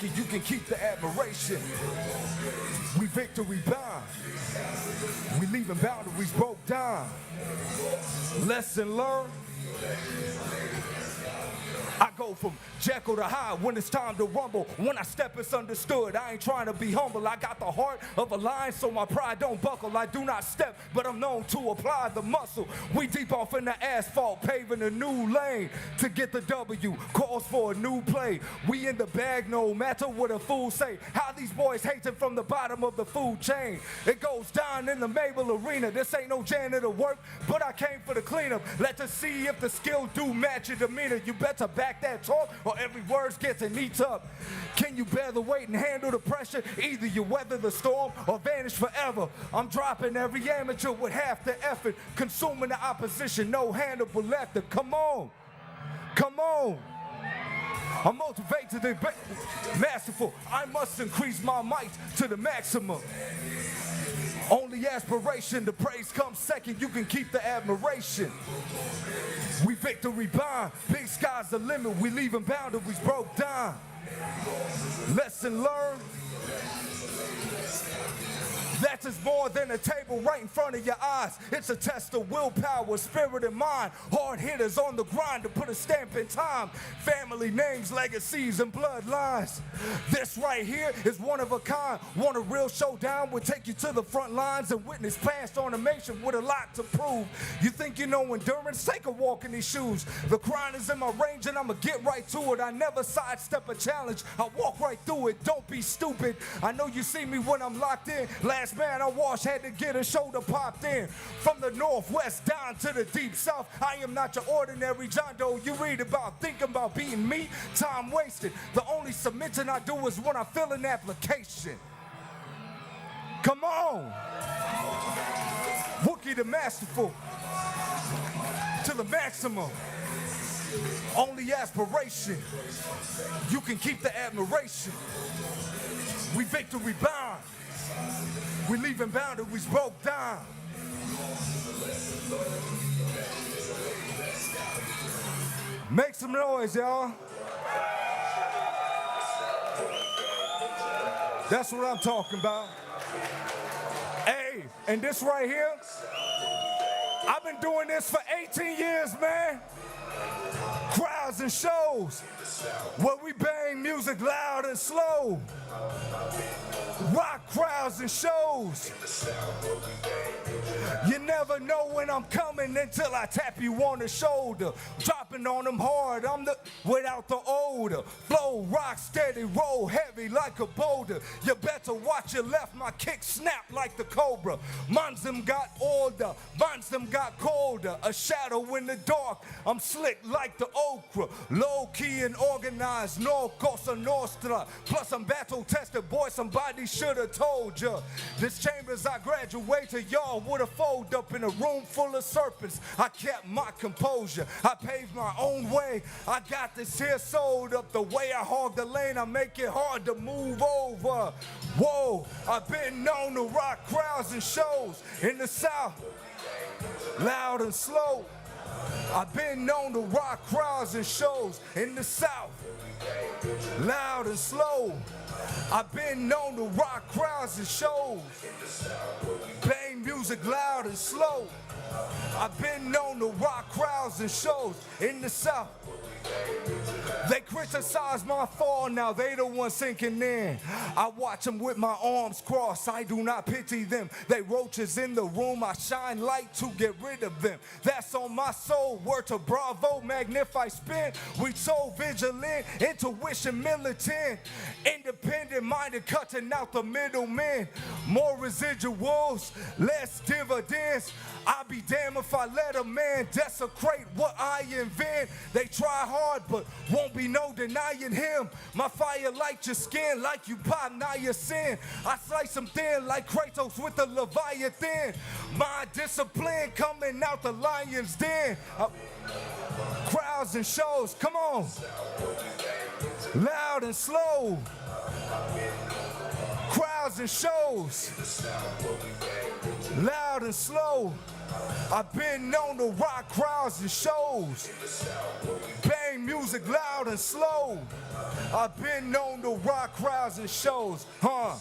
You can keep the admiration. We victory bound. We leaving boundaries broke down. Lesson learned. I go from Jekyll to Hyde when it's time to rumble. When I step, it's understood. I ain't trying to be humble. I got the heart of a lion, so my pride don't buckle. I do not step, but I'm known to apply the muscle. We deep off in the asphalt, paving a new lane to get the W. Calls for a new play. We in the bag, no matter what a fool say. How these boys hating from the bottom of the food chain. It goes down in the Mabel Arena. This ain't no janitor work, but I came for the cleanup. Let's see if the skill do match your demeanor. You better back that talk or every word's getting eat up. Can you bear the weight and handle the pressure? Either you weather the storm or vanish forever. I'm dropping every amateur with half the effort, consuming the opposition, no Hannibal Lecter. Come on, come on. I'm motivated and masterful. I must increase my might to the maximum. Only aspiration, the praise comes second. You can keep the admiration. We victory bound. Big sky's the limit. We leaving boundaries broke down. Lesson learned. That is more than a table right in front of your eyes. It's a test of willpower, spirit, and mind. Hard hitters on the grind to put a stamp in time. Family names, legacies, and bloodlines. This right here is one of a kind. Want a real showdown? We'll take you to the front lines and witness past ornamentation with a lot to prove. You think you know endurance? Take a walk in these shoes. The grind is in my range and I'ma get right to it. I never sidestep a challenge. I walk right through it. Don't be stupid. I know you see me when I'm locked in. Last man I washed had to get a shoulder popped in. From the northwest down to the deep south, I am not your ordinary John Doe you read about. Thinking about beating me, time wasted. The only submission I do is when I fill an application. Come on. Wookie the masterful to the maximum. Only aspiration. You can keep the admiration. We victory bound. We leaving boundaries broke down. Make some noise, y'all. That's what I'm talking about. Hey, and this right here, I've been doing this for 18 years, man. Crowds and shows where we bang music loud and slow. Rock crowds and shows. You never know when I'm coming until I tap you on the shoulder. Dropping on them hard, I'm the without the odor. Flow rock steady, roll heavy like a boulder. You better watch your left, my kick snap like the cobra. Mine's them got older, mine's them got colder. A shadow in the dark, I'm slick like the okra. Low key and organized, no cosa nostra. Plus I'm battle tested, boy, somebody should have told ya. This chambers I graduate to, y'all would have fold up in a room full of serpents. I kept my composure, I paved my own way. I got this here sold up. The way I hog the lane, I make it hard to move over. Whoa, I've been known to rock crowds and shows in the South, loud and slow. I've been known to rock crowds and shows in the South, loud and slow. I've been known to rock crowds and shows, bang music loud and slow. I've been known to rock crowds and shows in the South. They criticize my fall, now they the ones sinking in. I watch them with my arms crossed, I do not pity them. They roaches in the room, I shine light to get rid of them. That's on my soul, word to bravo, magnify spin. We so vigilant, intuition militant. Independent minded, cutting out the middlemen. More residuals, less dividends. I'll be damned if I let a man desecrate what I invent. They try hard, but won't be no denying him. My fire light your skin like you pop now your sin. I slice them thin like Kratos with the Leviathan. My discipline coming out the lion's den. Crowds and shows, come on. Loud and slow. Crowds and shows. Loud and slow. I've been known to rock crowds and shows. Bang music loud and slow. I've been known to rock crowds and shows, huh?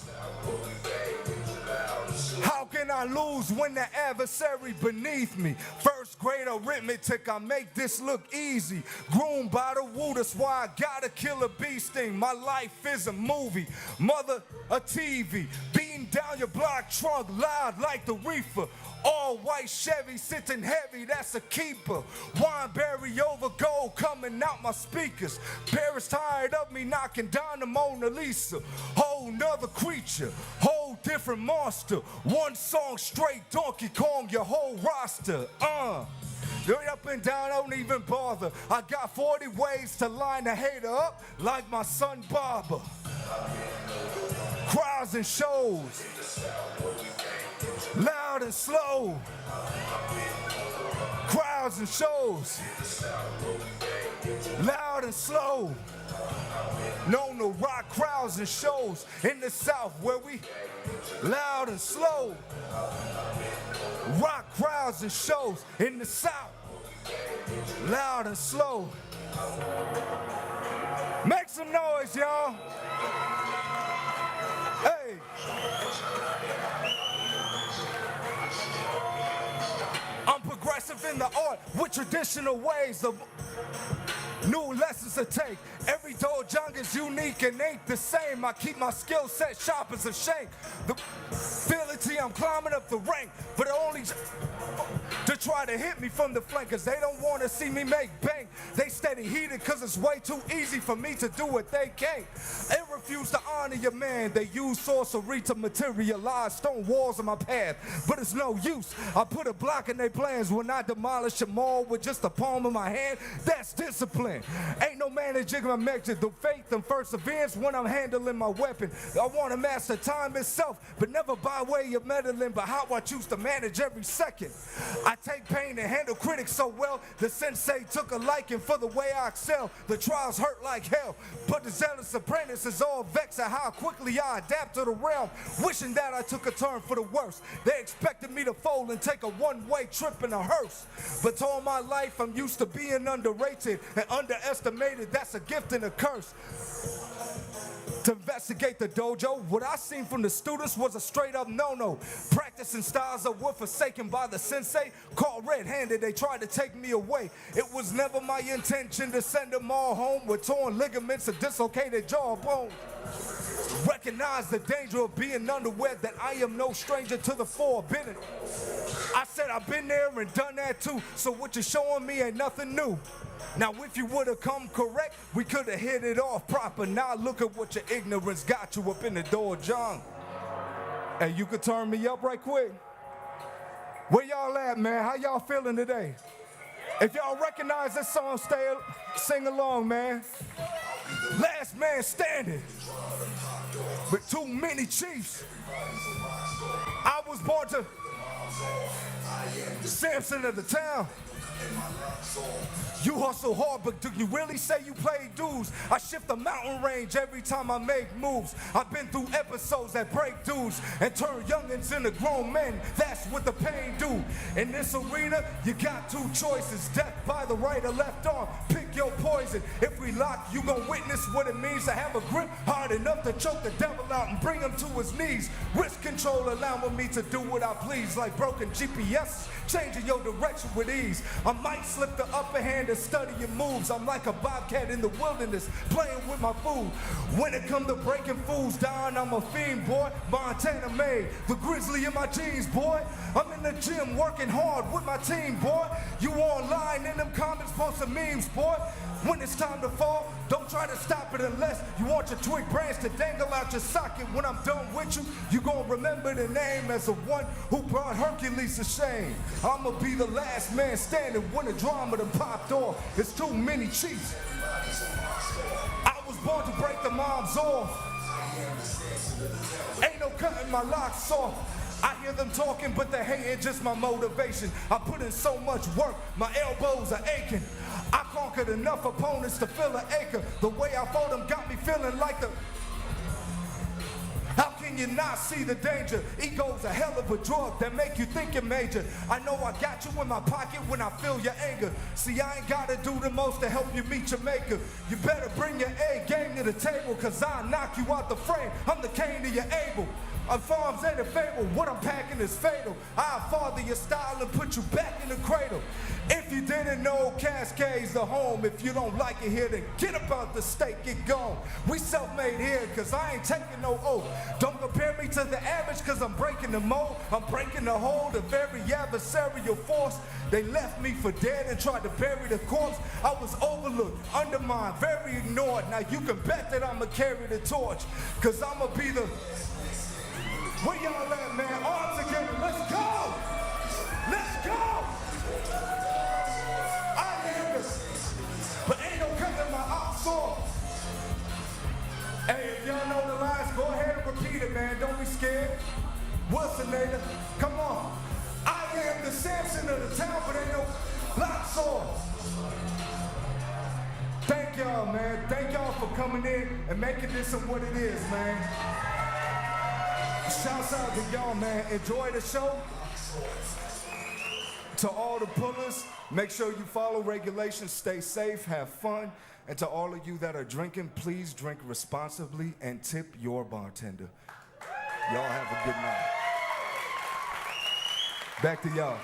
How can I lose when the adversary beneath me? First grade arithmetic, I make this look easy. Groomed by the woo, that's why I gotta kill a bee sting. My life is a movie, mother a TV. Beating down your block trunk loud like the reefer. All white Chevy sitting heavy, that's a keeper. Wineberry over gold coming out my speakers. Paris tired of me knocking down the Mona Lisa. Whole nother creature, whole different monster. One song straight, Donkey Kong, your whole roster. You're up and down, don't even bother. I got 40 ways to line a hater up like my son Barber. Crowds and shows, loud and slow. Crowds and shows, loud and slow. Known to rock crowds and shows in the South where we loud and slow. Rock crowds and shows in the South, loud and slow. Make some noise, y'all. Hey. I'm progressive in the art with traditional ways. The new lessons to take. Every dojang is unique and ain't the same. I keep my skill set sharp as a shank. The ability, I'm climbing up the rank, but only to try to hit me from the flank, cause they don't want to see me make bank. They steady heated cause it's way too easy for me to do what they can't. They refuse to honor your man. They use sorcery to materialize stone walls in my path, but it's no use. I put a block in their plans when I demolish them all with just the palm of my hand. That's discipline. Ain't no managing my method. The faith and perseverance when I'm handling my weapon. I want to master time itself, but never by way of meddling, but how I choose to manage every second. I take pain and handle critics so well. The sensei took a liking for the way I excel. The trials hurt like hell, but the zealous apprentice is all vexed at how quickly I adapt to the realm, wishing that I took a turn for the worse. They expected me to fold and take a one-way trip in a hearse, but all my life I'm used to being underrated and underestimated. That's a gift and a curse. To investigate the dojo, what I seen from the students was a straight up no-no. Practicing styles that were forsaken by the sensei. Caught red-handed, they tried to take me away. It was never my intention to send them all home with torn ligaments and dislocated jawbone. Recognize the danger of being underwed, that I am no stranger to the forbidden. I said I've been there and done that too, so what you're showing me ain't nothing new. Now if you would've come correct, we could've hit it off proper. Now look at what your ignorance got you up in the door, John. Hey, you could turn me up right quick. Where y'all at, man? How y'all feeling today? If y'all recognize this song, sing along, man. Last man standing with too many chiefs. I was born to Samson of the town. You hustle hard, but do you really say you play dudes? I shift the mountain range every time I make moves. I've been through episodes that break dudes and turn youngins into grown men. That's what the pain do. In this arena, you got two choices: death by the right or left arm. Pick your poison. If we lock, you gon' witness what it means to have a grip hard enough to choke the devil out and bring him to his knees. Risk control allowing me to do what I please, like broken GPS, changing your direction with ease. I might slip the upper hand and study your moves. I'm like a bobcat in the wilderness, playing with my food. When it come to breaking fools down, I'm a fiend, boy. Montana made, the grizzly in my jeans, boy. I'm in the gym working hard with my team, boy. You online in them comments posting memes, boy. When it's time to fall, don't try to stop it unless you want your twig branch to dangle out your socket. When I'm done with you, you gon' remember the name as the one who brought Hercules to shame. I'ma be the last man standing when the drama done popped off. It's too many chiefs. I was born to break the mobs off. Ain't no cutting my locks off. I hear them talking, but they hating just my motivation. I put in so much work, my elbows are aching. I conquered enough opponents to fill an acre. The way I fought them got me feeling like the... How can you not see the danger? Ego's a hell of a drug that make you think you're major. I know I got you in my pocket when I feel your anger. See, I ain't gotta do the most to help you meet your maker. You better bring your A game to the table, cause I'll knock you out the frame. I'm the Cain to your Abel. Our farms ain't a fable, what I'm packing is fatal. I'll father your style and put you back in the cradle. If you didn't know, Cascade's the home. If you don't like it here, then get about the state, get gone. We self-made here, cause I ain't taking no oath. Don't compare me to the average, cause I'm breaking the mold. I'm breaking the hold of every adversarial force. They left me for dead and tried to bury the corpse. I was overlooked, undermined, very ignored. Now you can bet that I'ma carry the torch, cause I'ma be the... Where y'all at, man? Arms together, let's go! Let's go! I am this, but ain't no cutting my ox off. Hey, if y'all know the lines, go ahead and repeat it, man. Don't be scared. Wilsonator, come on. I am the Samson of the town, but ain't no locks off. Thank y'all, man. Thank y'all for coming in and making this what it is, man. Shouts out to y'all, man. Enjoy the show. To all the pullers, make sure you follow regulations, stay safe, have fun. And to all of you that are drinking, please drink responsibly and tip your bartender. Y'all have a good night. Back to y'all.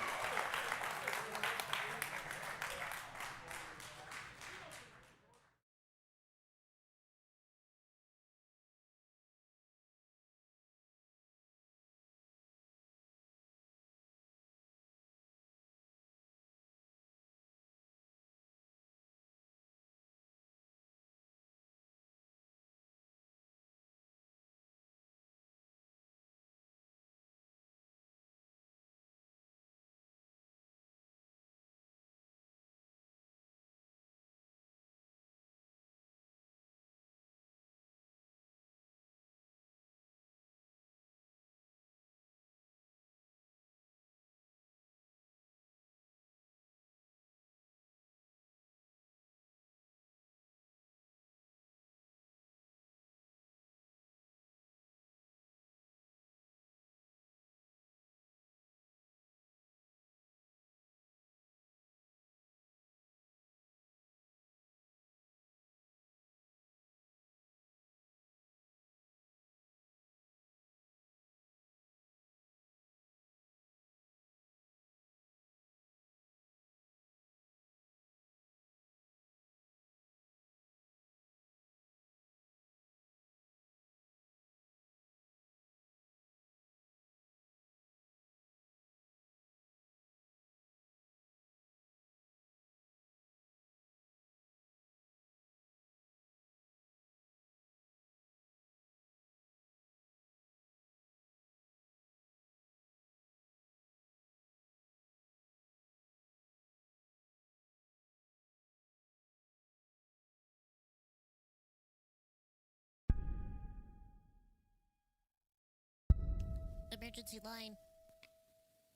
Emergency line.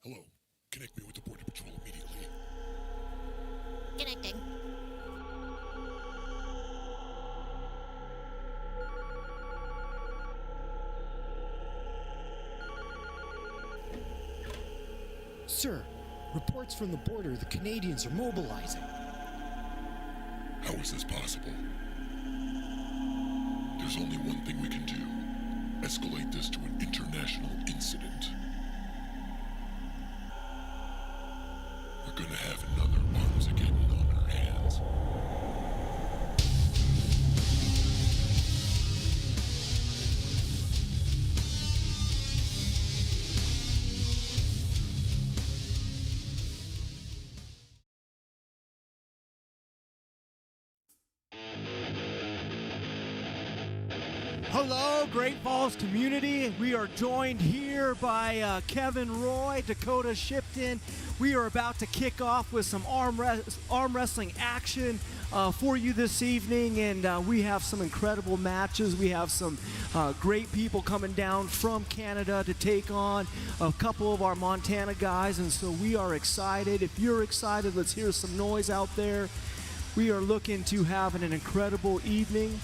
Hello. Connect me with the Border Patrol immediately. Connecting. Sir, reports from the border, the Canadians are mobilizing. How is this possible? There's only one thing we can do. Escalate this to an international incident. We're gonna have another Armageddon on our hands. Hello, Great Falls community. We are joined here by Kevin Roy, Dakota Shipton. We are about to kick off with some arm wrestling action for you this evening, and we have some incredible matches. We have some great people coming down from Canada to take on a couple of our Montana guys, and so we are excited. If you're excited, let's hear some noise out there. We are looking to have an incredible evening.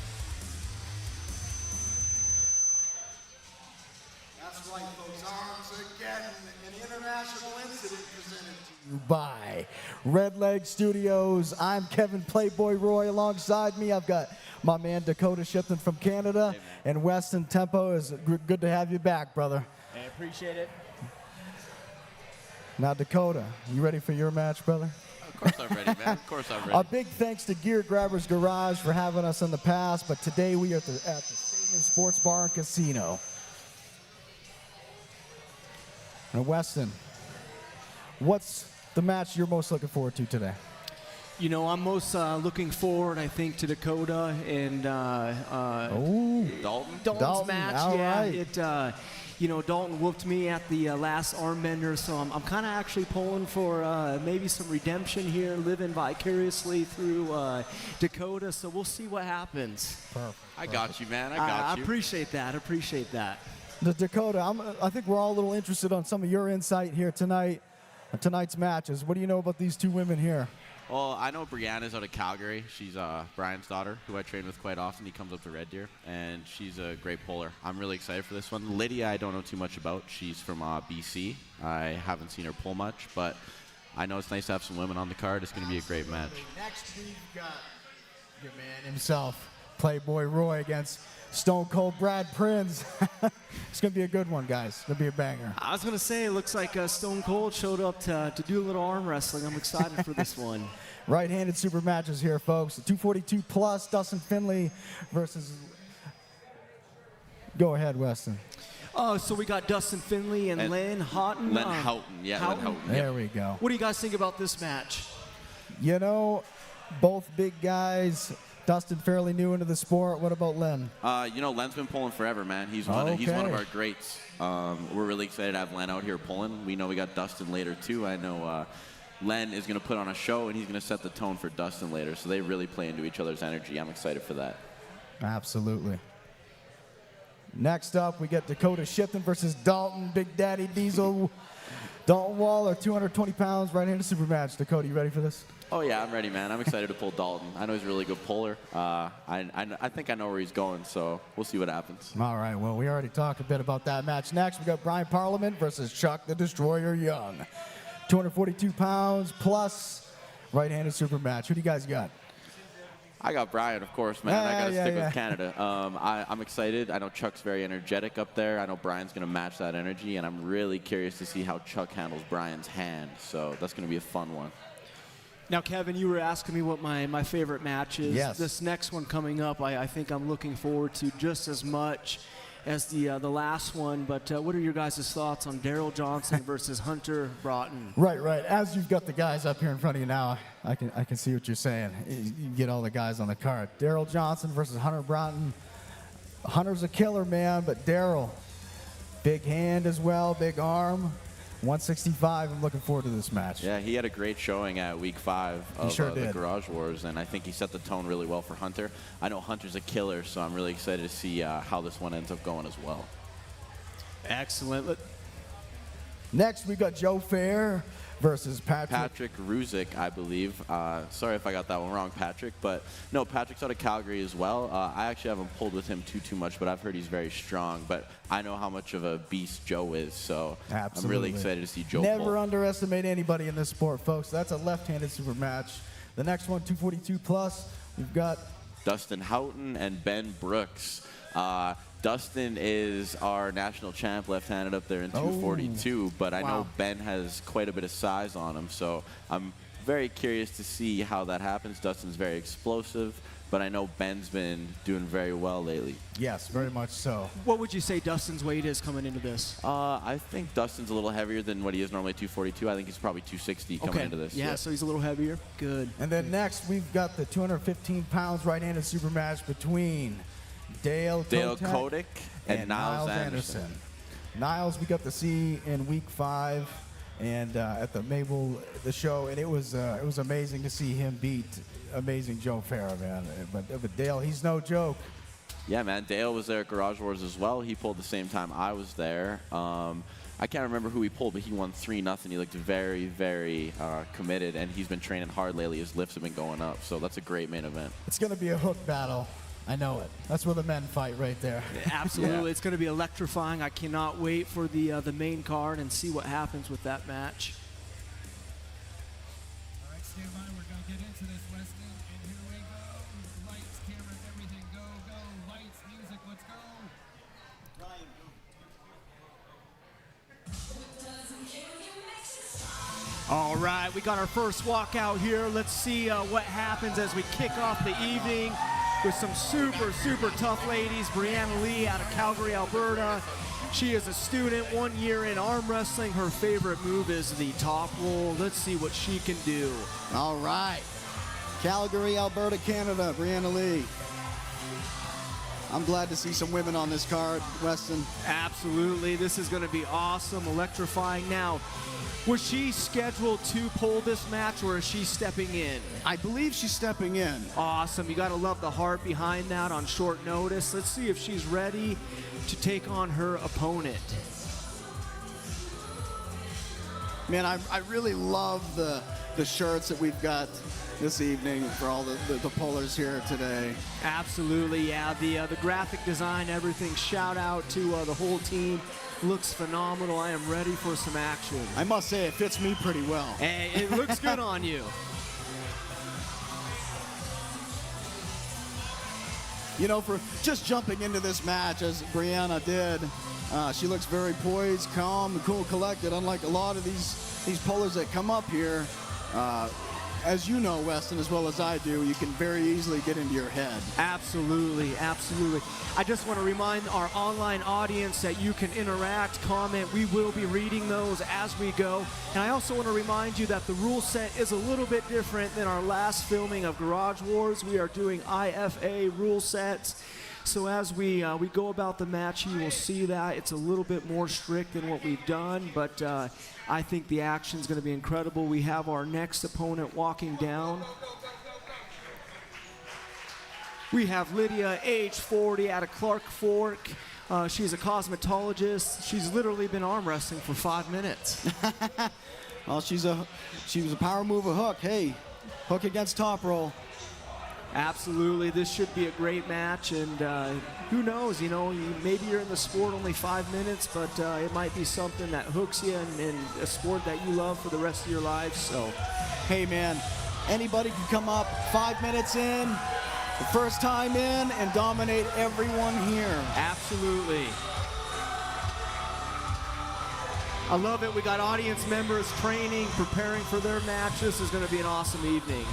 fight, folks. Armageddon, an international incident presented to you by Red Leg Studios. I'm Kevin Playboy Roy. Alongside me, I've got my man Dakota Shipton from Canada. Hey, and Weston Tempo. Is good to have you back, brother. I appreciate it. Now, Dakota, you ready for your match, brother? Of course I'm ready, man. Of course I'm ready. A big thanks to Gear Grabbers Garage for having us in the past, but today we are at the Stadium Sports Bar and Casino. And Weston, what's the match you're most looking forward to today? You know, I'm most looking forward, I think, to Dakota and Dalton's match. All yeah, right. You know, Dalton whooped me at the last arm bender, so I'm kind of actually pulling for maybe some redemption here, living vicariously through Dakota. So we'll see what happens. Perfect. I got you, man. I got I appreciate that. I appreciate that. The Dakota, I think we're all a little interested on some of your insight here tonight, on tonight's matches. What do you know about these two women here? Well, I know Brianna's out of Calgary. She's Brian's daughter, who I train with quite often. He comes up to Red Deer, and she's a great puller. I'm really excited for this one. Lydia, I don't know too much about. She's from BC. I haven't seen her pull much, but I know it's nice to have some women on the card. It's going to be a great match. Next, we've got your man himself, Playboy Roy, against Stone Cold Prins. It's going to be a good one, guys. It's going to be a banger. I was going to say, it looks like Stone Cold showed up to do a little arm wrestling. I'm excited for this one. Right-handed super matches here, folks. 242 plus, Dustin Finley versus... Go ahead, Weston. So we got Dustin Finley and Len Houghton. Houghton, yeah, Houghton? Len Houghton. There we go. What do you guys think about this match? You know, both big guys. Dustin fairly new into the sport. What about Len? You know, Len's been pulling forever, man. He's one of our greats. We're really excited to have Len out here pulling. We know we got Dustin later, too. I know Len is going to put on a show, and he's going to set the tone for Dustin later. So they really play into each other's energy. I'm excited for that. Absolutely. Next up, we get Dakota Shipton versus Dalton, Big Daddy Diesel. Dalton Waller, 220 pounds, right-handed super match. Dakota, you ready for this? Oh, yeah, I'm ready, man. I'm excited to pull Dalton. I know he's a really good puller. I think I know where he's going, so we'll see what happens. All right, well, we already talked a bit about that match. Next, we got Brian Parliament versus Chuck the Destroyer Young. 242 pounds plus right-handed super match. Who do you guys got? I got Brian, of course, man. I got to stick with Canada. I'm excited. I know Chuck's very energetic up there. I know Brian's going to match that energy, and I'm really curious to see how Chuck handles Brian's hand. So that's going to be a fun one. Now, Kevin, you were asking me what my favorite match is. Yes. This next one coming up, I think I'm looking forward to just as much as the last one. But what are your guys' thoughts on Darryl Johnson versus Hunter Braaton? Right. As you've got the guys up here in front of you now, I can see what you're saying. You get all the guys on the card. Darryl Johnson versus Hunter Braaton. Hunter's a killer, man, but Darryl, big hand as well, big arm. 165. I'm looking forward to this match. Yeah, he had a great showing at week 5 of the Garage Wars, and I think he set the tone really well for Hunter. I know Hunter's a killer, so I'm really excited to see how this one ends up going as well. Excellent. Next, we got Joe Fehr versus Patryk Rusak, I believe. Sorry if I got that one wrong, Patryk. But no, Patryk's out of Calgary as well. I actually haven't pulled with him too much, but I've heard he's very strong. But I know how much of a beast Joe is, so I'm really excited to see Joe Never pull. underestimate anybody in this sport, folks. That's a left-handed super match. The next one, 242 plus, we've got Dustin Houghton and Ben Brooks. Dustin is our national champ left-handed up there in 242, but I know Ben has quite a bit of size on him, so I'm very curious to see how that happens. Dustin's very explosive, but I know Ben's been doing very well lately. Yes, very much so. What would you say Dustin's weight is coming into this? I think Dustin's a little heavier than what he is normally, 242. I think he's probably 260 coming into this. Yeah, so he's a little heavier. Good. And then next, we've got the 215 pounds right-handed super match between Dale Kotyk and Nyles Anderson. Nyles we got to see in week 5 and at the show, and it was amazing to see him beat amazing Joe Fehr, man. But Dale, he's no joke. Yeah, man. Dale was there at Garage Wars as well. He pulled the same time I was there. I can't remember who he pulled, but he won 3-0. He looked very, very committed, and he's been training hard lately. His lifts have been going up, so that's a great main event. It's going to be a hook battle. I know it. That's where the men fight right there. Absolutely. It's going to be electrifying. I cannot wait for the main card and see what happens with that match. All right, stand by. We're going to get into this, Weston. And here we go. Lights, cameras, everything. Go, go. Lights, music, let's go. All right, we got our first walkout here. Let's see what happens as we kick off the evening with some super, super tough ladies. Brianna Lee out of Calgary, Alberta. She is a student, 1 year in arm wrestling. Her favorite move is the top roll. Let's see what she can do. All right. Calgary, Alberta, Canada, Brianna Lee. I'm glad to see some women on this card, Weston. Absolutely. This is going to be awesome, electrifying. Now, was she scheduled to pull this match, or is she stepping in? I believe she's stepping in. Awesome. You got to love the heart behind that on short notice. Let's see if she's ready to take on her opponent. Man, I really love the shirts that we've got this evening for all the pullers here today. Absolutely, yeah. The graphic design, everything. Shout out to the whole team. Looks phenomenal. I am ready for some action. I must say, it fits me pretty well. Hey, it looks good on you. You know, for just jumping into this match, as Brianna did, she looks very poised, calm, cool, collected, unlike a lot of these pullers that come up here. As you know, Weston, as well as I do, you can very easily get into your head. Absolutely, absolutely. I just want to remind our online audience that you can interact, comment. We will be reading those as we go. And I also want to remind you that the rule set is a little bit different than our last filming of Garage Wars. We are doing IFA rule sets. So as we go about the match, you will see that it's a little bit more strict than what we've done, but I think the action is going to be incredible. We have our next opponent walking down. We have Lydia, age 40, out of Clark Fork. She's a cosmetologist. She's literally been arm wrestling for 5 minutes. Well, she was a power move, a hook. Hey, hook against top roll. Absolutely, this should be a great match, and who knows, you know, maybe you're in the sport only 5 minutes, but it might be something that hooks you in a sport that you love for the rest of your life. So, hey man, anybody can come up 5 minutes in, the first time in, and dominate everyone here. Absolutely. I love it. We got audience members training, preparing for their match. This is going to be an awesome evening.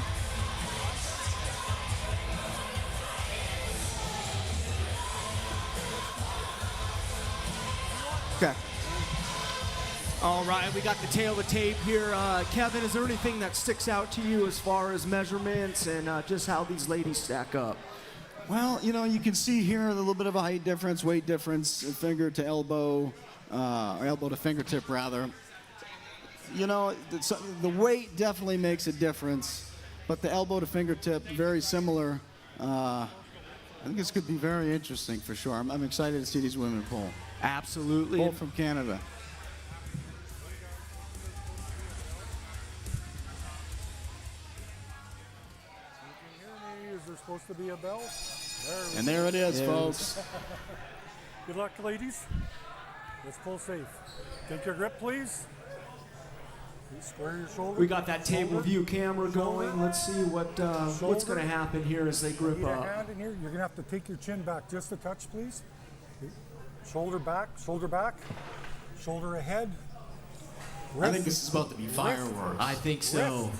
Okay. All right, we got the tail of the tape here. Kevin, is there anything that sticks out to you as far as measurements and just how these ladies stack up? Well, you know, you can see here a little bit of a height difference, weight difference, finger to elbow, or elbow to fingertip, rather. You know, the weight definitely makes a difference, but the elbow to fingertip, very similar. I think this could be very interesting for sure. I'm excited to see these women pull. Absolutely. Both from Canada. Is there supposed to be a bell? And there it is, folks. Good luck, ladies. Let's pull safe. Take your grip, please. Square your shoulder. We got that table view camera going. Let's see what's going to happen here as they grip up. Hand in here. You're going to have to take your chin back just a touch, please. Shoulder back, shoulder back, shoulder ahead. Wrist. I think this is about to be fireworks. I think so.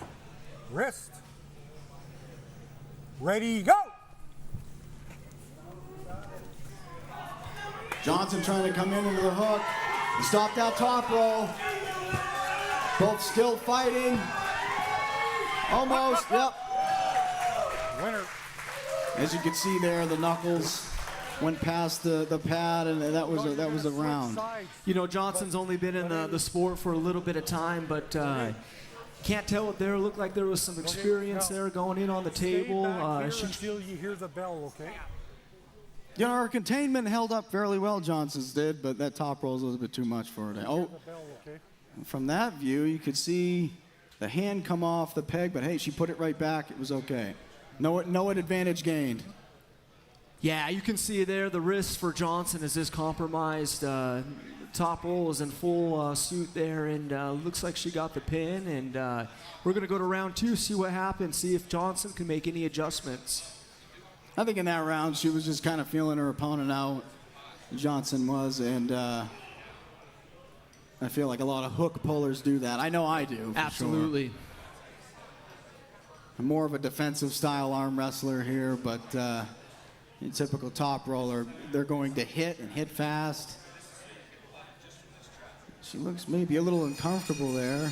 Wrist. Ready, go! Johnson trying to come into the hook. He stopped that top roll. Both still fighting. Almost, yep. Winner. As you can see there, the knuckles went past the pad, and that was a round. You know, Johnson's only been in the sport for a little bit of time, but can't tell it there. Looked like there was some experience there going in on the table. Until you hear the bell, okay? You know, our containment held up fairly well, Johnson's did, but that top roll was a little bit too much for her. Oh, from that view, you could see the hand come off the peg, but hey, she put it right back. It was okay. No advantage gained. Yeah, you can see there the wrist for Johnson is compromised. Top roll is in full suit there, and looks like she got the pin. And we're going to go to round 2, see what happens, see if Johnson can make any adjustments. I think in that round she was just kind of feeling her opponent out. Johnson was, and I feel like a lot of hook pullers do that. I know I do. Absolutely. Sure. I'm more of a defensive style arm wrestler here, but in typical top roller, they're going to hit and hit fast. She looks maybe a little uncomfortable there.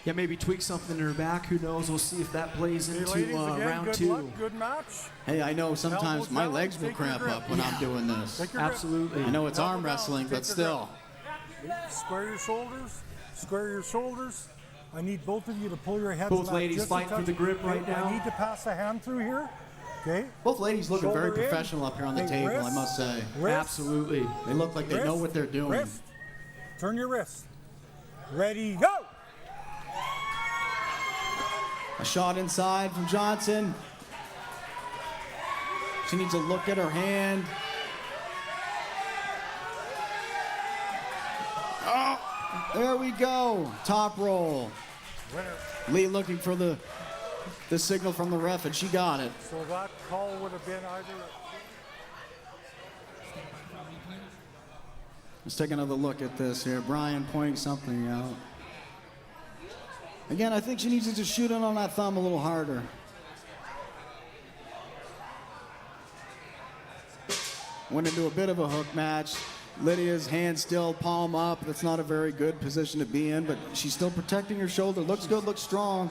Yeah, maybe tweak something in her back. Who knows? We'll see if that plays into round good 2. Luck, good match. Hey, I know sometimes my legs will cramp up when I'm doing this. Absolutely. I know it's arm wrestling, but still. Square your shoulders. Square your shoulders. I need both of you to pull your heads back. Both ladies fighting for the grip right now. I need to pass a hand through here. Okay. Both ladies looking Shoulder very in. professional up here on the Hey, table, wrist, I must say. wrist, Absolutely. They look like they know what they're doing. Wrist. Turn your wrist. Ready, go! A shot inside from Johnson. She needs to look at her hand. Oh, there we go. Top roll. Winner. Lee looking for the signal from the ref, and she got it. So that call would have been either. Let's take another look at this here. Brian pointing something out. Again, I think she needs to just shoot in on that thumb a little harder. Went into a bit of a hook match. Lydia's hand still palm up. That's not a very good position to be in, but she's still protecting her shoulder. Looks good, looks strong.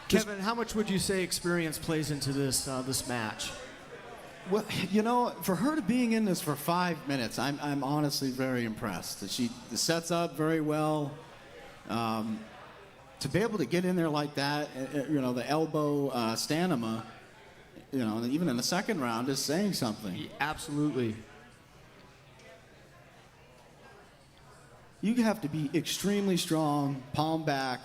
Kevin, how much would you say experience plays into this this match? Well, you know, for her to being in this for 5 minutes, I'm honestly very impressed. She sets up very well. To be able to get in there like that, you know, the elbow stanima, you know, even in the second round is saying something. Absolutely. You have to be extremely strong, palm back,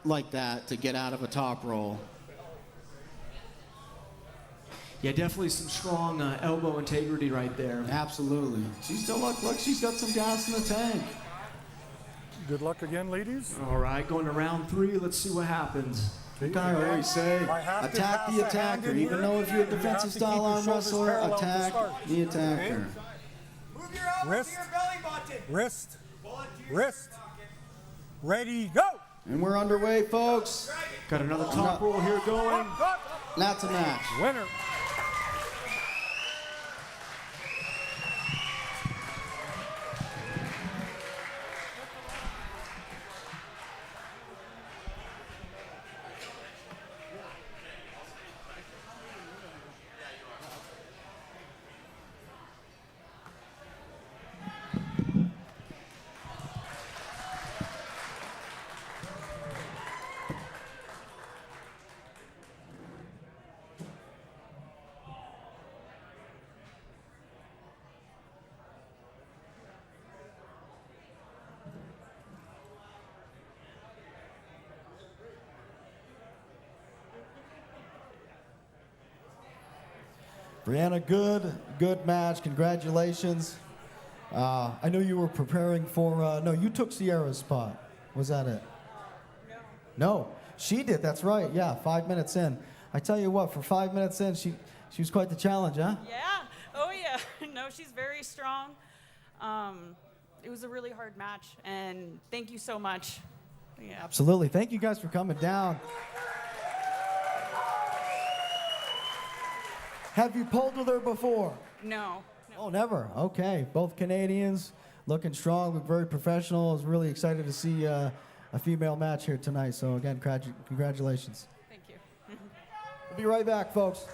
like that to get out of a top roll. Yeah, definitely some strong elbow integrity right there. Absolutely. She still looks like she's got some gas in the tank. Good luck again, ladies. All right, going to round 3. Let's see what happens. Like I always say, attack the attacker. Even though if you're a defensive style arm wrestler, attack the attacker. Move your elbow Wrist. to your belly button. Wrist. Wrist. Ready, go! And we're underway, folks. Got another top roll here going. That's a match. Winner. Brianna, good match. Congratulations. I know you were preparing for, no, you took Sierra's spot. Was that it? No, she did. That's right. Yeah, 5 minutes in. I tell you what, for 5 minutes in, she was quite the challenge, huh? Yeah. Oh, yeah. No, she's very strong. It was a really hard match, and thank you so much. Yeah. Absolutely. Thank you guys for coming down. Have you pulled with her before? No. Oh, never. Okay. Both Canadians looking strong, look very professional. I was really excited to see a female match here tonight. So, again, congratulations. Thank you. We'll be right back, folks.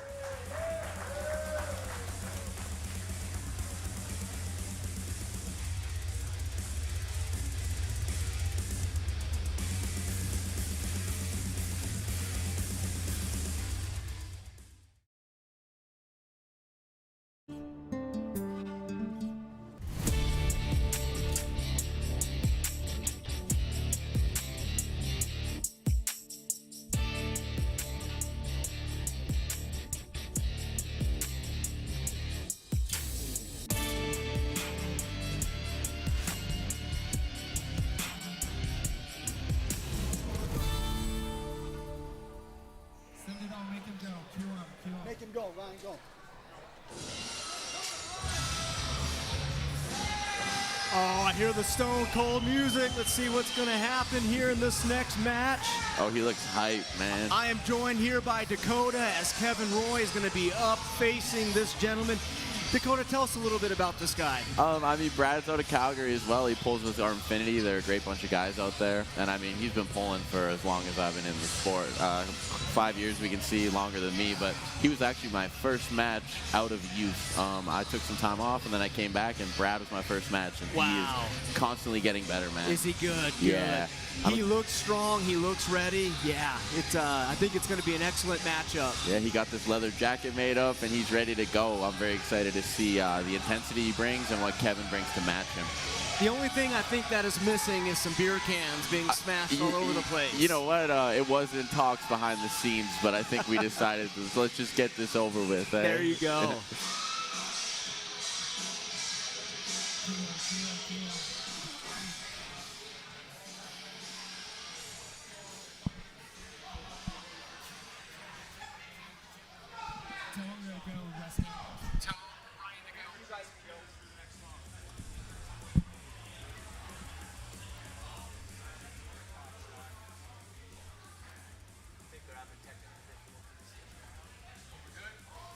Oh, I hear the Stone Cold music. Let's see what's going to happen here in this next match. Oh, he looks hype, man. I am joined here by Dakota as Kevin Roy is going to be up facing this gentleman. Dakota, tell us a little bit about this guy. I mean, Brad's out of Calgary as well. He pulls with our Infinity. They're a great bunch of guys out there. And, I mean, he's been pulling for as long as I've been in the sport. 5 years, we can see, longer than me. But he was actually my first match out of youth. I took some time off, and then I came back, and Brad was my first match. And he is constantly getting better, man. Is he good? Yeah. He looks strong. He looks ready. Yeah, I think it's going to be an excellent matchup. Yeah, he got this leather jacket made up, and he's ready to go. I'm very excited to see the intensity he brings and what Kevin brings to match him. The only thing I think that is missing is some beer cans being smashed all over the place. You know what? It was in talks behind the scenes, but I think we decided let's just get this over with. Eh? There you go.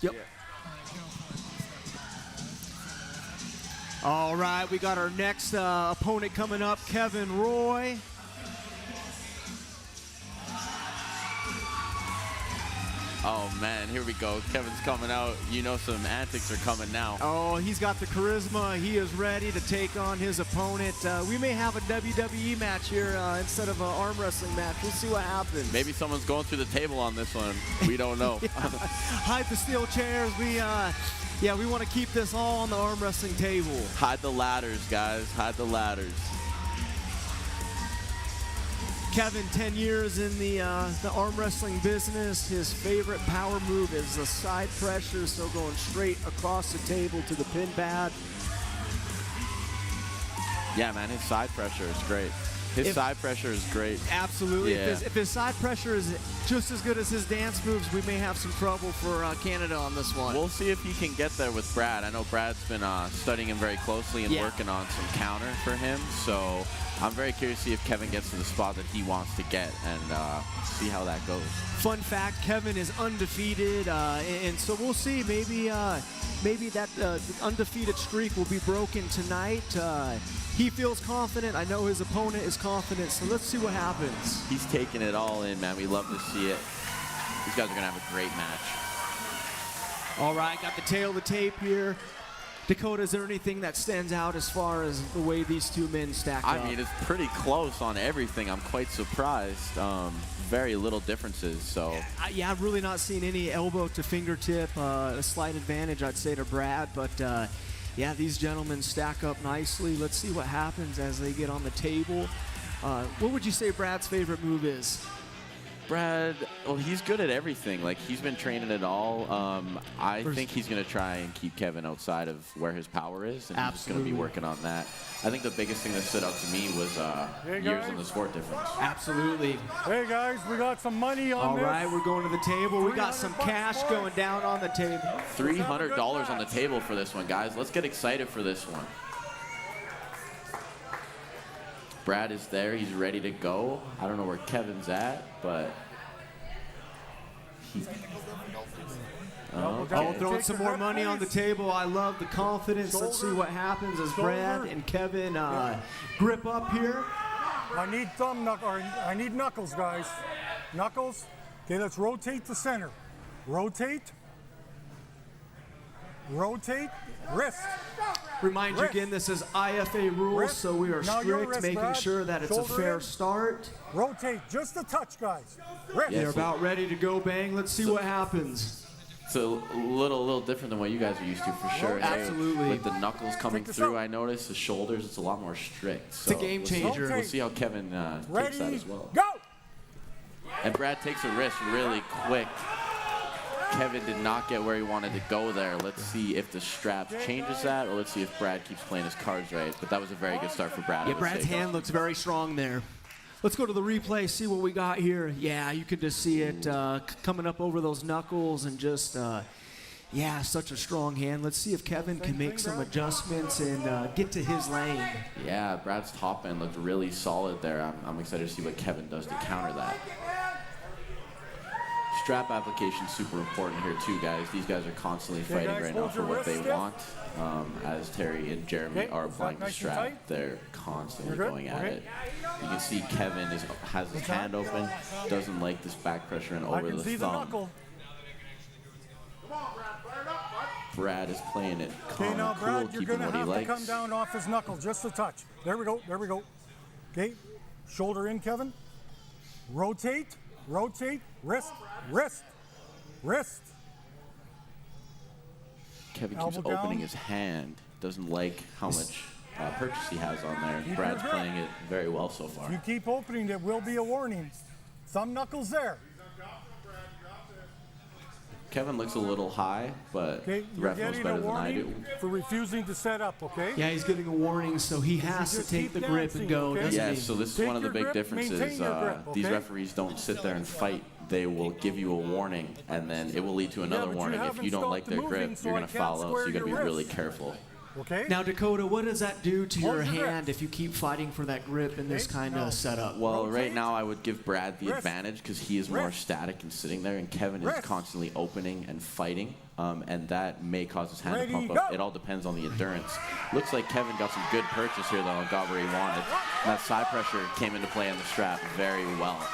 Yep. All right, we got our next opponent coming up, Kevin Roy. Oh, man, here we go. Kevin's coming out. You know some antics are coming now. Oh, he's got the charisma. He is ready to take on his opponent. We may have a WWE match here instead of an arm wrestling match. We'll see what happens. Maybe someone's going through the table on this one. We don't know. Hide the steel chairs. We want to keep this all on the arm wrestling table. Hide the ladders, guys. Hide the ladders. Kevin, 10 years in the arm wrestling business. His favorite power move is the side pressure, so going straight across the table to the pin pad. Yeah, man, his side pressure is great. His side pressure is great. Absolutely. Yeah. If his side pressure is just as good as his dance moves, we may have some trouble for Canada on this one. We'll see if he can get there with Brad. I know Brad's been studying him very closely and working on some counter for him. So I'm very curious to see if Kevin gets to the spot that he wants to get and see how that goes. Fun fact, Kevin is undefeated, and so we'll see. Maybe that undefeated streak will be broken tonight. He feels confident. I know his opponent is confident, so let's see what happens. He's taking it all in, man. We love to see it. These guys are going to have a great match. All right, got the tail of the tape here. Dakota, is there anything that stands out as far as the way these two men stack up? I mean, it's pretty close on everything. I'm quite surprised. Very little differences, so. Yeah, I've really not seen any elbow to fingertip. A slight advantage, I'd say, to Brad, but yeah, these gentlemen stack up nicely. Let's see what happens as they get on the table. What would you say Brad's favorite move is? Brad, well, he's good at everything. Like, he's been training it all. I think he's going to try and keep Kevin outside of where his power is, and he's going to be working on that. I think the biggest thing that stood out to me was years in the sport difference. Absolutely. Hey, guys, we got some money on this. All right, we're going to the table. We got some cash going down on the table. $300 on the table for this one, guys. Let's get excited for this one. Brad is there. He's ready to go. I don't know where Kevin's at, but throwing some more money on the table. I love the confidence. Let's see what happens as Brad and Kevin grip up here. I need knuckles, guys. Knuckles. Okay, let's rotate the center. Rotate. Rotate. Wrist. Remind you again, this is IFA rules, so we are strict, making sure that it's a fair start. Rotate, just a touch, guys. Wrist. They're about ready to go, bang. Let's see what happens. It's a little different than what you guys are used to, for sure. Absolutely. With the knuckles coming through, I noticed the shoulders, it's a lot more strict. So it's a game changer. We'll see how Kevin takes that as well. Go! And Brad takes a risk really quick. Kevin did not get where he wanted to go there. Let's see if the strap changes that, or let's see if Brad keeps playing his cards right. But that was a very good start for Brad. Yeah, Brad's hand looks very strong there. Let's go to the replay, see what we got here. Yeah, you can just see it coming up over those knuckles and just Yeah, such a strong hand. Let's see if Kevin can make some adjustments and get to his lane. Yeah, Brad's top end looked really solid there. I'm excited to see what Kevin does to counter that. Strap application super important here too, guys. These guys are constantly fighting right now for what they want. As Terry and Jeremy are applying the strap, they're constantly going at it. You can see Kevin has his hand open, doesn't like this back pressure and over the thumb. Brad is playing it calm and cool, keeping what he likes. Come down off his knuckle just a touch. There we go. There we go. Okay. Shoulder in, Kevin. Rotate. Rotate. Wrist. Wrist. Wrist. Kevin keeps opening his hand. Doesn't like how much purchase he has on there. Brad's playing it very well so far. If you keep opening, there will be a warning. Thumb knuckles there. Kevin looks a little high, but the ref knows better than I do. For refusing to set up, okay? Yeah, he's getting a warning, so he has to take the grip and go, doesn't he? Yeah, so this is one of the big differences. These referees don't sit there and fight. They will give you a warning, and then it will lead to another warning. If you don't like their grip, you're going to foul out, so you got to be really careful. Okay. Now, Dakota, what does that do to your hand if you keep fighting for that grip in this kind of setup? Well, right now I would give Brad the advantage because he is more static and sitting there, and Kevin is constantly opening and fighting, and that may cause his hand to pump up. It all depends on the endurance. Looks like Kevin got some good purchase here, though, and got where he wanted. And that side pressure came into play on the strap very well.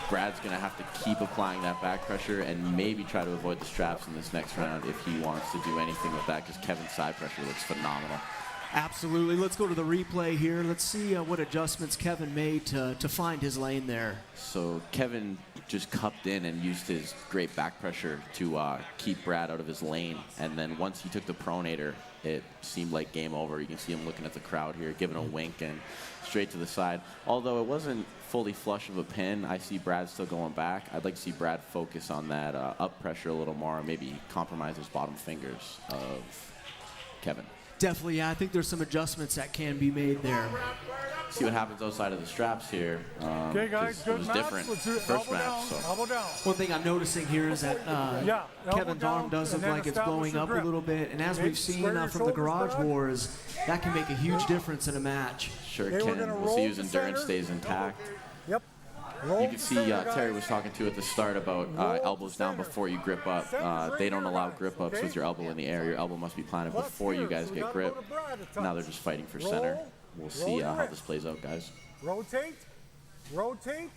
Brad's going to have to keep applying that back pressure and maybe try to avoid the straps in this next round if he wants to do anything with that, because Kevin's side pressure looks phenomenal. Absolutely. Let's go to the replay here. Let's see what adjustments Kevin made to find his lane there. So Kevin just cupped in and used his great back pressure to keep Brad out of his lane. And then once he took the pronator, it seemed like game over. You can see him looking at the crowd here, giving a wink and straight to the side. Although it wasn't fully flush of a pin, I see Brad still going back. I'd like to see Brad focus on that up pressure a little more, maybe compromise his bottom fingers of Kevin. Definitely, yeah. I think there's some adjustments that can be made there. See what happens outside of the straps here. Okay, guys, good it was match. different first match. So. Elbow down. One thing I'm noticing here is that Kevin's arm does look like it's blowing up a little bit, and as we've seen from the Garage Wars, that can make a huge difference in a match. Sure can. We'll see his endurance stays intact. Yep. You can see Terry was talking to at the start about elbows down before you grip up. They don't allow grip ups with your elbow in the air. Your elbow must be planted before you guys get grip. Now they're just fighting for center. We'll see how this plays out, guys. Rotate. Rotate.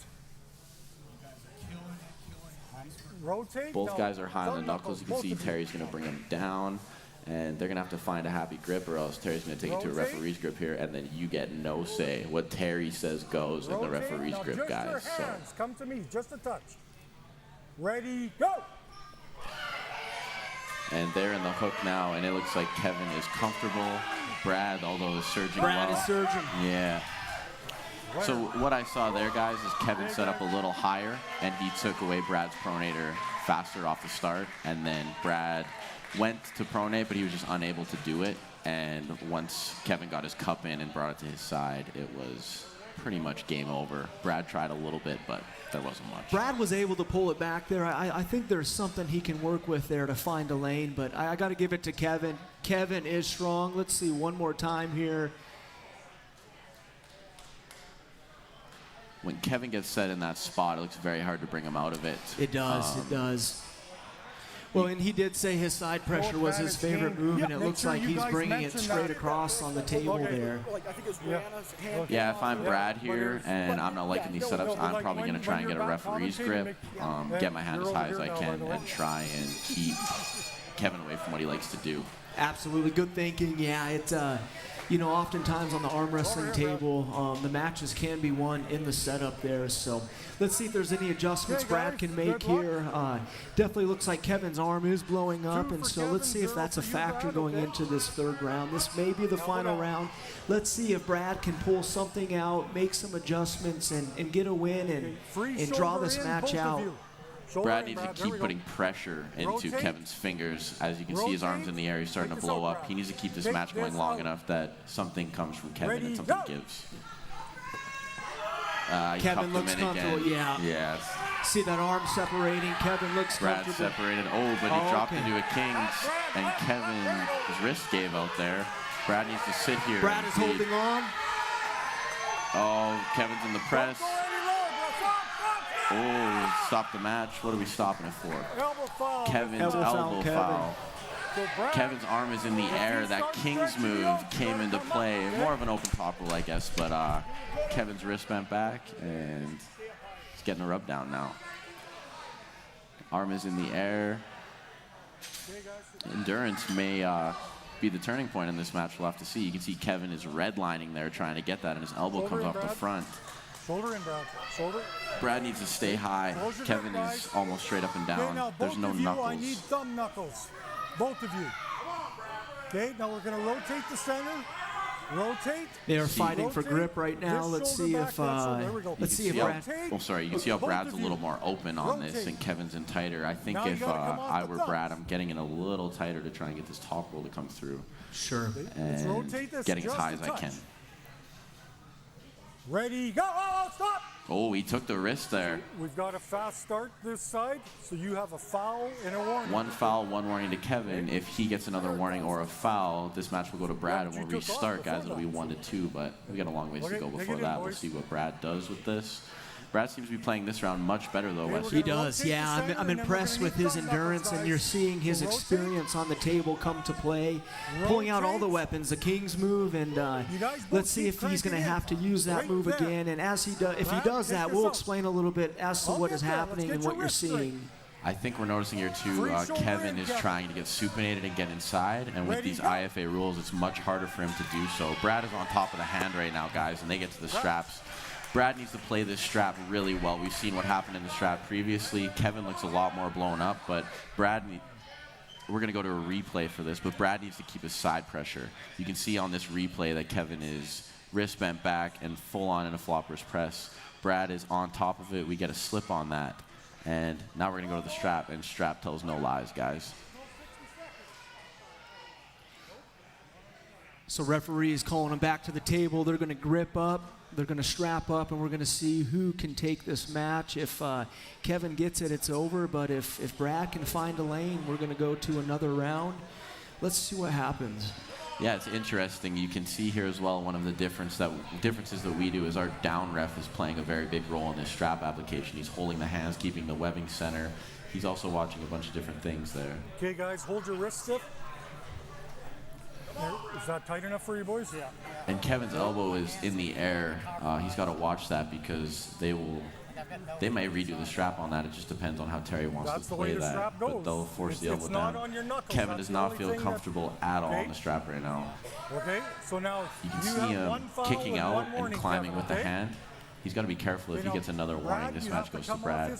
Rotate. Both guys are high on the knuckles. You can see Terry's going to bring him down. And they're going to have to find a happy grip, or else Terry's going to take it to a referee's grip here, and then you get no say. What Terry says goes in the referee's grip, guys. So. Come to me, just a touch. Ready, go! And they're in the hook now, and it looks like Kevin is comfortable. Brad, although, is surging well. Brad is surging. Yeah. So what I saw there, guys, is Kevin set up a little higher, and he took away Brad's pronator faster off the start, and then Brad went to pronate, but he was just unable to do it. And once Kevin got his cup in and brought it to his side, it was pretty much game over. Brad tried a little bit, but there wasn't much. Brad was able to pull it back there. I think there's something he can work with there to find a lane, but I got to give it to Kevin. Kevin is strong. Let's see one more time here. When Kevin gets set in that spot, it looks very hard to bring him out of it. It does, it does. Well, and he did say his side pressure was his favorite move, and it looks like he's bringing it straight across on the table there. Yeah, if I'm Brad here and I'm not liking these setups, I'm probably going to try and get a referee's grip, get my hand as high as I can, and try and keep Kevin away from what he likes to do. Absolutely, good thinking. Yeah, it's you know, oftentimes on the arm wrestling table, the matches can be won in the setup there. So let's see if there's any adjustments Brad can make here. Definitely looks like Kevin's arm is blowing up, and so let's see if that's a factor going into this third round. This may be the final round. Let's see if Brad can pull something out, make some adjustments, and get a win and draw this match out. Brad needs to keep putting pressure into Kevin's fingers. As you can see, his arm's in the air. He's starting to blow up. He needs to keep this match going long enough that something comes from Kevin and something gives. Kevin looks comfortable, yeah. Yes. See that arm separating. Kevin looks Brad comfortable. separated. Oh, but he dropped into a King's, and Kevin's wrist gave out there. Brad needs to sit here. Brad is holding on. Oh, Kevin's in the press. Oh, stop the match. What are we stopping it for? Kevin's elbow foul. Kevin's arm is in the air. That King's move came into play. More of an open top roll, I guess, but Kevin's wrist bent back, and he's getting a rub down now. Arm is in the air. Endurance may be the turning point in this match. We'll have to see. You can see Kevin is redlining there, trying to get that, and his elbow comes off the front. Shoulder in, Brad. Shoulder. Brad needs to stay high. Kevin is almost straight up and down. There's no knuckles. I need thumb knuckles. Both of you. Okay, now we're going to rotate the center. Rotate. They are fighting for grip right now. Let's see if Brad. Oh, sorry. You can see how Brad's a little more open on this, and Kevin's in tighter. I think if I were Brad, I'm getting in a little tighter to try and get this top roll to come through. Sure. And getting as high as I can. Ready, go! Oh, stop! Oh, he took the wrist there. We've got a fast start this side, so you have a foul and a warning. One foul, one warning to Kevin. If he gets another warning or a foul, this match will go to Brad, and we'll restart, guys. It'll be 1-2, but we got a long ways to go before that. We'll see what Brad does with this. Brad seems to be playing this round much better, though, Wesley. He does, yeah. I'm impressed with his endurance, and you're seeing his experience on the table come to play, pulling out all the weapons, the King's move, and let's see if he's going to have to use that move again. And as if he does that, we'll explain a little bit as to what is happening and what you're seeing. I think we're noticing here, too, Kevin is trying to get supinated and get inside, and with these IFA rules, it's much harder for him to do so. Brad is on top of the hand right now, guys, and they get to the straps. Brad needs to play this strap really well. We've seen what happened in the strap previously. Kevin looks a lot more blown up, but we're going to go to a replay for this, but Brad needs to keep his side pressure. You can see on this replay that Kevin is wrist bent back and full on in a flopper's press. Brad is on top of it. We get a slip on that. And now we're going to go to the strap, and strap tells no lies, guys. So referee is calling him back to the table. They're going to grip up. They're going to strap up, and we're going to see who can take this match. If Kevin gets it, it's over. But if Brad can find a lane, we're going to go to another round. Let's see what happens. Yeah, it's interesting. You can see here as well, one of the differences that we do is our down ref is playing a very big role in this strap application. He's holding the hands, keeping the webbing center. He's also watching a bunch of different things there. Okay, guys, hold your wrist stiff. Is that tight enough for you boys? Yeah. And Kevin's elbow is in the air. He's got to watch that because they may redo the strap on that. It just depends on how Terry wants to play that. But they'll force the elbow down. Kevin does not feel comfortable at all on the strap right now. Okay, so now you can see him kicking out and climbing with the hand. He's got to be careful. If he gets another warning, this match goes to Brad.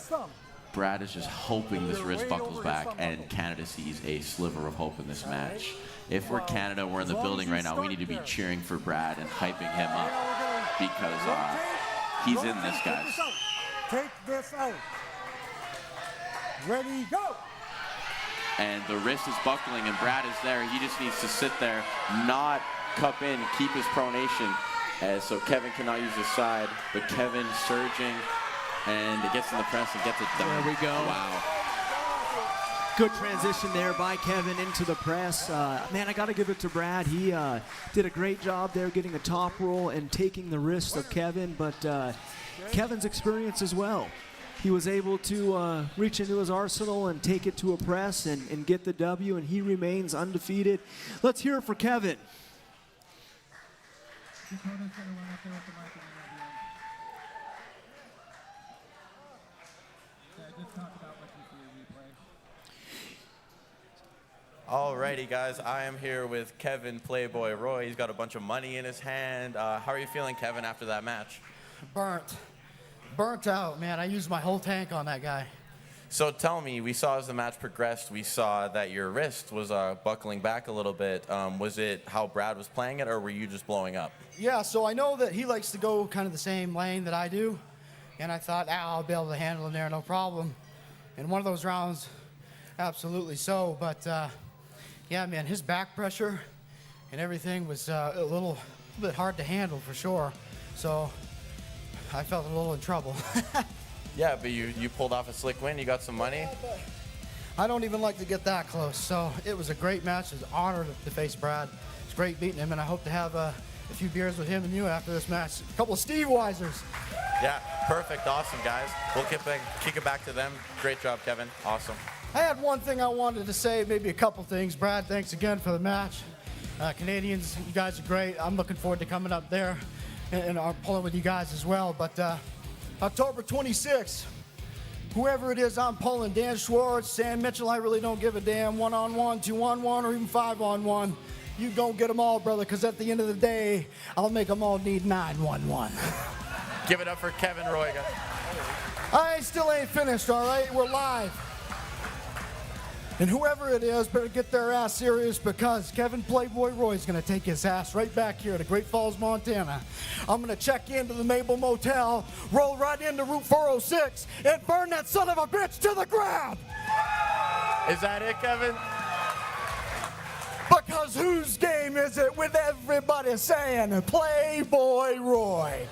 Brad is just hoping this wrist buckles back, and Canada sees a sliver of hope in this match. If we're Canada, we're in the building right now, we need to be cheering for Brad and hyping him up because he's in this, guys. Take this out. Ready, go. And the wrist is buckling, and Brad is there. He just needs to sit there, not cup in, keep his pronation. So Kevin cannot use his side, but Kevin surging, and it gets in the press and gets it done. There we go. Wow. Good transition there by Kevin into the press. Man, I got to give it to Brad. He did a great job there getting a top roll and taking the wrist of Kevin, but Kevin's experience as well. He was able to reach into his arsenal and take it to a press and get the W, and he remains undefeated. Let's hear it for Kevin. Dakota's going to run up there with the mic and just talk about what you see in replay. Alrighty, guys, I am here with Kevin Playboy Roy. He's got a bunch of money in his hand. How are you feeling, Kevin, after that match? Burnt out, man. I used my whole tank on that guy. So tell me, we saw as the match progressed, we saw that your wrist was buckling back a little bit. Was it how Brad was playing it, or were you just blowing up? Yeah, so I know that he likes to go kind of the same lane that I do, and I thought, I'll be able to handle him there, no problem. In one of those rounds, absolutely so. But, yeah, man, his back pressure and everything was a little bit hard to handle for sure. So I felt a little in trouble. Yeah, but you pulled off a slick win. You got some money. I don't even like to get that close. So it was a great match. It was an honor to face Brad. It's great beating him, and I hope to have a few beers with him and you after this match. A couple of Steve Weisers. Yeah, perfect. Awesome, guys. We'll kick it back to them. Great job, Kevin. Awesome. I had one thing I wanted to say, maybe a couple things. Brad, thanks again for the match. Canadians, you guys are great. I'm looking forward to coming up there and pulling with you guys as well. But October 26th, whoever it is I'm pulling, Dan Schwartz, Sam Mitchell, I really don't give a damn. 1-on-1, 2-on-1, or even 5-on-1. You go get them all, brother, because at the end of the day, I'll make them all need 9-1-1. Give it up for Kevin Roy. I still ain't finished, all right? We're live. And whoever it is better get their ass serious, because Kevin Playboy Roy is going to take his ass right back here to Great Falls, Montana. I'm going to check into the Mabel Motel, roll right into Route 406, and burn that son of a bitch to the ground. Is that it, Kevin? Because whose game is it with everybody saying Playboy Roy?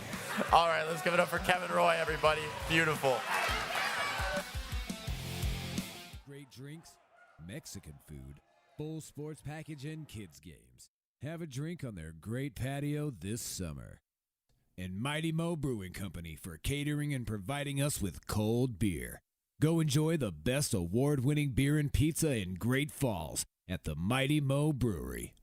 All right, let's give it up for Kevin Roy, everybody. Beautiful. Great drinks, Mexican food, full sports package, and kids' games. Have a drink on their great patio this summer. And Mighty Mo Brewing Company for catering and providing us with cold beer. Go enjoy the best award-winning beer and pizza in Great Falls at the Mighty Mo Brewery.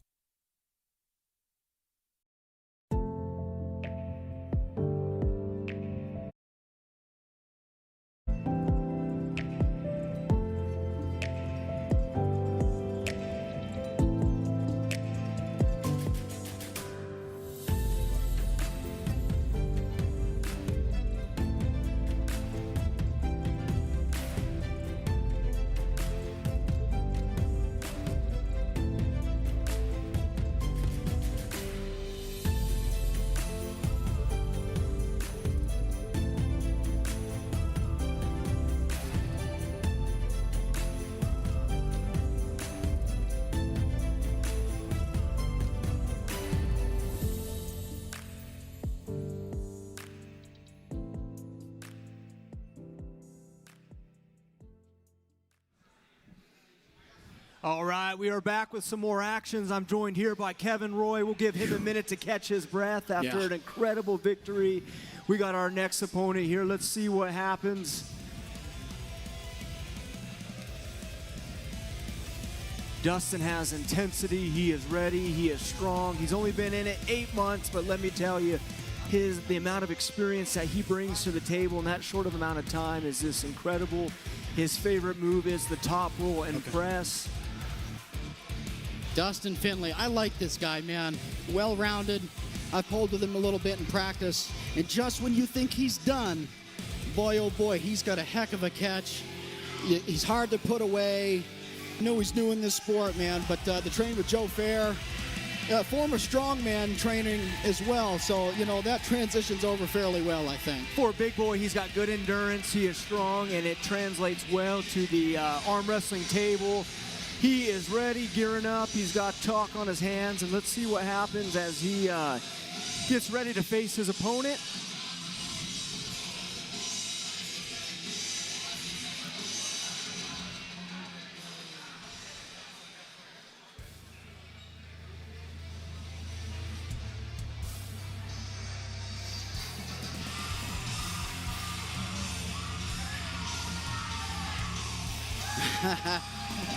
All right, we are back with some more actions. I'm joined here by Kevin Roy. We'll give him a minute to catch his breath after an incredible victory. We got our next opponent here. Let's see what happens. Dustin has intensity. He is ready. He is strong. He's only been in it 8 months, but let me tell you, the amount of experience that he brings to the table in that short of amount of time is just incredible. His favorite move is the top roll and press. Dustin Finley, I like this guy, man. Well-rounded. I've pulled with him a little bit in practice. And just when you think he's done, boy, oh boy, he's got a heck of a catch. He's hard to put away. I know he's new in this sport, man, but the training with Joe Fehr, former strongman training as well. So, you know, that transitions over fairly well, I think. For a big boy, he's got good endurance. He is strong, and it translates well to the arm wrestling table. He is ready, gearing up. He's got chalk on his hands, and let's see what happens as he gets ready to face his opponent.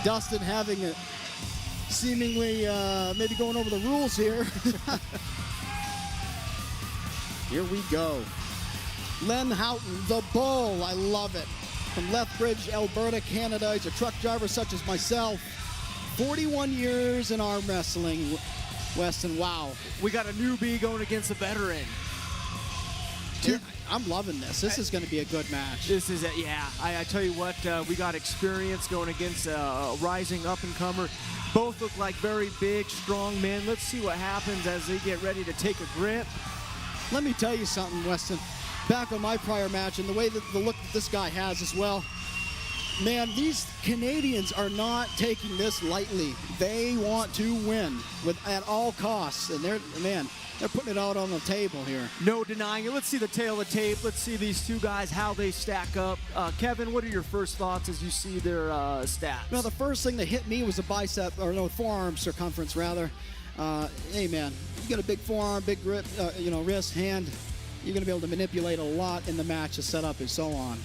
Dustin having it seemingly maybe going over the rules here. Here we go. Len Houghton, the Bull. I love it. From Lethbridge, Alberta, Canada. He's a truck driver such as myself. 41 years in arm wrestling, Weston. Wow. We got a newbie going against a veteran. I'm loving this. This is going to be a good match. This is it, yeah. I tell you what, we got experience going against a rising up-and-comer. Both look like very big, strong men. Let's see what happens as they get ready to take a grip. Let me tell you something, Weston. Back on my prior match, and the way that the look that this guy has as well, Man, these Canadians are not taking this lightly. They want to win at all costs, and they're putting it out on the table here. No denying it. Let's see the tail of the tape. Let's see these two guys, how they stack up. Kevin, what are your first thoughts as you see their stats? Well, the first thing that hit me was a forearm circumference rather. Hey man, you got a big forearm, big grip, wrist, hand. You're going to be able to manipulate a lot in the match, the setup, and so on.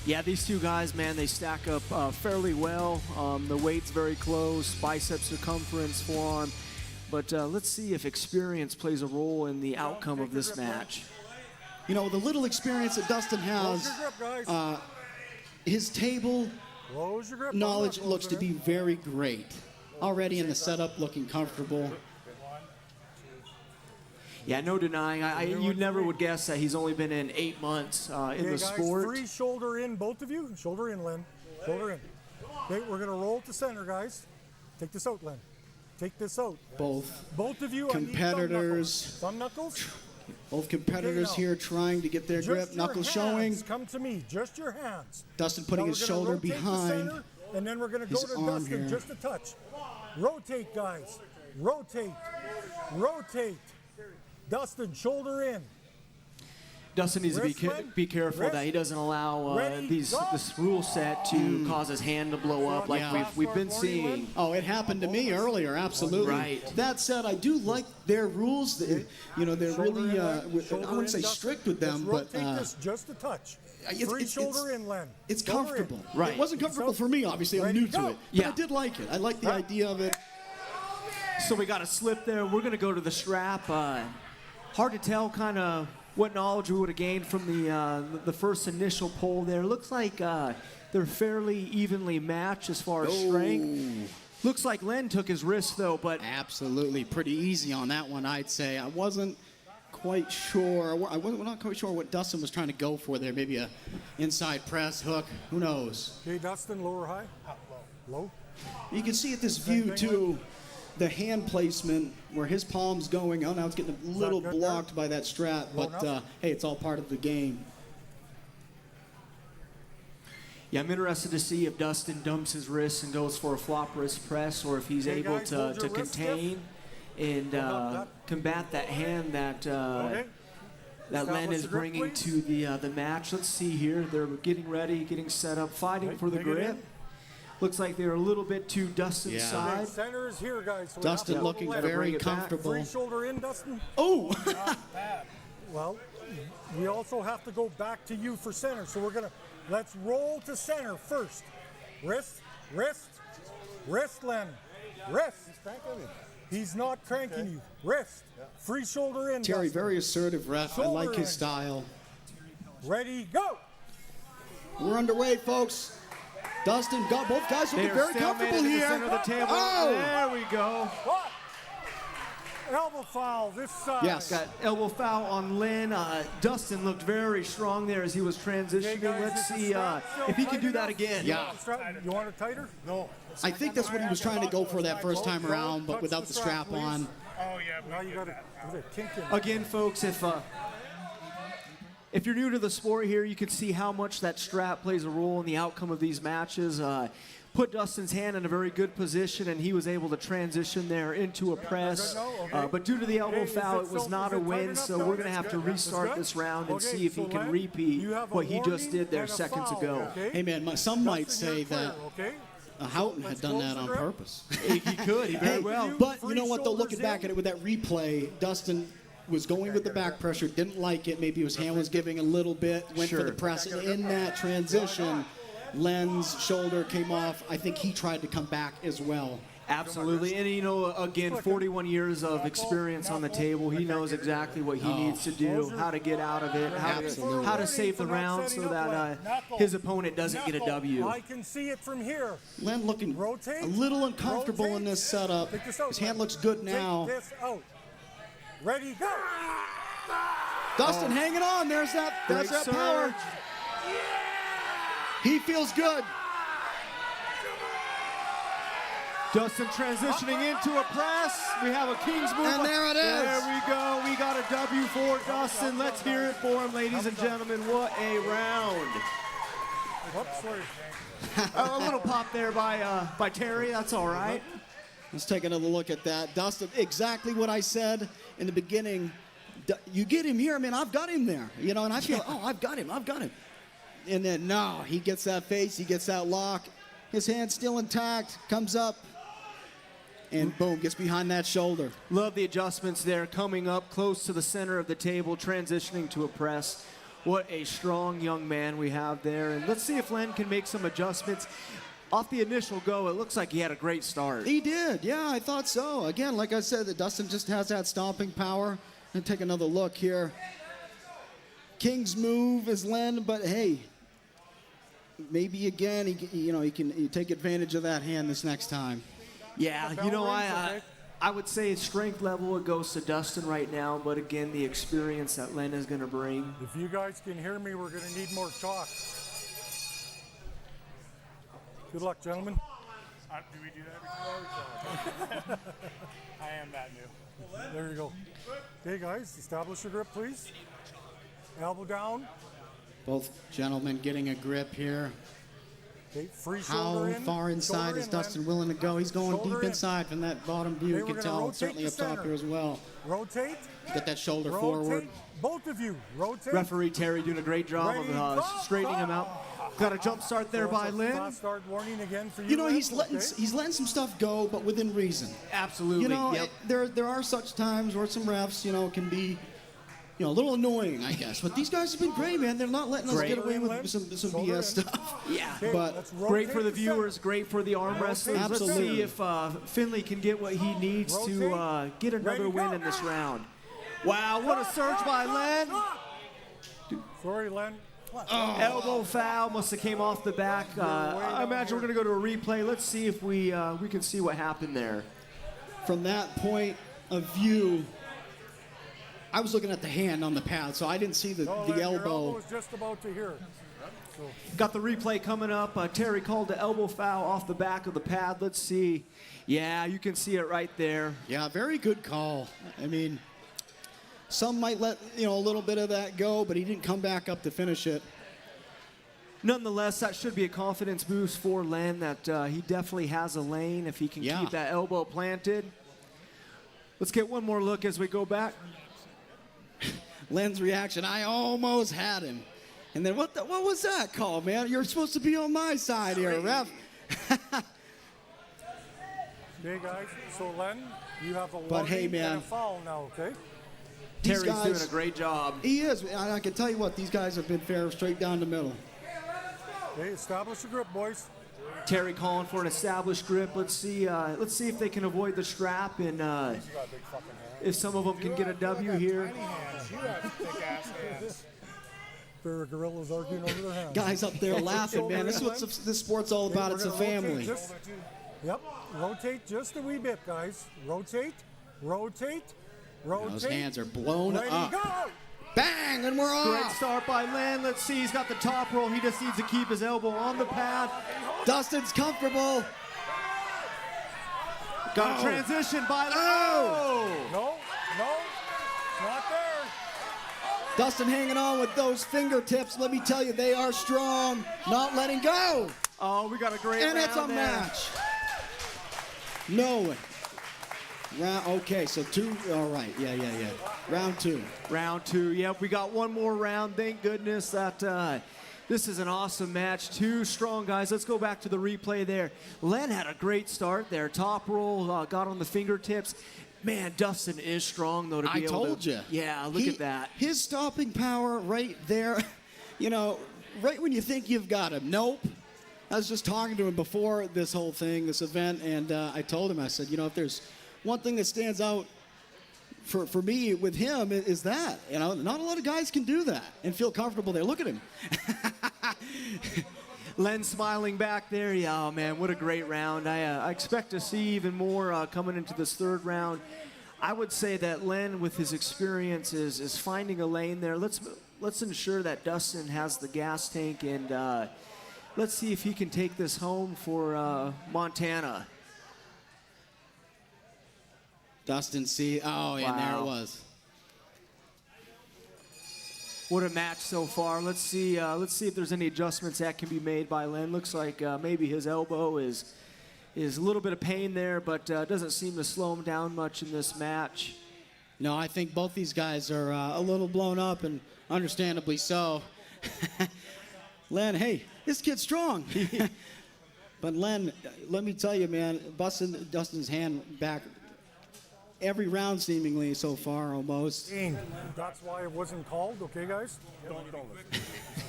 Yeah, these two guys, man, they stack up fairly well. The weight's very close, bicep circumference, forearm. But let's see if experience plays a role in the outcome of this match. You know, the little experience that Dustin has, his table knowledge looks to be very great. Already in the setup, looking comfortable. Yeah, no denying. You never would guess that he's only been in 8 months in the sport. Free shoulder in, both of you. Shoulder in, Len. Shoulder in. Okay, we're going to roll to center, guys. Take this out, Len. Take this out. Both of you. Competitors. Thumb knuckles. Both competitors here trying to get their grip. Knuckles showing. Come to me. Just your hands. Dustin putting his shoulder behind. Center, and then we're going to go to Dustin here. just a touch. Rotate, guys. Rotate. Rotate. Dustin, shoulder in. Dustin needs to be careful that he doesn't allow this rule set to cause his hand to blow up like we've been seeing. Oh, it happened to me earlier, absolutely. Right. That said, I do like their rules. They're really, I wouldn't say strict with them, but rotate this just a touch. Shoulder in, Len. It's comfortable. Right. It wasn't comfortable for me, obviously. I'm new to it. But I did like it. I like the idea of it. So we got a slip there. We're going to go to the strap. Hard to tell kind of what knowledge we would have gained from the first initial poll there. Looks like they're fairly evenly matched as far as strength. Looks like Len took his risk, though, but... Absolutely. Pretty easy on that one, I'd say. I wasn't quite sure. We're not quite sure what Dustin was trying to go for there. Maybe a inside press, hook. Who knows? Okay, Dustin, lower, high? Low. You can see at this view, too, the hand placement where his palm's going. Oh, now it's getting a little blocked by that strap, but hey, it's all part of the game. Yeah, I'm interested to see if Dustin dumps his wrist and goes for a flop wrist press, or if he's able to contain and combat that hand that Len is bringing to the match. Let's see here. They're getting ready, getting set up, fighting for the grip. Looks like they're a little bit to Dustin's side. Center is here, guys. So Dustin looking very comfortable. Free shoulder in, Dustin. Oh! Well, we also have to go back to you for center. So let's roll to center first. Wrist, wrist, wrist, Len. Wrist. He's not cranking you. Wrist. Free shoulder in, Terry, Dustin. very assertive ref. I like his style. Ready, go! We're underway, folks. Dustin, both guys looking very comfortable here. Center of the table. Oh! There we go. What? Elbow foul this side. Yes. Got elbow foul on Len. Dustin looked very strong there as he was transitioning. Okay, guys, let's see if he can do that again. Yeah. You want it tighter? No. I think that's what he was trying to go for that first time around, but without the strap on. Oh, yeah. Now you got to kink in. Again, folks, if you're new to the sport here, you can see how much that strap plays a role in the outcome of these matches. Put Dustin's hand in a very good position, and he was able to transition there into a press. But due to the elbow foul, it was not a win, so we're going to have to restart this round and see if he can repeat what he just did there seconds ago. Hey, man, some might say that Houghton had done that on purpose. He could, he very well. But you know what, though, looking back at it with that replay, Dustin was going with the back pressure, didn't like it, maybe his hand was giving a little bit, went for the press, and in that transition, Len's shoulder came off. I think he tried to come back as well. Absolutely, and you know, again, 41 years of experience on the table. He knows exactly what he needs to do, how to get out of it, how to save the round so that his opponent doesn't get a W. I can see it from here. Len looking a little uncomfortable in this setup. His hand looks good now. Take this out. Ready, go! Dustin hanging on. There's that power. He feels good. Dustin transitioning into a press. We have a King's move. And there it is. There we go. We got a W for Dustin. Let's hear it for him, ladies and gentlemen. What a round. Oops, sorry. A little pop there by Terry. That's all right. Let's take another look at that. Dustin, exactly what I said in the beginning. You get him here, man, I've got him there. You know, and I feel, oh, I've got him. And then, no, he gets that face, he gets that lock. His hand's still intact, comes up, and boom, gets behind that shoulder. Love the adjustments there, coming up close to the center of the table, transitioning to a press. What a strong young man we have there. And let's see if Len can make some adjustments. Off the initial go, it looks like he had a great start. He did, yeah, I thought so. Again, like I said, Dustin just has that stomping power. And take another look here. King's move is Len, but hey, maybe again, he can take advantage of that hand this next time. Yeah, you know, I would say strength level, it goes to Dustin right now, but again, the experience that Len is going to bring. If you guys can hear me, we're going to need more talk. Good luck, gentlemen. Do we do that every 2 hours? I am that new. There you go. Okay, guys, establish your grip, please. Elbow down. Both gentlemen getting a grip here. Okay, free shoulder How far inside is Dustin willing to go? He's going deep inside from that bottom view. You can tell, certainly up top here as well. Rotate. Get that shoulder forward. Both of you, rotate. Referee Terry doing a great job of straightening him out. Got a jump start there by Lynn. Fast start warning again for you. You know, he's letting some stuff go, but within reason. Absolutely. You know, there are such times where some refs, can be, a little annoying, I guess. But these guys have been great, man. They're not letting us get away with some BS stuff. Yeah, but great for the viewers, great for the arm wrestlers. Absolutely. Let's see if Finley can get what he needs to get another win in this round. Wow, what a surge by Len. Sorry, Len. Elbow foul must have came off the back. I imagine we're going to go to a replay. Let's see if we can see what happened there. From that point of view, I was looking at the hand on the pad, so I didn't see the elbow. Your elbow was just about to hear. So. Got the replay coming up. Terry called the elbow foul off the back of the pad. Let's see. Yeah, you can see it right there. Yeah, very good call. I mean, some might let a little bit of that go, but he didn't come back up to finish it. Nonetheless, that should be a confidence boost for Len that he definitely has a lane if he can keep that elbow planted. Let's get one more look as we go back. Len's reaction, I almost had him. And then what was that call, man? You're supposed to be on my side here, ref. Okay, guys, so Len, you have a warning and a foul now, okay? Terry's doing a great job. He is. And I can tell you what, these guys have been fair straight down the middle. Okay, establish your grip, boys. Terry calling for an established grip. Let's see if they can avoid the strap and if some of them can get a W here. You have thick-ass hands. Fehr gorillas arguing over their hands. Guys up there laughing, man. This is what this sport's all about. It's a family. Rotate just a wee bit, guys. Rotate. Those hands are blown up. Go. Bang, and we're off. Great start by Len. Let's see, he's got the top roll. He just needs to keep his elbow on the pad. Dustin's comfortable. Got a transition by Len. No, not there. Dustin hanging on with those fingertips. Let me tell you, they are strong. Not letting go. Oh, we got a great round. And it's a match. No way. Okay, so two. All right, yeah. Round two. Yep, we got one more round. Thank goodness that this is an awesome match. Two strong guys. Let's go back to the replay there. Len had a great start there. Top roll, got on the fingertips. Man, Dustin is strong, though, to be able to. I told you. Yeah, look at that. His stopping power right there, right when you think you've got him. Nope. I was just talking to him before this whole thing, this event, and I told him, I said, if there's one thing that stands out for me with him is that, not a lot of guys can do that and feel comfortable there. Look at him. Len smiling back there. Yeah, oh man, what a great round. I expect to see even more coming into this third round. I would say that Len, with his experience, is finding a lane there. Let's ensure that Dustin has the gas tank, and let's see if he can take this home for Montana. Dustin, see, and there it was. What a match so far. Let's see if there's any adjustments that can be made by Len. Looks like maybe his elbow is a little bit of pain there, but doesn't seem to slow him down much in this match. No, I think both these guys are a little blown up, and understandably so. Len, hey, this kid's strong. But Len, let me tell you, man, busting Dustin's hand back every round seemingly so far, almost. That's why it wasn't called, okay, guys? Don't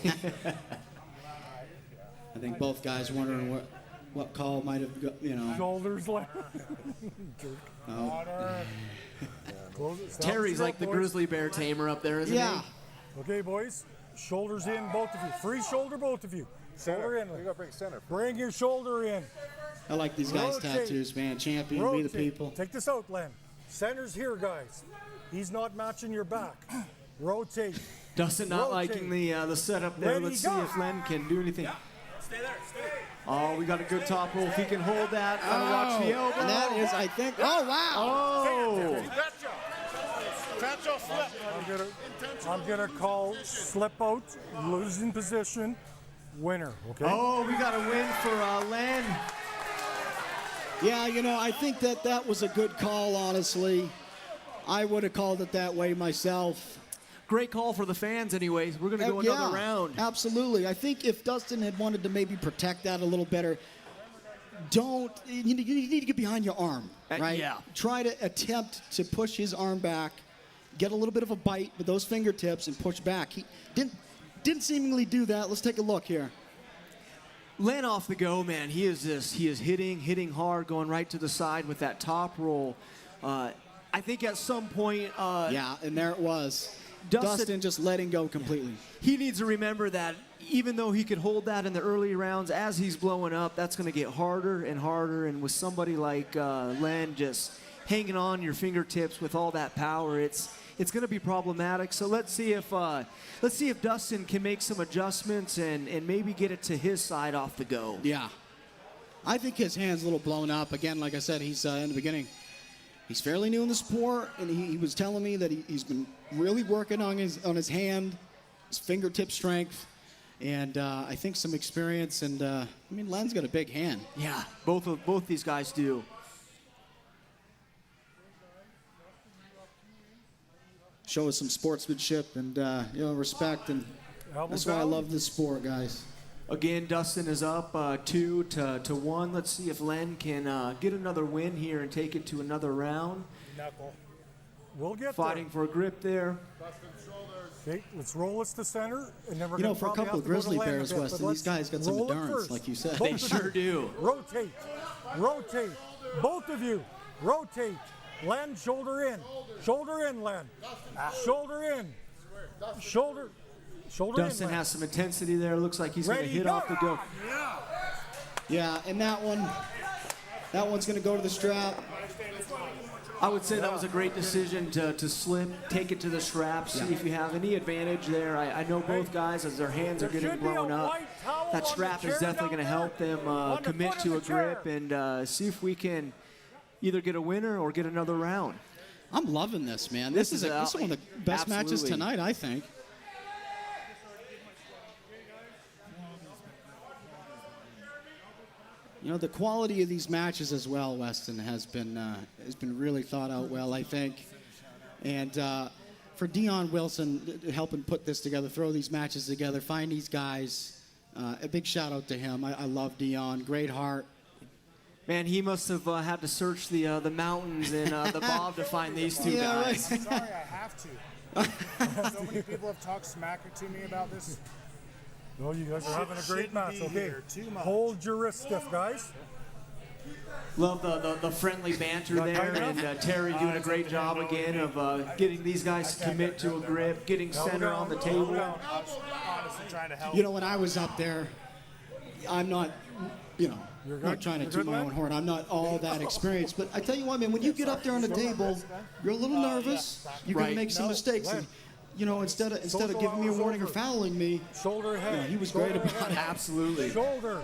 listen. I think both guys wondering what call might have, Shoulders left. Oh. Terry's like the grizzly bear tamer up there, isn't he? Okay, boys. Shoulders in, both of you. Free shoulder, both of you. Shoulder in. You gotta bring center. Bring your shoulder in. I like these guys' tattoos, man. Champion, we the people. Take this out, Len. Center's here, guys. He's not matching your back. Rotate. Dustin not liking the setup there. Ready, Let's go. see if Len can do anything. Yeah. Stay there. Oh, we got a good top roll. If he can hold that, gotta watch the elbow. And that is, I think, oh, wow. Oh. I'm gonna call slip out, losing position, winner, okay? Oh, we got a win for Len. Yeah, I think that was a good call, honestly. I would have called it that way myself. Great call for the fans anyways. We're going to go another round. Absolutely. I think if Dustin had wanted to maybe protect that a little better, you need to get behind your arm, right? Yeah. Try to attempt to push his arm back, get a little bit of a bite with those fingertips and push back. He didn't seemingly do that. Let's take a look here. Len off the go, man. He is hitting hard, going right to the side with that top roll. I think at some point... yeah, and there it was. Dustin just letting go completely. He needs to remember that even though he could hold that in the early rounds, as he's blowing up, that's going to get harder and harder. And with somebody like Len just hanging on your fingertips with all that power, it's going to be problematic. So let's see if Dustin can make some adjustments and maybe get it to his side off the go. Yeah, I think his hand's a little blown up. Again, like I said, he's in the beginning. He's fairly new in the sport, and he was telling me that he's been really working on his hand, his fingertip strength, and I think some experience. And Len's got a big hand. Yeah, both these guys do. Show us some sportsmanship and respect, and that's why I love this sport, guys. Again, Dustin is up 2-1. Let's see if Len can get another win here and take it to another round. Knuckle. We'll get fighting for a grip there. Okay, let's roll this to center, and then we're going to for a couple of grizzly bears, Weston, these guys got some endurance, like you said. They sure do. Rotate. Both of you, rotate. Len, shoulder in, Len. Shoulder in. Shoulder Dustin has some intensity there. Looks like he's going to hit off the go. Yeah, and that one's going to go to the strap. I would say that was a great decision to slip, take it to the strap, see if you have any advantage there. I know both guys, as their hands are getting blown up, that strap is definitely going to help them commit to a grip and see if we can either get a winner or get another round. I'm loving this, man. This is one of the best matches tonight, I think. The quality of these matches as well, Weston, has been really thought out well, I think. And for Dion Wilson helping put this together, throw these matches together, find these guys, a big shout out to him. I love Dion, great heart. Man, he must have had to search the mountains and the Bob to find these two guys. Right. Sorry, I have to. So many people have talked smack to me about this. No, you guys are having a great match. Okay, hold your wrist stiff, guys. Love the friendly banter there, and Terry doing a great job again of getting these guys to commit to a grip, getting center on the table. Honestly, trying to help. When I was up there, I'm not, not trying to toot my own horn. I'm not all that experienced, but I tell you what, man, when you get up there on the table, you're a little nervous. You're going to make some mistakes. And, instead of giving me a warning or fouling me, shoulder head. He was great about it. Absolutely. Shoulder.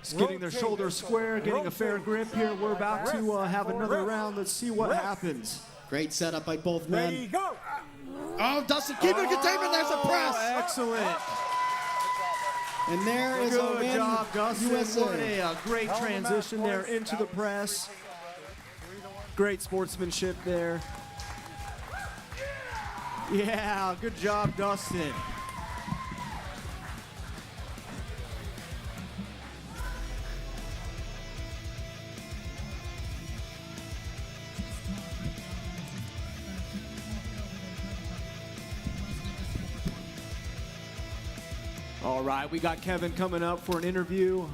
Just getting their shoulders square, getting a fair grip here. We're about to have another round. Let's see what happens. Great setup by both men. Ready, go! Oh, Dustin, keep it in containment. There's a press. Excellent. And there is a Good win. job, Dustin. USA. What a great transition there into the press. Great sportsmanship there. Yeah, good job, Dustin. All right, we got Kevin coming up for an interview.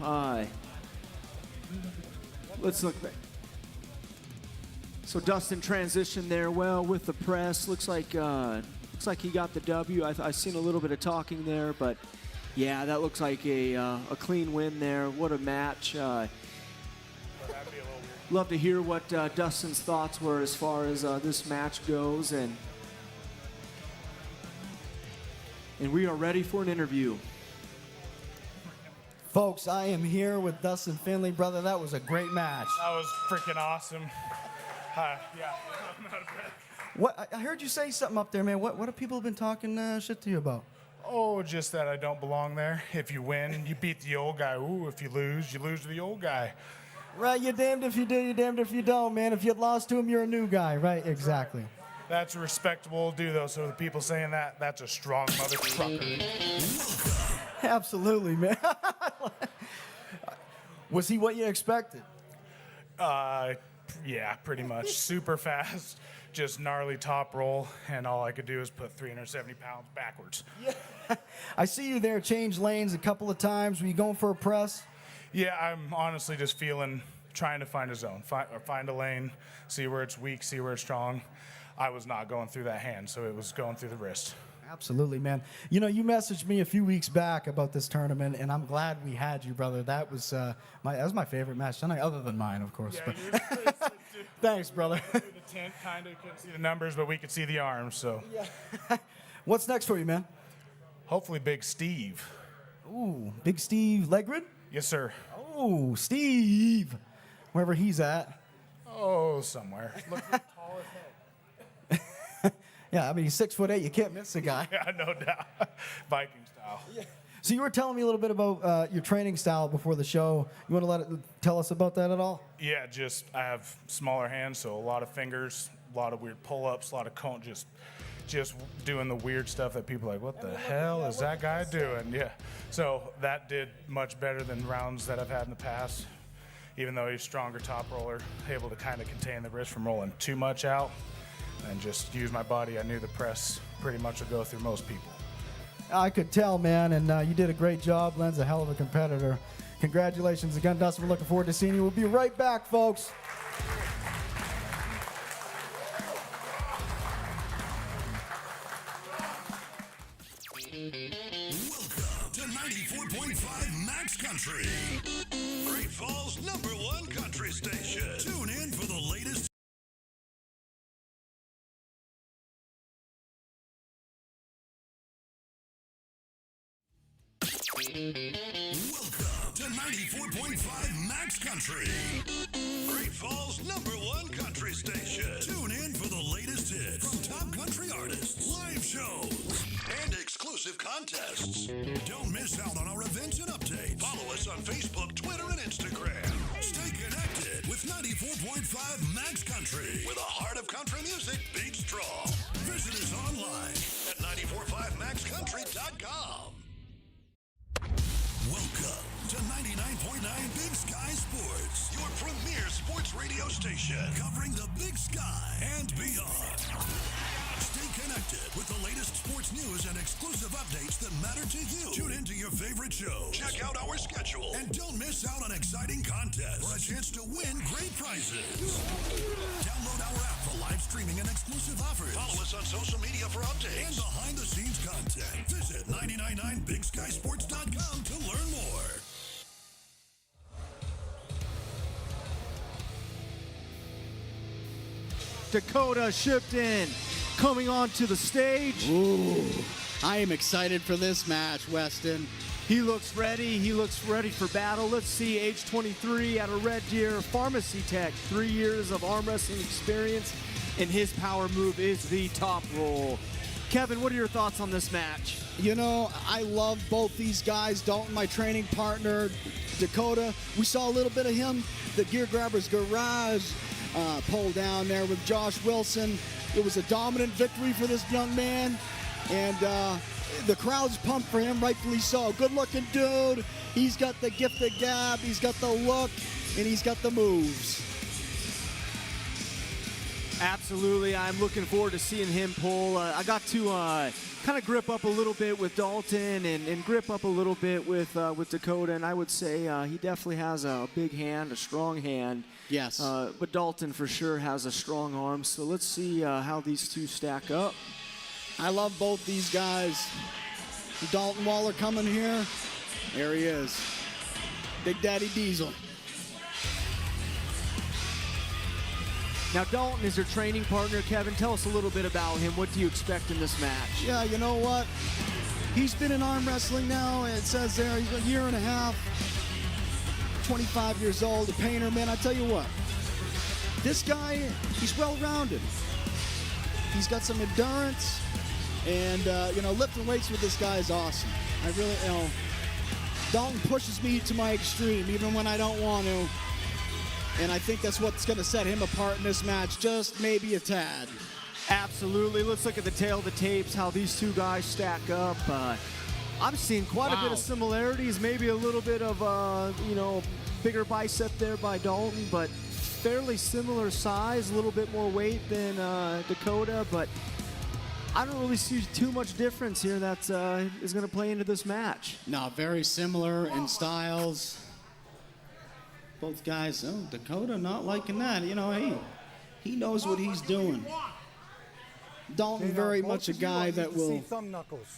Let's look back. So Dustin transitioned there well with the press. Looks like he got the W. I've seen a little bit of talking there, but yeah, that looks like a clean win there. What a match. Love to hear what Dustin's thoughts were as far as this match goes, and we are ready for an interview. Folks, I am here with Dustin Finley. Brother, that was a great match. That was freaking awesome. Yeah. What I heard you say something up there, man. What have people been talking shit to you about? Oh, just that I don't belong there. If you win, you beat the old guy. Ooh, if you lose to the old guy. Right, you're damned if you do, you're damned if you don't, man. If you lost to him, you're a new guy. Right, exactly. That's a respectable do, though. So the people saying that, that's a strong mother trucker. Absolutely, man. Was he what you expected? Yeah, pretty much. Super fast, just gnarly top roll, and all I could do is put 370 pounds backwards. Yeah. I see you there change lanes a couple of times. Were you going for a press? Yeah, I'm honestly just trying to find a zone, find a lane, see where it's weak, see where it's strong. I was not going through that hand, so it was going through the wrist. Absolutely, man. You know, you messaged me a few weeks back about this tournament, and I'm glad we had you, brother. That was my favorite match tonight, other than mine, of course. Yeah, But thanks, brother. The tent kind of couldn't see the numbers, but we could see the arms. So, yeah. What's next for you, man? Hopefully, Big Steve. Ooh, Big Steve Legrid? Yes, sir. Oh, Steve, wherever he's at. Oh, somewhere. Look for the tallest head. Yeah, I mean, he's 6'8". You can't miss the guy. Yeah, no doubt. Viking style. Yeah. So you were telling me a little bit about your training style before the show. You want to tell us about that at all? Yeah, just I have smaller hands, so a lot of fingers, a lot of weird pull-ups, a lot of cone, just doing the weird stuff that people are like, what the hell is that guy doing? Yeah. So that did much better than rounds that I've had in the past. Even though he's stronger top roller, able to kind of contain the wrist from rolling too much out. And just use my body. I knew the press pretty much would go through most people. I could tell, man, and you did a great job. Len's a hell of a competitor. Congratulations again, Dustin. We're looking forward to seeing you. We'll be right back, folks. Welcome to 94.5 Max Country, Great Falls' #1 country station. Tune in for the latest. Welcome to 94.5 Max Country, Great Falls' #1 country station. Tune in for the latest hits from top country artists, live shows, and exclusive contests. Don't miss out on our events and updates. Follow us on Facebook, Twitter, and Instagram. Stay connected with 94.5 Max Country, where the heart of country music beats strong. Visit us online at 945maxcountry.com. Welcome to 99.9 Big Sky Sports, your premier sports radio station, covering the Big Sky and beyond. Stay connected with the latest sports news and exclusive updates that matter to you. Tune into your favorite shows. Check out our schedule. And don't miss out on exciting contests or a chance to win great prizes. Download our app for live streaming and exclusive offers. Follow us on social media for updates and behind-the-scenes content. Visit 999bigskyssports.com to learn more. Dakota Shipton coming onto the stage. Ooh, I am excited for this match, Weston. He looks ready. He looks ready for battle. Let's see, age 23 out of Red Deer Pharmacy Tech, 3 years of arm wrestling experience and his power move is the top roll. Kevin, what are your thoughts on this match? You know, I love both these guys. Dalton, my training partner, Dakota. We saw a little bit of him, the Gear Grabbers Garage pull down there with Josh Wilson. It was a dominant victory for this young man, and the crowd's pumped for him, rightfully so. Good-looking dude. He's got the gift of gab, he's got the look, and he's got the moves. Absolutely. I'm looking forward to seeing him pull. I got to kind of grip up a little bit with Dalton and grip up a little bit with Dakota, and I would say he definitely has a big hand, a strong hand. Yes. But Dalton for sure has a strong arm, so let's see how these two stack up. I love both these guys. Dalton Waller coming here. There he is. Big Daddy Diesel. Now, Dalton is your training partner. Kevin, tell us a little bit about him. What do you expect in this match? Yeah, you know what? He's been in arm wrestling now. It says there he's a year and a half. 25 years old, a painter, man. I tell you what, this guy, he's well-rounded. He's got some endurance, and you know, lifting weights with this guy is awesome. I really, you know, Dalton pushes me to my extreme, even when I don't want to. And I think that's what's going to set him apart in this match, just maybe a tad. Absolutely. Let's look at the tail of the tapes, how these two guys stack up. I'm seeing quite a bit of similarities, maybe a little bit of, you know, bigger bicep there by Dalton, but fairly similar size, a little bit more weight than Dakota, but I don't really see too much difference here that is going to play into this match. No, very similar in styles. Both guys, oh, Dakota not liking that. You know, hey, he knows what he's doing. Dalton very much a guy that will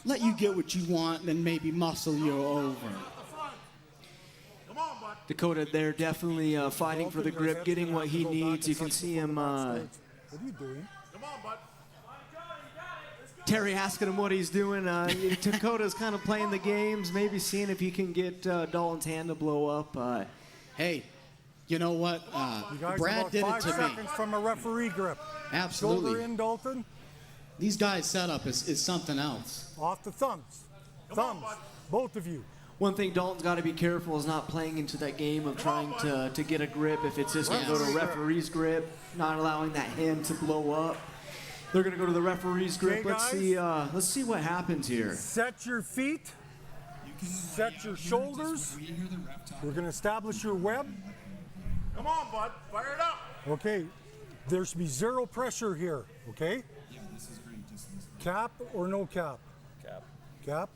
let you get what you want and then maybe muscle you over. Dakota there definitely fighting for the grip, getting what he needs. You can see him. What are you doing? Terry asking him what he's doing. Dakota's kind of playing the games, maybe seeing if he can get Dalton's hand to blow up. Hey, you know what? You guys Brad did it to me. 5 seconds from a referee grip. Absolutely. Shoulder in, Dalton. These guys' setup is something else. Off the thumbs. Thumbs. Both of you. One thing Dalton's got to be careful is not playing into that game of trying to get a grip. If it's just going to go to referee's grip, not allowing that hand to blow up. They're going to go to the referee's grip. Okay, Let's see what happens here. Set your feet. Set your shoulders. We're going to establish your web. Come on, bud. Fire it up. Okay. There should be zero pressure here. Okay? Yeah, this is great. Cap or no cap? Cap. Cap?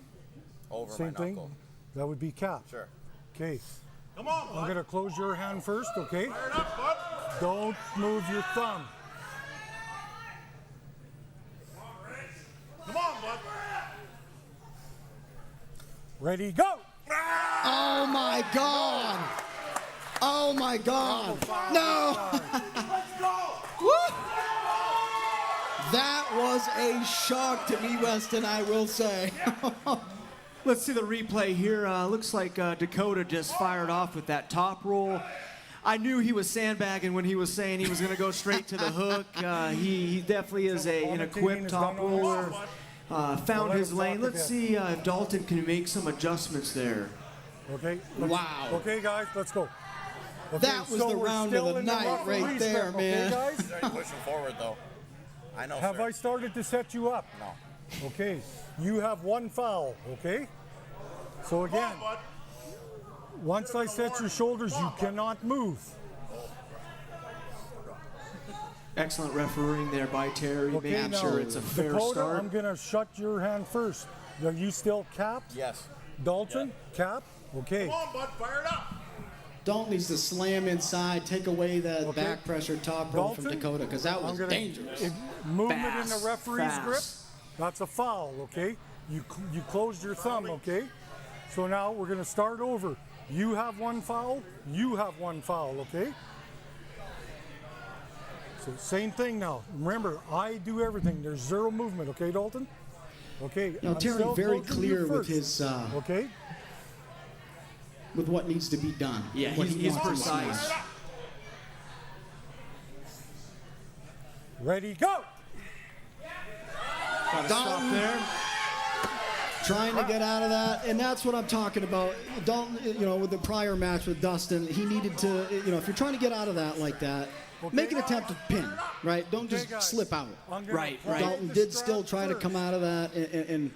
Over Same my thing? knuckle. That would be cap. Sure. Okay. Come on, bud. I'm going to close your hand first, okay? Fire it up, bud. Don't move your thumb. Come on, bud. Ready, go! Oh my God! Oh my God! No! Let's go! Woo! That was a shock to me, Weston, I will say. Let's see the replay here. Looks like Dakota just fired off with that top roll. I knew he was sandbagging when he was saying he was going to go straight to the hook. He definitely is an equipped top roller. Found his lane. Let's see if Dalton can make some adjustments there. Okay. Wow. Okay, guys, let's go. Okay, That was so the we're round still of the in night right referee's there, grip, man. Okay, guys? Already pushing forward, though. I know, Have sir. I started to set you up? No. Okay. You have one foul, okay? So again, Come on, bud. once I set your shoulders, you cannot move. Excellent refereeing there by Terry, Okay, making now, sure it's a fair Dakota, start. I'm going to shut your hand first. Are you still capped? Yes. Dalton, cap? Okay. Come on, bud. Fire it up. Dalton needs to slam inside, take away the Okay. back pressure top roll from Dalton, Dakota, because that was I'm gonna- dangerous. if movement in the Fast, referee's fast. grip, that's a foul, okay? You closed your thumb, okay? So now we're going to start over. You have one foul, you have one foul, okay? So same thing now. Remember, I do everything. There's zero movement, okay, Dalton? Okay. Now, I'm Terry still very closing you clear with first, his okay? with what needs to be done. Yeah, what he's he wants to precise. see. Ready, go! Gotta stop Dalton there. trying to get out of that, and that's what I'm talking about. Dalton, with the prior match with Dustin, he needed to, if you're trying to get out of that like that, make an attempt to pin, right? Don't just slip out. Right. Dalton did still try to come out of that, and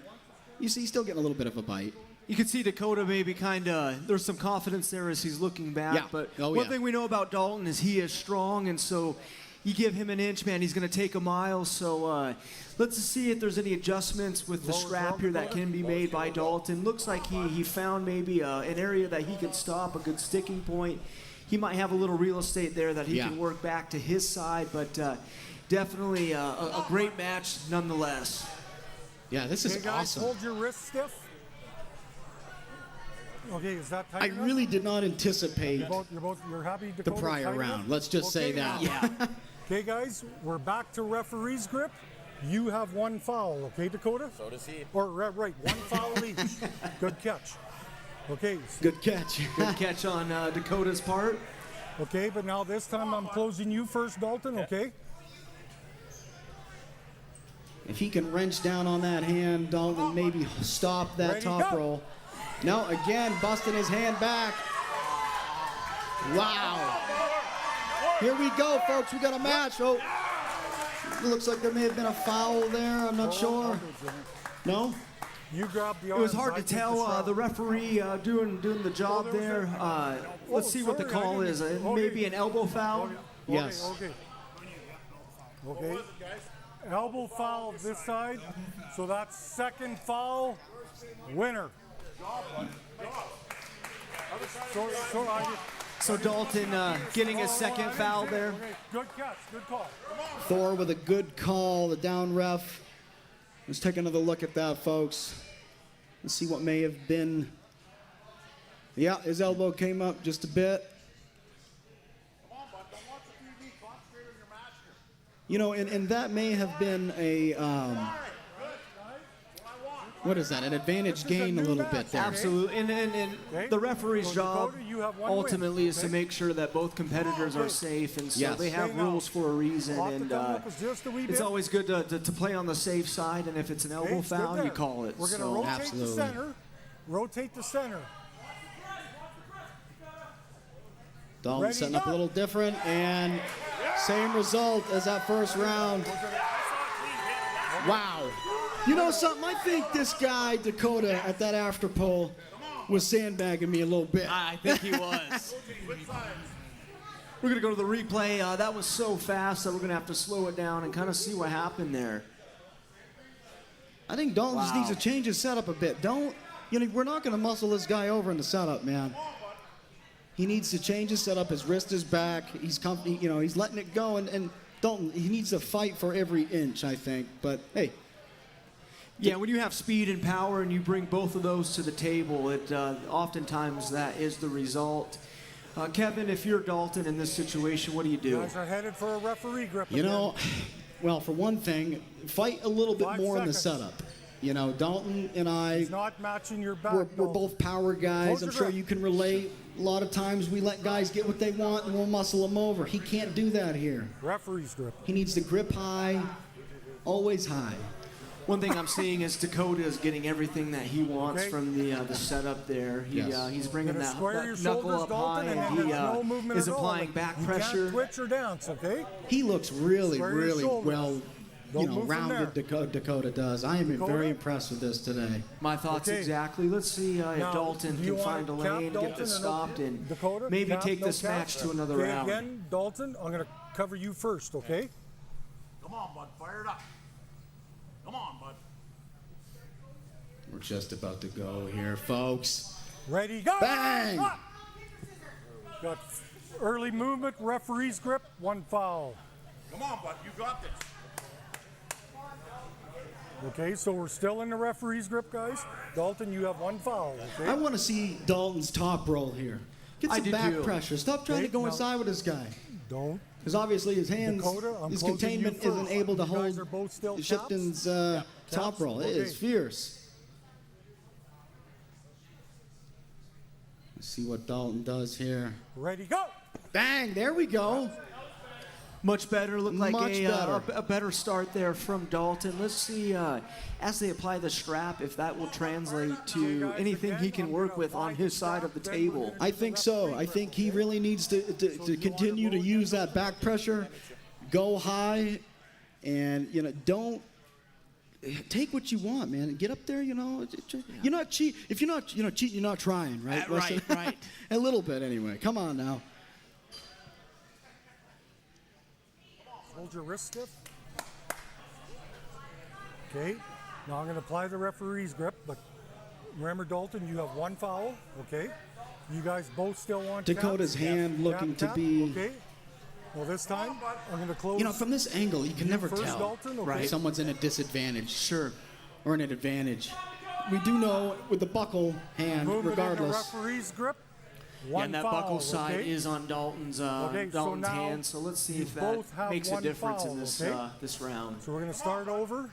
you see he's still getting a little bit of a bite. You can see Dakota maybe there's some confidence there as he's looking back. Yeah. But Oh, one yeah. thing we know about Dalton is he is strong, and so you give him an inch, man, he's going to take a mile. So let's see if there's any adjustments with the strap here that can be made by Dalton. Looks like he found maybe an area that he can stop, a good sticking point. He might have a little real estate there that he can work back to his side, but definitely a great match nonetheless. Yeah, this is Okay, guys, awesome. hold your wrists stiff. Okay, is that tight I enough? really did not anticipate You're happy the Dakota, prior tight round. enough? Let's just say Okay, that. now. Okay, guys, we're back to referee's grip. You have one foul, okay, Dakota? So does he. Or, right, one foul each. Good catch. Okay. Good catch. Good catch on Dakota's part. Okay, but now this time I'm closing you first, Dalton, okay? If he can wrench down on that hand, Dalton maybe stop that Ready, top go. roll. No, again, busting his hand back. Wow. Here we go, folks. We got a match. Oh, it looks like there may have been a foul there. I'm not sure. No? You grabbed the It was arms, hard I to take the tell. strap. The referee doing the job there. Let's see what the call is. Maybe an elbow foul. Yes. Okay. Elbow foul this side. So that's second foul. Winner. So Dalton getting his second foul there. Okay, good catch, good call. Thor with a good call. The down ref. Let's take another look at that, folks. Let's see what may have been. Yeah, his elbow came up just a bit. And that may have been a, what is that, an advantage gain a little bit there. Absolutely, and the referee's job ultimately is to make sure that both competitors are safe, and so they have rules for a reason, and it's always good to play on the safe side, and if it's an elbow foul, you call it. We're going to rotate the center. Rotate the center. Dalton setting up a little different, and same result as that first round. Wow. You know something? I think this guy, Dakota, at that after poll was sandbagging me a little bit. I think he was. We're going to go to the replay. That was so fast that we're going to have to slow it down and kind of see what happened there. I think Dalton just needs to change his setup a bit. We're not going to muscle this guy over in the setup, man. He needs to change his setup. His wrist is back. He's he's letting it go, and Dalton, he needs to fight for every inch, I think. But hey. Yeah, when you have speed and power and you bring both of those to the table, it oftentimes that is the result. Kevin, if you're Dalton in this situation, what do you do? You guys are headed for a referee grip Well, for one thing, fight a little bit more in the setup. Dalton and I, He's not matching your back. we're both power guys. I'm sure you can relate. A lot of times we let guys get what they want and we'll muscle them over. He can't do that here. Referee's grip. He needs to grip high, always high. One thing I'm seeing is Dakota is getting everything that he wants from the setup there. He's bringing that knuckle up high, and he is applying back pressure. You can't twitch or dance, okay? He looks really, really well, rounded. Dakota does. I am very impressed with this today. My thoughts exactly. Let's see if Dalton can find a lane, get this stopped, and maybe take this match to another round. Again, Dalton, I'm going to cover you first, okay? Come on, bud. Fire it up. Come on, bud. We're just about to go here, folks. Ready, go! Bang! Got early movement, referee's grip, one foul. Come on, bud. You got this. Okay, so we're still in the referee's grip, guys. Dalton, you have one foul, okay? I want to see Dalton's top roll here. Get some back pressure. Stop trying to go inside with this guy. Don't. Because obviously his hands, Dakota, his containment isn't able to hold Shipton's top roll. It is fierce. Let's see what Dalton does here. Ready, go! Bang, there we go. Much better. Looked like Much better. a better start there from Dalton. Let's see, as they apply the strap, if that will translate to anything he can work with on his side of the table. I think so. I think he really needs to continue to use that back pressure, go high, and don't take what you want, man. Get up there, you're not cheat. If you're not cheating, you're not trying, right? Right. A little bit anyway. Come on now. Hold your wrist stiff. Okay. Now I'm going to apply the referee's grip, but remember, Dalton, you have one foul. Okay. You guys both still want Dakota's tap? hand looking to Tap. be. Okay. Well, this time I'm going to close. From this angle, you can never first, tell. Dalton, okay. Right. Someone's in a disadvantage. Sure. Or in an advantage. We do know with the buckle hand, Movement regardless. In the referee's grip. And that buckle side is on Dalton's Dalton's hand. So let's see if that makes a difference in this this round. So we're going to start over.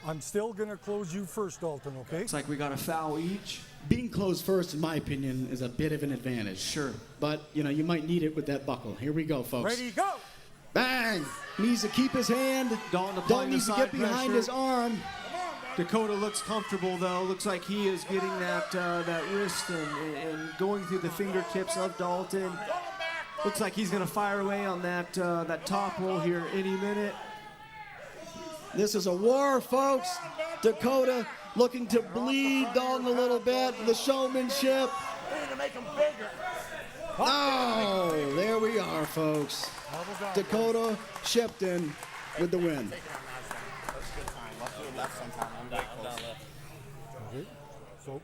I'm still going to close you first, Dalton, okay? Looks like we got a foul each. Being closed first, in my opinion, is a bit of an advantage. Sure. But, you might need it with that buckle. Here we go, folks. Ready, go! Bang! He needs to keep his hand. Dalton needs to get behind his arm. Dakota looks comfortable, though. Looks like he is getting that wrist and going through the fingertips of Dalton. Looks like he's going to fire away on that top roll here any minute. This is a war, folks. Dakota looking to bleed Dalton a little bit. The showmanship. Oh, there we are, folks. Dakota Shipton with the win. So,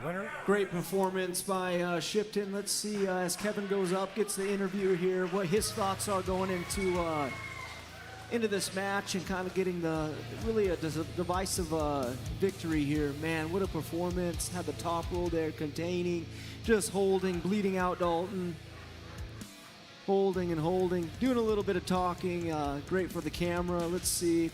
winner. Great performance by Shipton. Let's see, as Kevin goes up, gets the interview here, what his thoughts are going into this match and kind of getting really a divisive victory here. Man, what a performance. Had the top roll there containing, just holding, bleeding out Dalton. Holding and holding, doing a little bit of talking. Great for the camera. Let's see.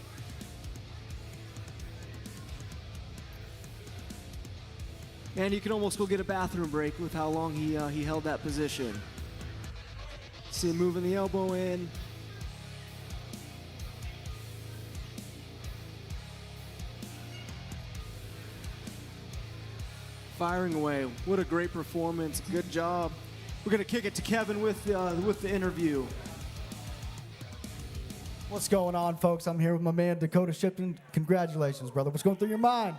Man, you can almost go get a bathroom break with how long he held that position. See him moving the elbow in. Firing away. What a great performance. Good job. We're going to kick it to Kevin with the interview. What's going on, folks? I'm here with my man, Dakota Shipton. Congratulations, brother. What's going through your mind?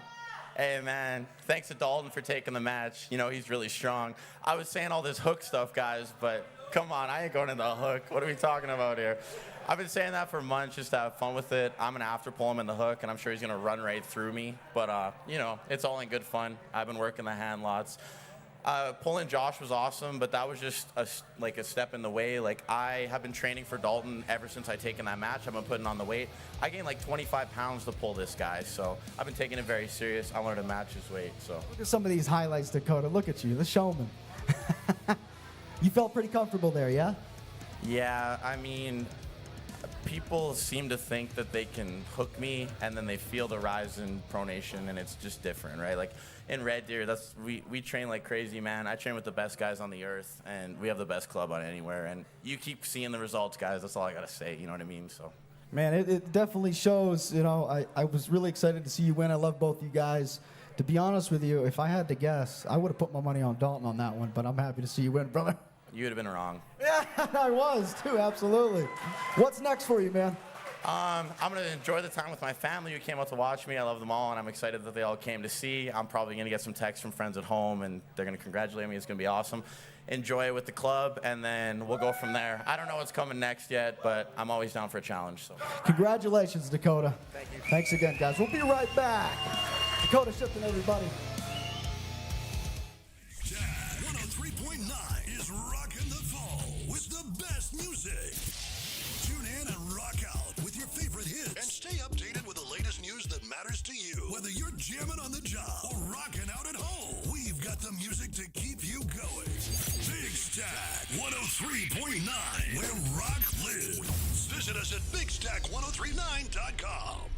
Hey, man. Thanks to Dalton for taking the match. He's really strong. I was saying all this hook stuff, guys, but come on, I ain't going in the hook. What are we talking about here? I've been saying that for months just to have fun with it. I'm going to after pull him in the hook, and I'm sure he's going to run right through me. But, it's all in good fun. I've been working the hand lots. Pulling Josh was awesome, but that was just a step in the way. I have been training for Dalton ever since I taken that match. I've been putting on the weight. I gained 25 pounds to pull this guy, so I've been taking it very serious. I learned to match his weight. So look at some of these highlights, Dakota. Look at you, the showman. You felt pretty comfortable there, yeah? Yeah, I mean, people seem to think that they can hook me, and then they feel the rise in pronation, and it's just different, right? In Red Deer, we train like crazy, man. I train with the best guys on the earth, and we have the best club on anywhere. And you keep seeing the results, guys. That's all I gotta say. You know what I mean? So, man, it definitely shows. I was really excited to see you win. I love both you guys. To be honest with you, if I had to guess, I would have put my money on Dalton on that one. But I'm happy to see you win, brother. You would have been wrong. Yeah, I was too. Absolutely. What's next for you, man? I'm going to enjoy the time with my family who came out to watch me. I love them all, and I'm excited that they all came to see. I'm probably going to get some texts from friends at home, and they're going to congratulate me. It's going to be awesome. Enjoy it with the club, and then we'll go from there. I don't know what's coming next yet, but I'm always down for a challenge. So, congratulations, Dakota. Thank you. Thanks again, guys. We'll be right back. Dakota Shipton, everybody. 103.9 is rocking the fall with the best music. Tune in and rock out with your favorite hits. And stay updated with the latest news that matters to you. Whether you're jamming on the job or rocking out at home, we've got the music to keep you going. Big Stack 103.9, where rock lives. Visit us at BigStack1039.com.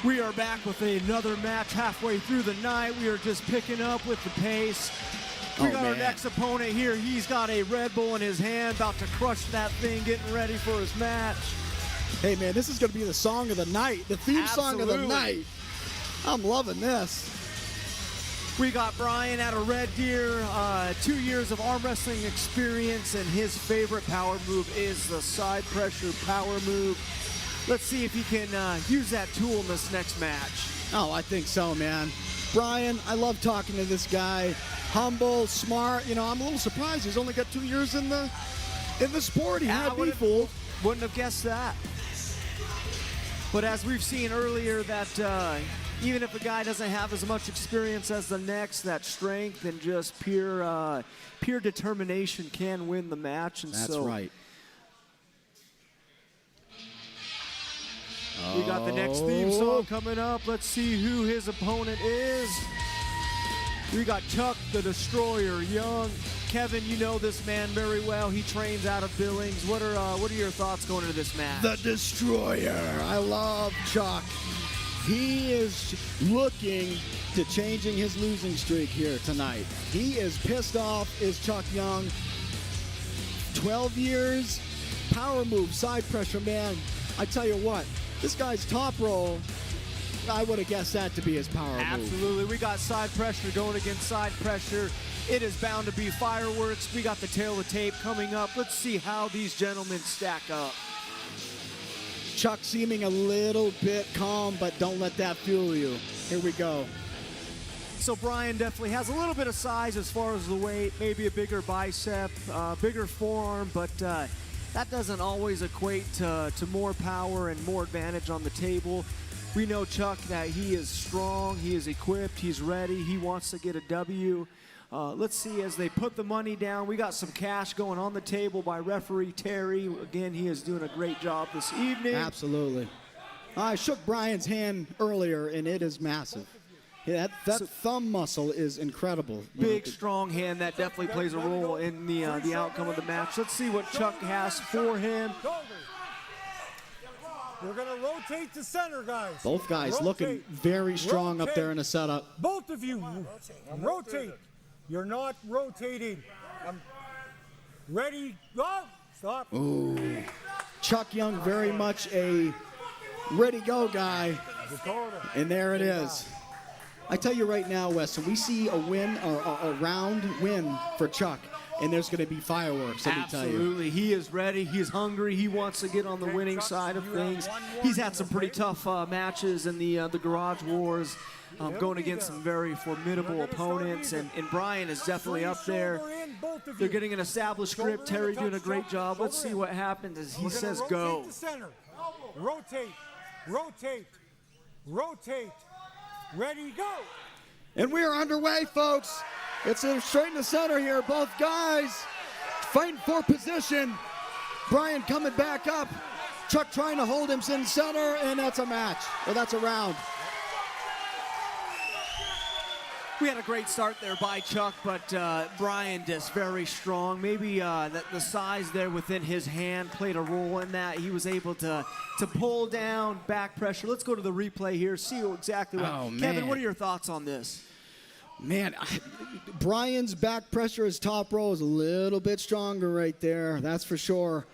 We are back with another match halfway through the night. We are just picking up with the pace. We got our next opponent here. He's got a Red Bull in his hand, about to crush that thing, getting ready for his match. Hey, man, this is going to be the song of the night, the theme song of the night. I'm loving this. We got Brian out of Red Deer, 2 years of arm wrestling experience, and his favorite power move is the side pressure power move. Let's see if he can use that tool in this next match. Oh, I think so, man. Brian, I love talking to this guy. Humble, smart. You know, I'm a little surprised he's only got 2 years in the sport. He had me fooled. Wouldn't have guessed that. But as we've seen earlier, that even if a guy doesn't have as much experience as the next, that strength and just pure determination can win the match. And That's so right. We got the next theme song coming up. Let's see who his opponent is. We got Chuck the Destroyer Young. Kevin, you know this man very well. He trains out of Billings. What are your thoughts going into this match? The Destroyer. I love Chuck. He is looking to changing his losing streak here tonight. He is pissed off, is Chuck Young. 12 years, power move, side pressure, man. I tell you what, this guy's top roll, I would have guessed that to be his power move. Absolutely. We got side pressure going against side pressure. It is bound to be fireworks. We got the tail of tape coming up. Let's see how these gentlemen stack up. Chuck seeming a little bit calm, but don't let that fool you. Here we go. So Brian definitely has a little bit of size as far as the weight, maybe a bigger bicep, bigger forearm, but that doesn't always equate to more power and more advantage on the table. We know Chuck that he is strong, he is equipped, he's ready, he wants to get a W. Let's see as they put the money down. We got some cash going on the table by referee Terry. Again, he is doing a great job this evening. Absolutely. I shook Brian's hand earlier, and it is massive. Yeah, that thumb muscle is incredible. Big, strong hand. That definitely plays a role in the outcome of the match. Let's see what Chuck has for him. We're going to rotate to center, guys. Both guys looking very strong up there in the setup. Both of you, rotate. You're not rotating. Ready, go. Stop. Ooh. Chuck Young, very much a ready-go guy. And there it is. I tell you right now, Wes, we see a win, a round win for Chuck, and there's going to be fireworks, let me tell you. Absolutely. He is ready. He's hungry. He wants to get on the winning side of things. He's had some pretty tough matches in the Garage Wars, going against some very formidable opponents, and Brian is definitely up there. They're getting an established script. Terry doing a great job. Let's see what happens as he says go. Rotate, rotate, rotate. Ready, go. And we are underway, folks. It's straight in the center here. Both guys fighting for position. Brian coming back up. Chuck trying to hold him in center, and that's a match, or that's a round. We had a great start there by Chuck, but Brian just very strong. Maybe the size there within his hand played a role in that. He was able to pull down, back pressure. Let's go to the replay here, see exactly what. Oh, Kevin, man. what are your thoughts on this? Man, Brian's back pressure, his top row is a little bit stronger right there. That's for sure.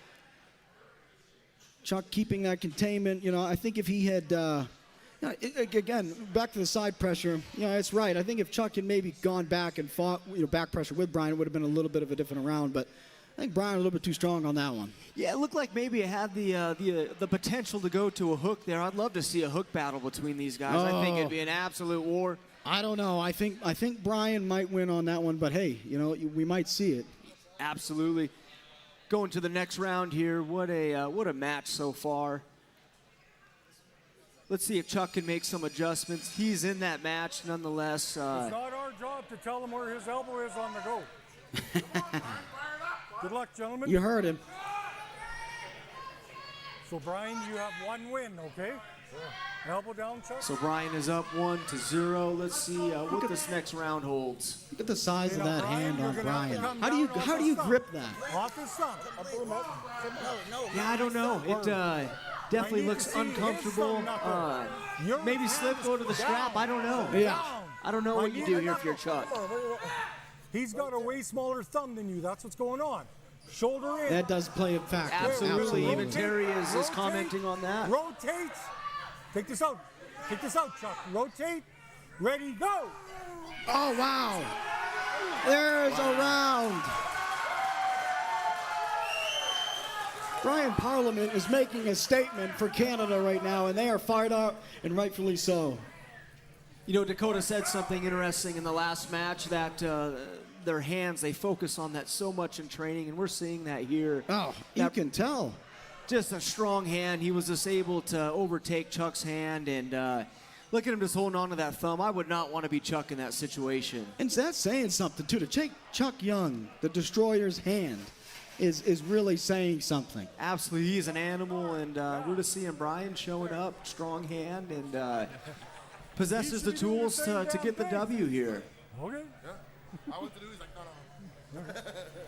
Chuck keeping that containment. You know, I think if he had, again, back to the side pressure, you know, it's right. I think if Chuck had maybe gone back and fought, back pressure with Brian, it would have been a little bit of a different round. But I think Brian a little bit too strong on that one. Yeah, it looked like maybe it had the potential to go to a hook there. I'd love to see a hook battle between these guys. Oh. I think it'd be an absolute war. I don't know. I think Brian might win on that one, but hey, we might see it. Absolutely. Going to the next round here. What a match so far. Let's see if Chuck can make some adjustments. He's in that match nonetheless. It's not our job to tell him where his elbow is on the go. Good luck, gentlemen. You heard him. So, Brian, you have one win, okay? Elbow down, Chuck. So Brian is up 1-0. Let's see what this next round holds. Look at the size of that Brian, hand on you're gonna have to Brian. come How do you grip that? Off his thumb. Yeah, I don't know. Definitely looks uncomfortable. Maybe slip, go to the strap. I don't know. Yeah. I don't know what you do here if you're Chuck. He's got a way smaller thumb than you. That's what's going on. Shoulder in. That does play a factor. Absolutely. Even Terry is commenting on that. Rotate. Take this out. Take this out, Chuck. Rotate. Ready, go. Oh, wow. There's a round. Brian Parliament is making a statement for Canada right now, and they are fired up, and rightfully so. You know, Dakota said something interesting in the last match that their hands, they focus on that so much in training, and we're seeing that here. Oh, you can tell. Just a strong hand. He was just able to overtake Chuck's hand, and look at him just holding on to that thumb. I would not want to be Chuck in that situation. And that's saying something, too. To take Chuck Young, the Destroyer's hand, is really saying something. Absolutely. He's an animal, and we're just seeing Brian showing up, strong hand, and possesses the tools to get the W here. Okay. Yeah. I want to do is like, no.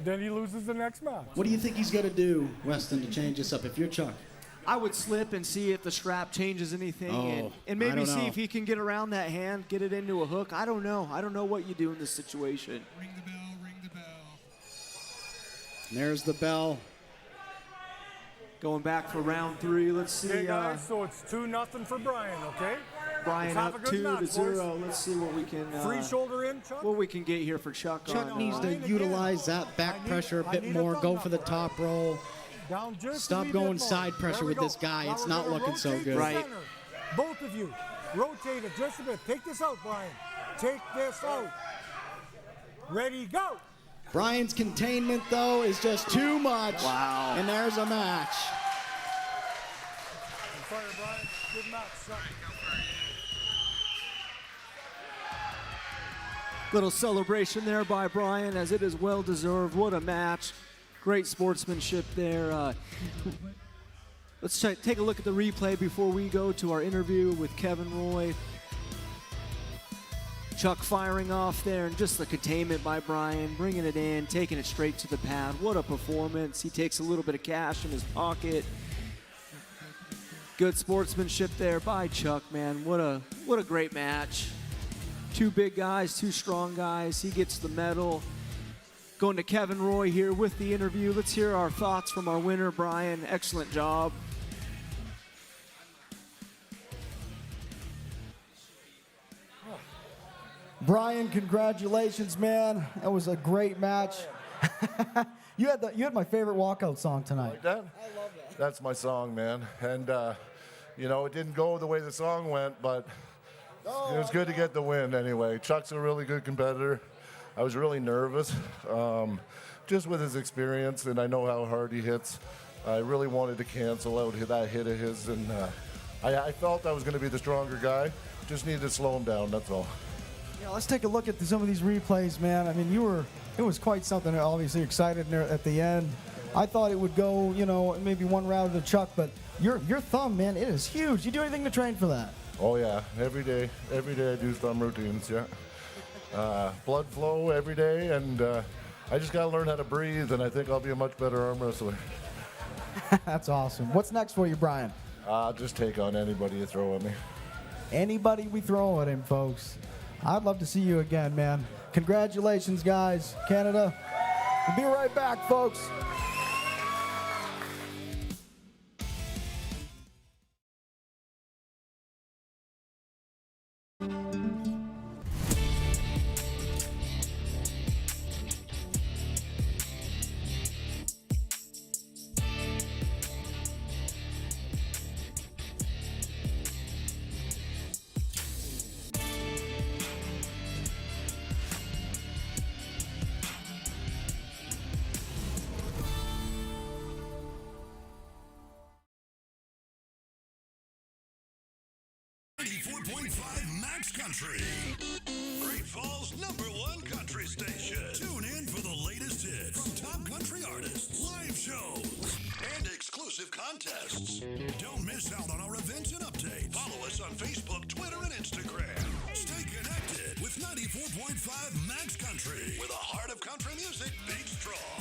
Then he loses the next match. What do you think he's going to do, Weston, to change this up if you're Chuck? I would slip and see if the strap changes anything, Oh, and I maybe don't see know. if he can get around that hand, get it into a hook. I don't know. I don't know what you do in this situation. Ring the bell, ring the bell. There's the bell. Going back for round 3. Let's see. Okay, guys, so it's 2-0 for Brian, okay? Brian Let's have up a good match, 2-0. boys. Let's see what we can. Free shoulder in, Chuck. What we can get here for Chuck. Chuck on, needs to utilize that back pressure a bit more, go for the top roll. Down just a Stop wee going bit more. side pressure There we with go. this guy. Now It's we're not gonna looking so rotate good. to Right. center. Both of you, rotate it just a bit. Take this out, Brian. Take this out. Ready, go. Brian's containment, though, is just too much. Wow. And there's a match. Fire, Brian. Good match, Chuck. Little celebration there by Brian, as it is well deserved. What a match. Great sportsmanship there. Let's take a look at the replay before we go to our interview with Kevin Roy. Chuck firing off there, and just the containment by Brian, bringing it in, taking it straight to the pad. What a performance. He takes a little bit of cash in his pocket. Good sportsmanship there by Chuck, man. What a great match. Two big guys, two strong guys. He gets the medal. Going to Kevin Roy here with the interview. Let's hear our thoughts from our winner, Brian. Excellent job. Brian, congratulations, man. That was a great match. you had my favorite walkout song tonight. Like that? I love that. That's my song, man. And, you know, it didn't go the way the song went, but it was good to get the win anyway. Chuck's a really good competitor. I was really nervous, just with his experience, and I know how hard he hits. I really wanted to cancel out that hit of his, and I felt I was going to be the stronger guy. Just needed to slow him down, that's all. Yeah, let's take a look at some of these replays, man. I mean, it was quite something. Obviously excited there at the end. I thought it would go, you know, maybe one round to Chuck, but your thumb, man, it is huge. You do anything to train for that? Oh yeah, every day I do thumb routines, yeah. Blood flow every day, and I just gotta learn how to breathe, and I think I'll be a much better arm wrestler. That's awesome. What's next for you, Brian? Just take on anybody you throw at me. Anybody we throw at him, folks. I'd love to see you again, man. Congratulations, guys. Canada. We'll be right back, folks. Max Country, Great Falls' #1 country station. Tune in for the latest hits from top country artists, live shows, and exclusive contests. Don't miss out on our events and updates. Follow us on Facebook, Twitter, and Instagram. Stay connected with 94.5 Max Country, where the heart of country music beats strong.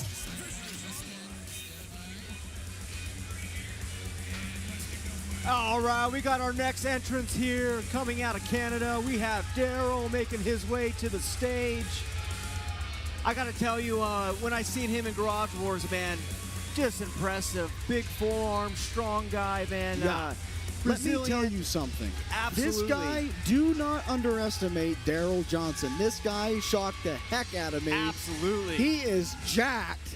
All right, we got our next entrance here coming out of Canada. We have Darryl making his way to the stage. I got to tell you, when I seen him in Garage Wars, man, just impressive. Big forearm, strong guy, man. Yeah. Let me tell you something. Absolutely. This guy, do not underestimate Darryl Johnson. This guy shocked the heck out of me. Absolutely. He is jacked.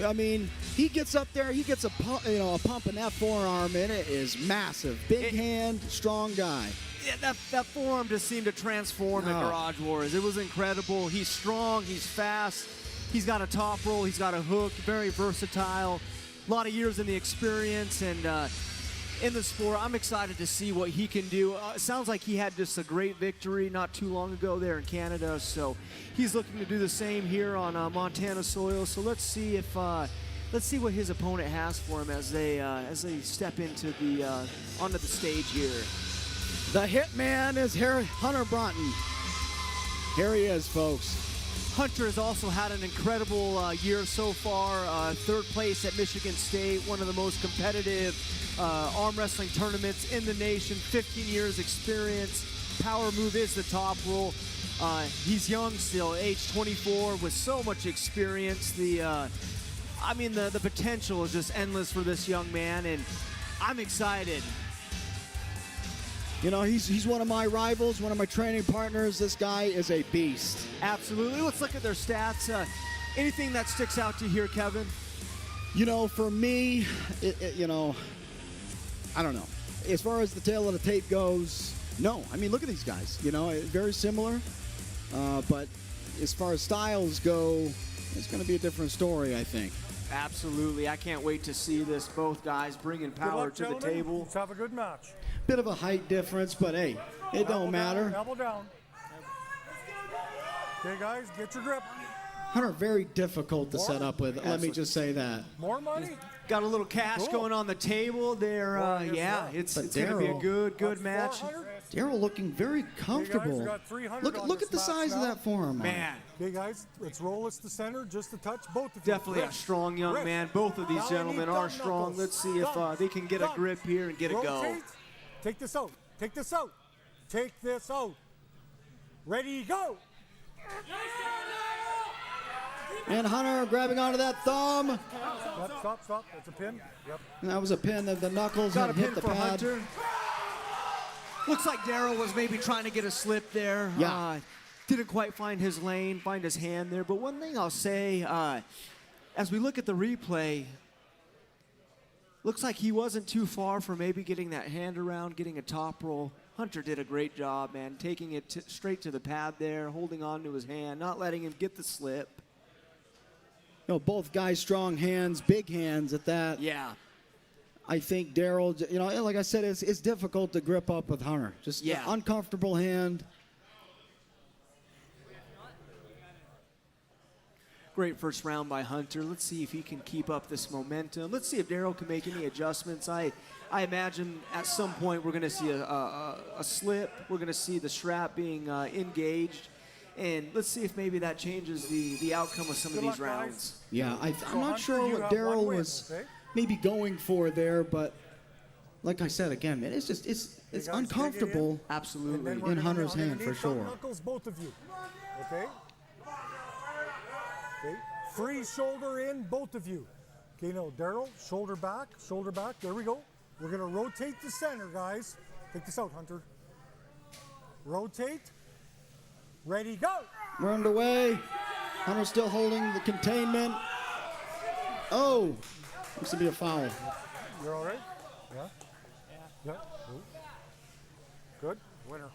I mean, he gets up there, he gets a pump in that forearm, and it is massive. Big hand, strong guy. Yeah, that forearm just seemed to transform in Garage Wars. It was incredible. He's strong, he's fast, he's got a top roll, he's got a hook, very versatile. A lot of years in the experience and in the sport. I'm excited to see what he can do. It sounds like he had just a great victory not too long ago there in Canada, so he's looking to do the same here on Montana soil. So let's see if let's see what his opponent has for him as they step into the onto the stage here. The hitman is Hunter Braaton. Here he is, folks. Hunter has also had an incredible year so far. Third place at Michigan State, one of the most competitive arm wrestling tournaments in the nation. 15 years experience. Power move is the top roll. He's young still, age 24, with so much experience. The potential is just endless for this young man, and I'm excited. You know, he's one of my rivals, one of my training partners. This guy is a beast. Absolutely. Let's look at their stats. Anything that sticks out to you here, Kevin? You know, for me, you know, I don't know. As far as the tail of the tape goes, no. I mean, look at these guys. You know, very similar. But as far as styles go, it's going to be a different story, I think. Absolutely. I can't wait to see this. Both guys bringing power to the table. Let's have a good match. Bit of a height difference, but hey, it don't matter. Elbow down. Okay, guys, get your grip. Hunter, very difficult to set up with. Let me just say that. More money? Got a little cash going on the table there. Yeah, it's going to be a good match. Darryl looking very comfortable. Look at the size of that forearm. Man. Okay, guys, let's roll this to center just to touch both of you. Definitely a strong young man. Both of these gentlemen are strong. Let's see if they can get a grip here and get a go. Take this out. Take this out. Take this out. Ready, go. And Hunter grabbing onto that thumb. Stop. That's a pin. Yep. And that was a pin. The knuckles got a hit pin the for pad. Hunter. Looks like Darryl was maybe trying to get a slip there. Yeah. Didn't quite find his lane, find his hand there. But one thing I'll say, as we look at the replay, looks like he wasn't too far from maybe getting that hand around, getting a top roll. Hunter did a great job, man, taking it straight to the pad there, holding on to his hand, not letting him get the slip. You know, both guys strong hands, big hands at that. Yeah. I think Darryl, you know, like I said, it's difficult to grip up with Hunter. Just an uncomfortable hand. Great first round by Hunter. Let's see if he can keep up this momentum. Let's see if Darryl can make any adjustments. I imagine at some point we're going to see a slip. We're going to see the strap being engaged. And let's see if maybe that changes the outcome of some of these rounds. Yeah, I'm not sure what Darryl was maybe going for there, but like I said again, man, it's just it's uncomfortable. Absolutely. In Hunter's hand for sure. Knuckles, both of you. Okay. Okay. Free shoulder in, both of you. Okay, now Darryl, shoulder back. There we go. We're gonna rotate to center, guys. Take this out, Hunter. Rotate. Ready, go. We're underway. Hunter still holding the containment. Oh, looks to be a foul. You're all right? Yeah. Good. Winner.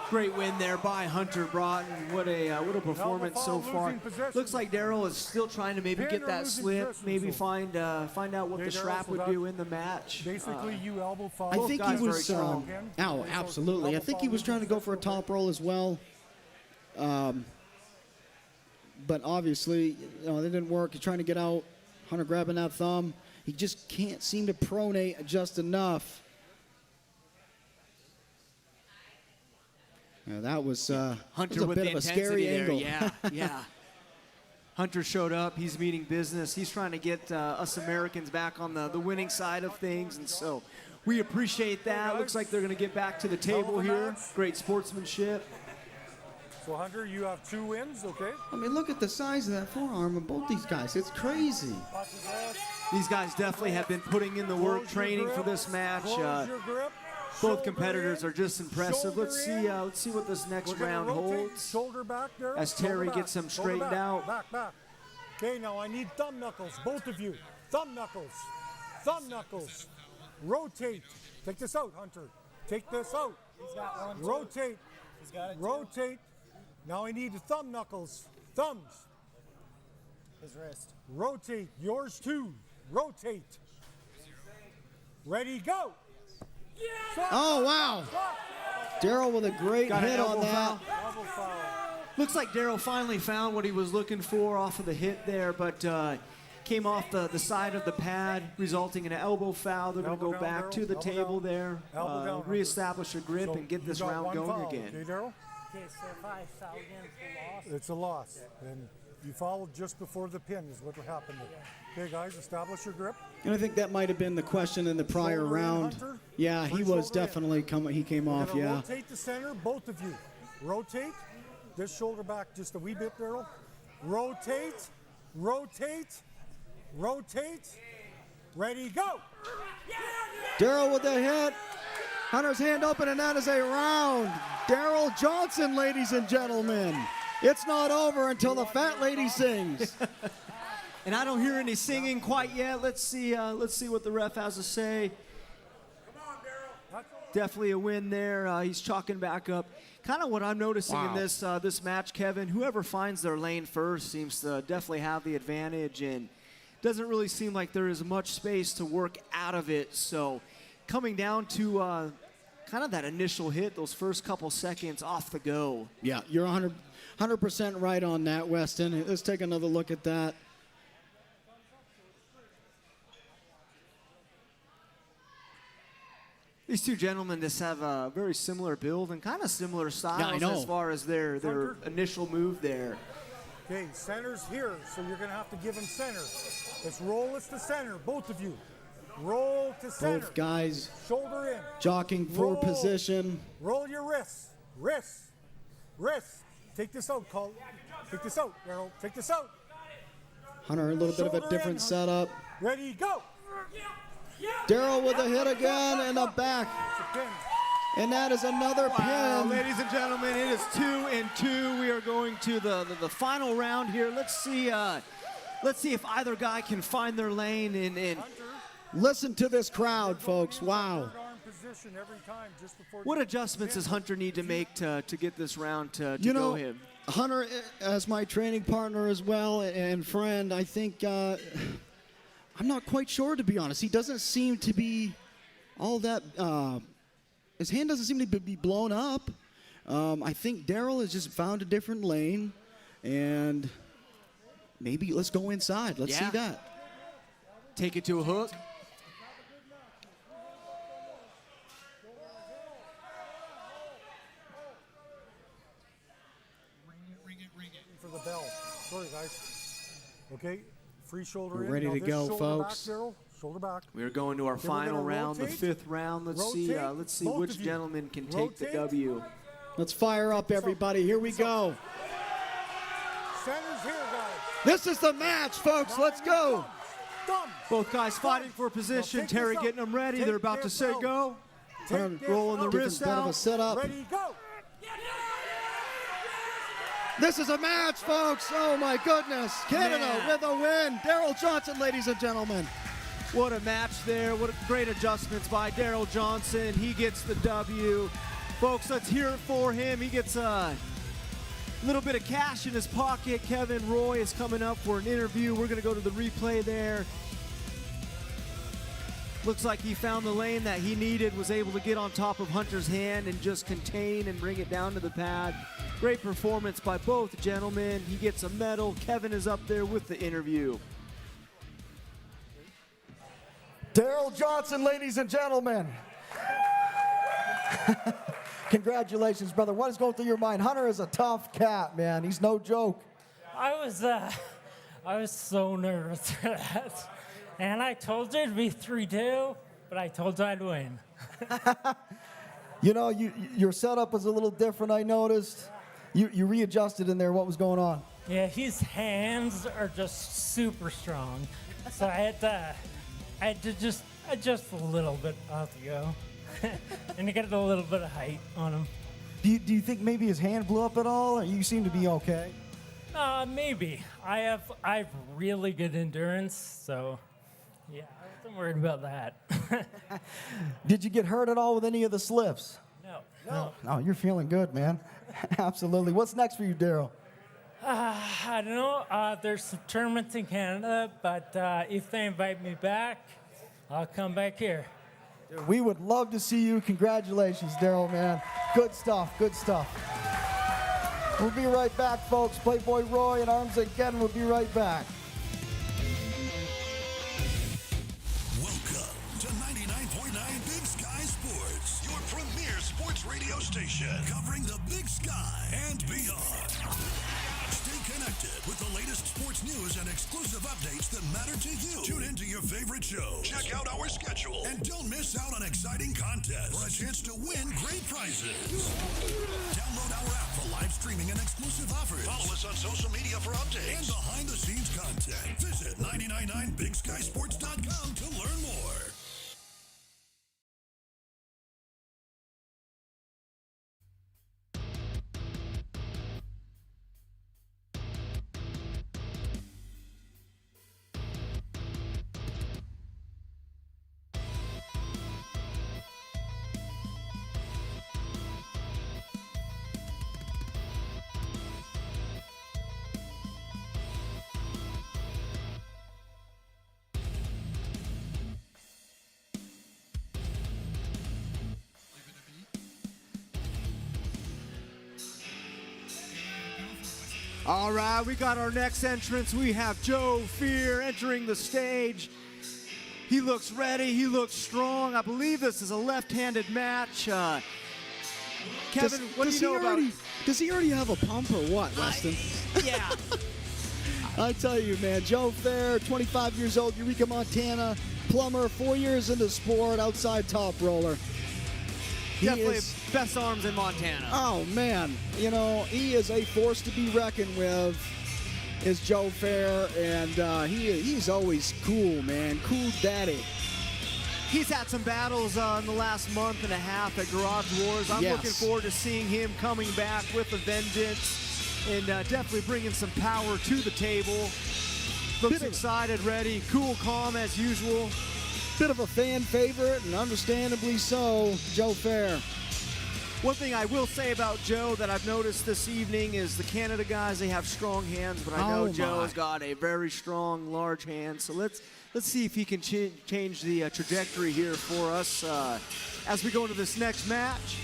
Great win there by Hunter Braaton. What a performance so far. Looks like Darryl is still trying to maybe get that slip, maybe find out what the strap would do in the match. Basically, you elbow fall. I think he was. Absolutely. I think he was trying to go for a top roll as well. But obviously, you know, that didn't work. He's trying to get out. Hunter grabbing that thumb. He just can't seem to pronate just enough. Yeah, that was Hunter a with bit the of a scary intensity there. angle. Yeah. Hunter showed up. He's meeting business. He's trying to get us Americans back on the winning side of things, and so we appreciate that. Looks like they're going to get back to the table here. Great sportsmanship. So, Hunter, you have 2 wins, okay? I mean, look at the size of that forearm of both these guys. It's crazy. These guys definitely have been putting in the work, training for this match. Both competitors are just impressive. Let's see what this next round holds. Shoulder back there. As Terry gets them straightened out. Back. Okay, now I need thumb knuckles, both of you. Thumb knuckles. Thumb knuckles. Rotate. Take this out, Hunter. Take this out. He's got one. Rotate. He's got it. Rotate. Now I need thumb knuckles. Thumbs. His wrist. Rotate. Yours too. Rotate. Ready, go. Oh, wow. Darryl with a great hit on that. Looks like Darryl finally found what he was looking for off of the hit there, but came off the side of the pad, resulting in an elbow foul. They're going to go back to the table there, reestablish a grip, and get this round going again. Okay, Darryl? Okay, so if I foul again, it's a loss. It's a loss. And you fouled just before the pin is what happened there. Okay, guys, establish your grip. And I think that might have been the question in the prior Shoulder in, round. Hunter. Yeah, he was definitely coming. He came off. We're gonna Yeah. rotate the center, both of you. Rotate. This shoulder back just a wee bit, Darryl. Rotate. Rotate. Rotate. Ready, go. Darryl with the hit. Hunter's hand open, and that is a round. Darryl Johnson, ladies and gentlemen. It's not over until the fat lady sings. And I don't hear any singing quite yet. Let's see what the ref has to say. Definitely a win there. He's chalking back up. Kind of what I'm noticing in this match, Kevin. Whoever finds their lane first seems to definitely have the advantage, and doesn't really seem like there is much space to work out of it. So, coming down to kind of that initial hit, those first couple seconds off the go. Yeah, you're 100% right on that, Weston. Let's take another look at that. These two gentlemen just have a very similar build and kind of similar styles as far as their initial move there. Okay, center's here, so you're going to have to give him center. Let's roll us to center, both of you. Roll to center. Both guys Shoulder in. jockeying for position. Roll your wrists. Wrists. Wrists. Take this out, Cole. Take this out, Darryl. Take this out. Hunter, a little bit of a Shoulder different in. setup. Ready, go. Darryl with a hit again and a back. And that is another Wow, pin. ladies and gentlemen, it is 2-2. We are going to the final round here. Let's see if either guy can find their lane and listen to this crowd, folks. Wow. What adjustments does Hunter need to make to get this round to You go know, him? Hunter, as my training partner as well and friend, I think I'm not quite sure, to be honest. He doesn't seem to be all that. His hand doesn't seem to be blown up. I think Darryl has just found a different lane, and maybe let's go inside. Let's see that. Take it to a hook. For the bell. Sorry, guys. Okay, free shoulder We're in. ready Now to this go, shoulder folks. Back, Darryl. Shoulder back. We're going to our Okay, we're final gonna round, the rotate. 5th round. Let's see Rotate. which Both of you. gentleman can take the Rotate. W. Let's fire up, everybody. Here we go. Center's here, guys. This is the match, folks. Let's go. Both guys fighting for position. Terry getting them ready. They're about to say go. Rolling the wrist Bit of a out. setup. Ready, go. This is a match, folks. Oh, my goodness. Canada Man. with a win. Darryl Johnson, ladies and gentlemen. What a match there. What great adjustments by Darryl Johnson. He gets the W. Folks, let's hear it for him. He gets a little bit of cash in his pocket. Kevin Roy is coming up for an interview. We're going to go to the replay there. Looks like he found the lane that he needed, was able to get on top of Hunter's hand and just contain and bring it down to the pad. Great performance by both gentlemen. He gets a medal. Kevin is up there with the interview. Darryl Johnson, ladies and gentlemen. Congratulations, brother. What is going through your mind? Hunter is a tough cat, man. He's no joke. I was I was so nervous for that. And I told you it'd be 3-2, but I told you I'd win. You know, your setup was a little different, I noticed. You readjusted in there. What was going on? Yeah, his hands are just super strong. So I had to just adjust a little bit off the go. And to get a little bit of height on him. Do you think maybe his hand blew up at all, or you seem to be okay? Maybe. I have really good endurance, so yeah, I wasn't worried about that. Did you get hurt at all with any of the slips? No. No, you're feeling good, man. Absolutely. What's next for you, Darryl? I don't know. There's some tournaments in Canada, but if they invite me back, I'll come back here. Dude, we would love to see you. Congratulations, Darryl, man. Good stuff, good stuff. We'll be right back, folks. Playboy Roy and Arms Again will be right back. Welcome to 99.9 Big Sky Sports, your premier sports radio station, covering the Big Sky and beyond. Stay connected with the latest sports news and exclusive updates that matter to you. Tune into your favorite shows. Check out our schedule. And don't miss out on exciting contests or a chance to win great prizes. Download our app for live streaming and exclusive offers. Follow us on social media for updates and behind-the-scenes content. Visit 999bigSkySports.com to learn more. All right, we got our next entrance. We have Joe Fehr entering the stage. He looks ready. He looks strong. I believe this is a left-handed match. Kevin, what do you know about it? Does he already have a pump or what, Weston? Yeah. I tell you, man, Joe Fehr, 25 years old, Eureka, Montana, plumber, 4 years into sport, outside top roller. Definitely best arms in Montana. Oh, man. You know, he is a force to be reckoned with, is Joe Fehr, and he's always cool, man. Cool daddy. He's had some battles in the last month and a half at Garage Wars. I'm looking forward to seeing him coming back with a vengeance and definitely bringing some power to the table. Looks excited, ready, cool, calm as usual. Bit of a fan favorite, and understandably so, Joe Fehr. One thing I will say about Joe that I've noticed this evening is the Canada guys, they have strong hands, but I know Joe has got a very strong, large hand. So let's see if he can change the trajectory here for us as we go into this next match.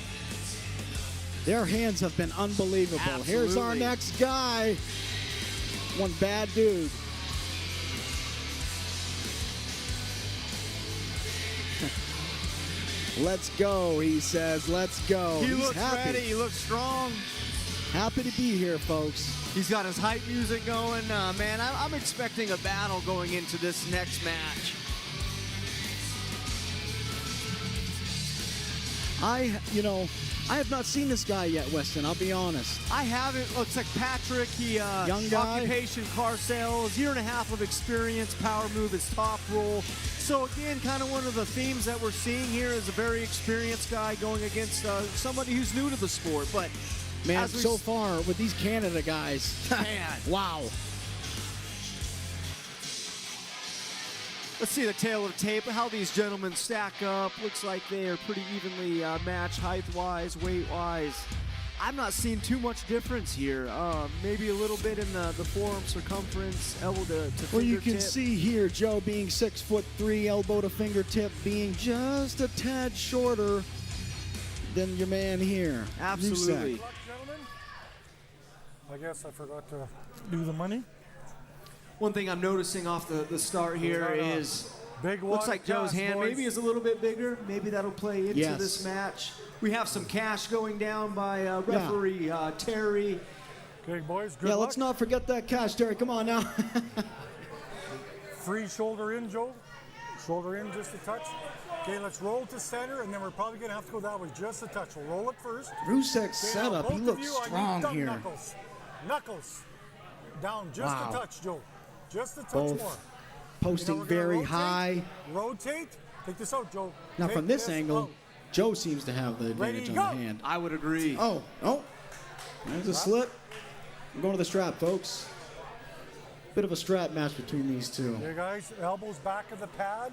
Their hands have been unbelievable. Absolutely. Here's our next guy. One bad dude. Let's go, he says. Let's go. He He's looks happy. ready. He looks strong. Happy to be here, folks. He's got his hype music going. Man, I'm expecting a battle going into this next match. I have not seen this guy yet, Weston. I'll be honest. I haven't. Looks like Patryk. He young guy. Occupation car sales, year and a half of experience. Power move is top roll. So again, kind of one of the themes that we're seeing here is a very experienced guy going against somebody who's new to the sport. But man, so far with these Canada guys, man, wow. Let's see the tail of the tape, how these gentlemen stack up. Looks like they are pretty evenly matched height-wise, weight-wise. I'm not seeing too much difference here. Maybe a little bit in the forearm circumference, elbow to fingertip. Well, you can see here Joe being 6'3", elbow to fingertip being just a tad shorter than your man here. Absolutely. Good luck, gentlemen. I guess I forgot to do the money. One thing I'm noticing off the start here is looks like Joe's hand maybe is a little bit bigger. Maybe that'll play into this match. We have some cash going down by referee Terry. Okay, boys, good Yeah, luck. let's not forget that cash, Terry. Come on now. Free shoulder in, Joe. Shoulder in just a touch. Okay, let's roll to center, and then we're probably going to have to go that way just a touch. We'll roll it first. Rusak's Okay, now setup, he both of looks you, I need strong thumb here. Knuckles. Knuckles. Down just Wow. a touch, Joe. Just a touch Both more. posting Now we're gonna very rotate, high. Rotate. Take this out, Joe. Now, Take from this angle, out. Joe seems to have the Ready, advantage go. on the hand. I would agree. Oh, there's a slip. We're going to the strap, folks. Bit of a strap match between these two. Okay, guys, elbows back of the pad.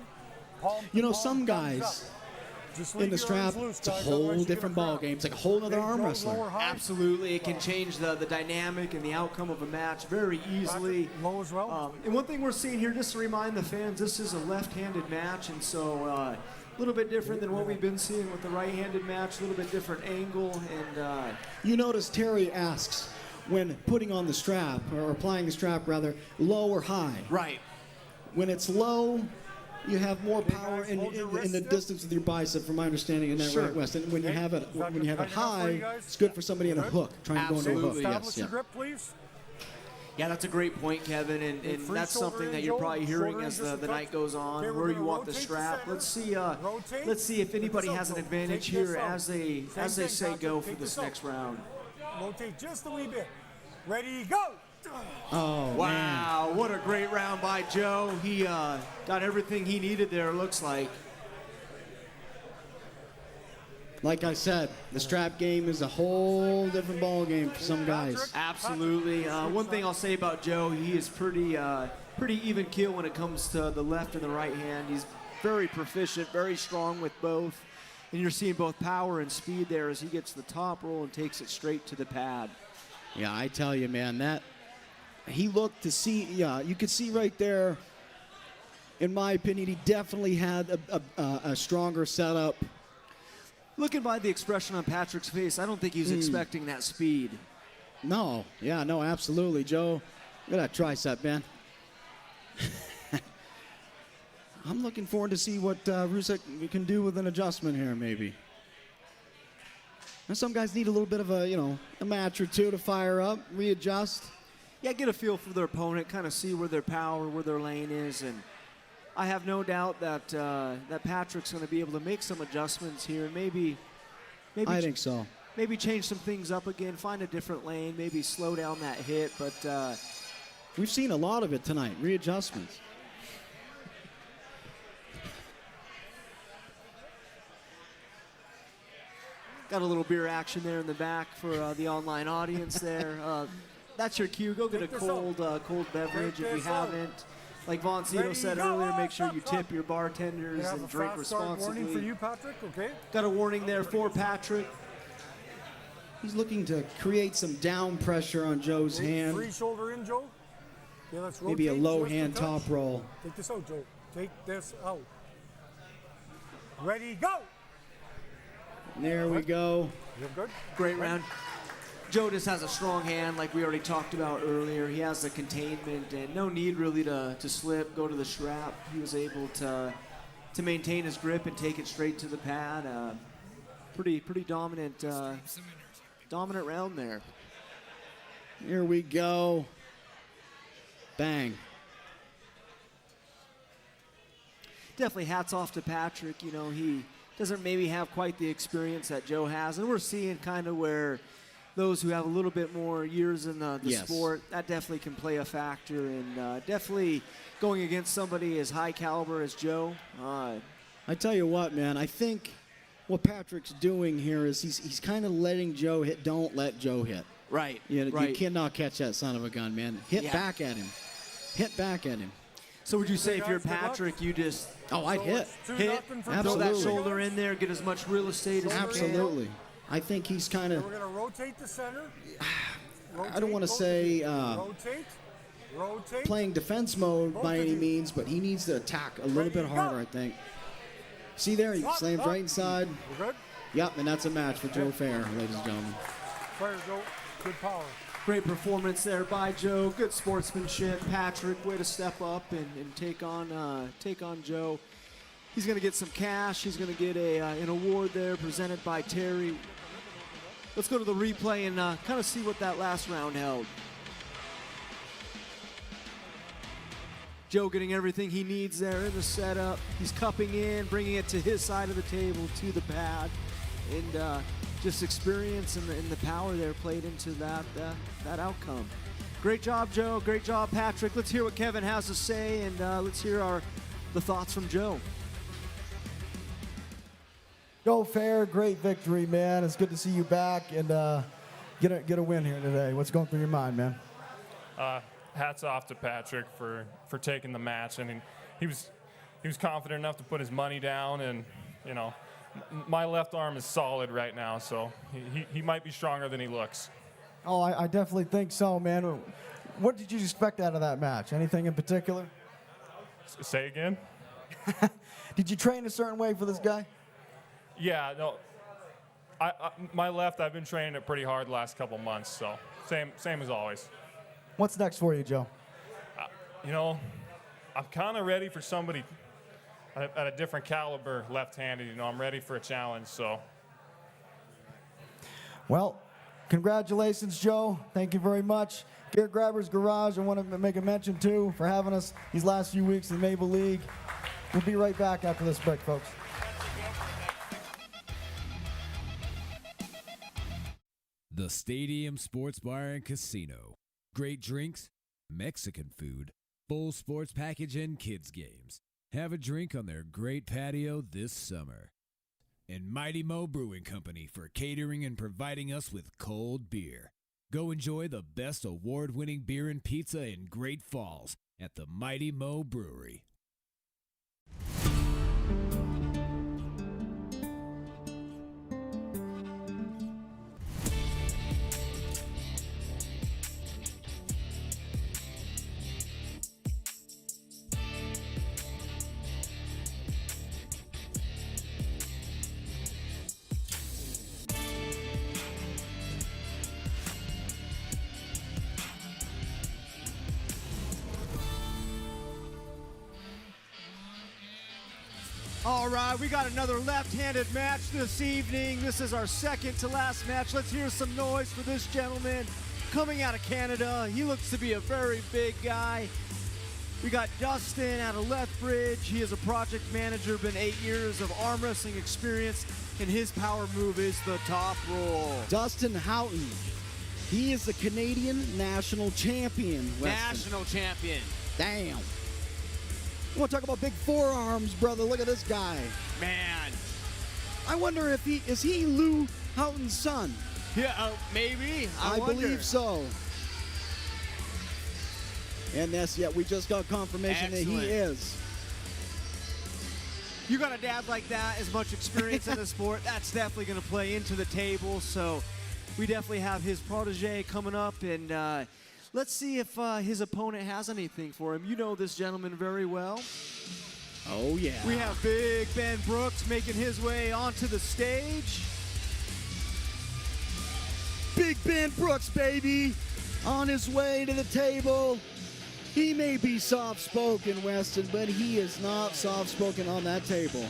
Palm to You know, palm, some thumbs guys up. Just in leave the your strap, arms loose, it's a guys, whole otherwise you're different gonna ball cramp. game. It's like a whole other Big arm low, wrestler. lower high. Absolutely, it can change the dynamic and the outcome of a match very easily. Low as well. And one thing we're seeing here, just to remind the fans, this is a left-handed match, and so a little bit different than what we've been seeing with the right-handed match. A little bit different angle, and You notice Terry asks when putting on the strap, or applying the strap rather, low or high. Right. When it's low, you have more power guys, in hold your wrist the still. distance with your bicep, from my understanding in that Sure. right west. And when you Okay. have it Is that when you have it tight enough for you high, guys? it's good for somebody in a Good? hook, trying to go into a hook. Absolutely. Establish Yes, your yeah. grip, please. yeah, that's a great point, Kevin, and Free that's shoulder something in, that you're Joe. probably hearing Shoulder in as just the a night touch. goes on, Okay, we're where you gonna want the rotate to strap. center. Let's Rotate. see if Take anybody this out, has an Joe. advantage Take this here out. as they Same say thing, go Patryk. for Take this out. next round. Rotate just a wee bit. Ready, go. Oh, man. Wow, what a great round by Joe. He got everything he needed there, it looks like. Like I said, the strap game is a whole different ball game for some guys. Absolutely. One thing I'll say about Joe, he is pretty even keel when it comes to the left and the right hand. He's very proficient, very strong with both. And you're seeing both power and speed there as he gets the top roll and takes it straight to the pad. Yeah, I tell you, man, that he looked to see. Yeah, you could see right there. In my opinion, he definitely had a stronger setup. Looking by the expression on Patryk's face, I don't think he was expecting that speed. No, yeah, no, absolutely, Joe. Look at that tricep, man. I'm looking forward to see what Rusak can do with an adjustment here, maybe. And some guys need a little bit of a match or two to fire up, readjust. Yeah, get a feel for their opponent, kind of see where their power, where their lane is, and I have no doubt that that Patryk's going to be able to make some adjustments here, and maybe I think so. Maybe change some things up again, find a different lane, maybe slow down that hit, but we've seen a lot of it tonight, readjustments. Got a little beer action there in the back for the online audience there. That's your cue. Go get a cold beverage if you haven't. Like Von Cito said earlier, make sure you tip your bartenders and drink responsibly. Warning for you, Patryk, okay? Got a warning there for Patryk. He's looking to create some down pressure on Joe's hand. Free shoulder in, Joe. Okay, let's rotate. Maybe a low just hand touch. top roll. Take this out, Joe. Take this out. Ready, go. There we go. You're good. Great round. Joe just has a strong hand, like we already talked about earlier. He has the containment and no need really to slip, go to the strap. He was able to maintain his grip and take it straight to the pad. Pretty dominant round there. Here we go. Bang. Definitely hats off to Patryk. You know, he doesn't maybe have quite the experience that Joe has, and we're seeing kind of where those who have a little bit more years in the Yes. sport, that definitely can play a factor, and definitely going against somebody as high caliber as Joe. I tell you what, man, I think what Patryk's doing here is he's kind of letting Joe hit. Don't let Joe hit. Right. You right. cannot catch that son of a gun, man. Hit Yeah. back at him. Hit back at him. So would you say if you're Patryk, you just I'd hit. Throw that Absolutely. shoulder in there, get as much real estate as you can? Absolutely. I think he's kind of. We're going to rotate the center. I don't want to say Rotate. playing defense mode by any means, but he needs to attack a little bit harder, I think. See there, he slams right inside. We're good? Yep, and that's a match for Joe Fehr, ladies and gentlemen. Fire, Joe. Good power. Great performance there by Joe. Good sportsmanship. Patryk, way to step up and take on Joe. He's going to get some cash. He's going to get an award there presented by Terry. let's go to the replay and kind of see what that last round held. Joe getting everything he needs there in the setup. He's cupping in, bringing it to his side of the table, to the pad. And just experience and the power there played into that outcome. Great job, Joe. Great job, Patryk. Let's hear what Kevin has to say, and let's hear the thoughts from Joe. Go Fehr, great victory, man. It's good to see you back and get a win here today. What's going through your mind, man? Hats off to Patryk for taking the match. I mean, he was confident enough to put his money down, and you know, my left arm is solid right now, so he might be stronger than he looks. Oh, I definitely think so, man. What did you expect out of that match? Anything in particular? Say again? Did you train a certain way for this guy? Yeah, no. My left, I've been training it pretty hard the last couple months, so same as always. What's next for you, Joe? You know, I'm kind of ready for somebody at a different caliber left-handed. You know, I'm ready for a challenge, so. Well, congratulations, Joe. Thank you very much. Gear Grabbers Garage, I want to make a mention, too, for having us these last few weeks in the Maple League. We'll be right back after this break, folks. The Stadium Sports Bar and Casino. Great drinks, Mexican food, full sports package, and kids games. Have a drink on their great patio this summer. And Mighty Mo Brewing Company for catering and providing us with cold beer. Go enjoy the best award-winning beer and pizza in Great Falls at the Mighty Mo Brewery. All right, we got another left-handed match this evening. This is our second to last match. Let's hear some noise for this gentleman coming out of Canada. He looks to be a very big guy. We got Dustin out of Lethbridge. He is a project manager, been 8 years of arm wrestling experience, and his power move is the top roll. Dustin Houghton. He is the Canadian national champion. Weston. National champion. Damn. You want to talk about big forearms, brother? Look at this guy. Man. I wonder if is he Lou Houghton's son? Yeah, maybe. I wonder. Believe so. And that's, yeah, we just got confirmation that he is. You got a dad like that, as much experience in the sport, that's definitely going to play into the table. So we definitely have his protege coming up, and let's see if his opponent has anything for him. You know this gentleman very well. Oh, yeah. We have Big Ben Brooks making his way onto the stage. Big Ben Brooks, baby, on his way to the table. He may be soft-spoken, Weston, but he is not soft-spoken on that table.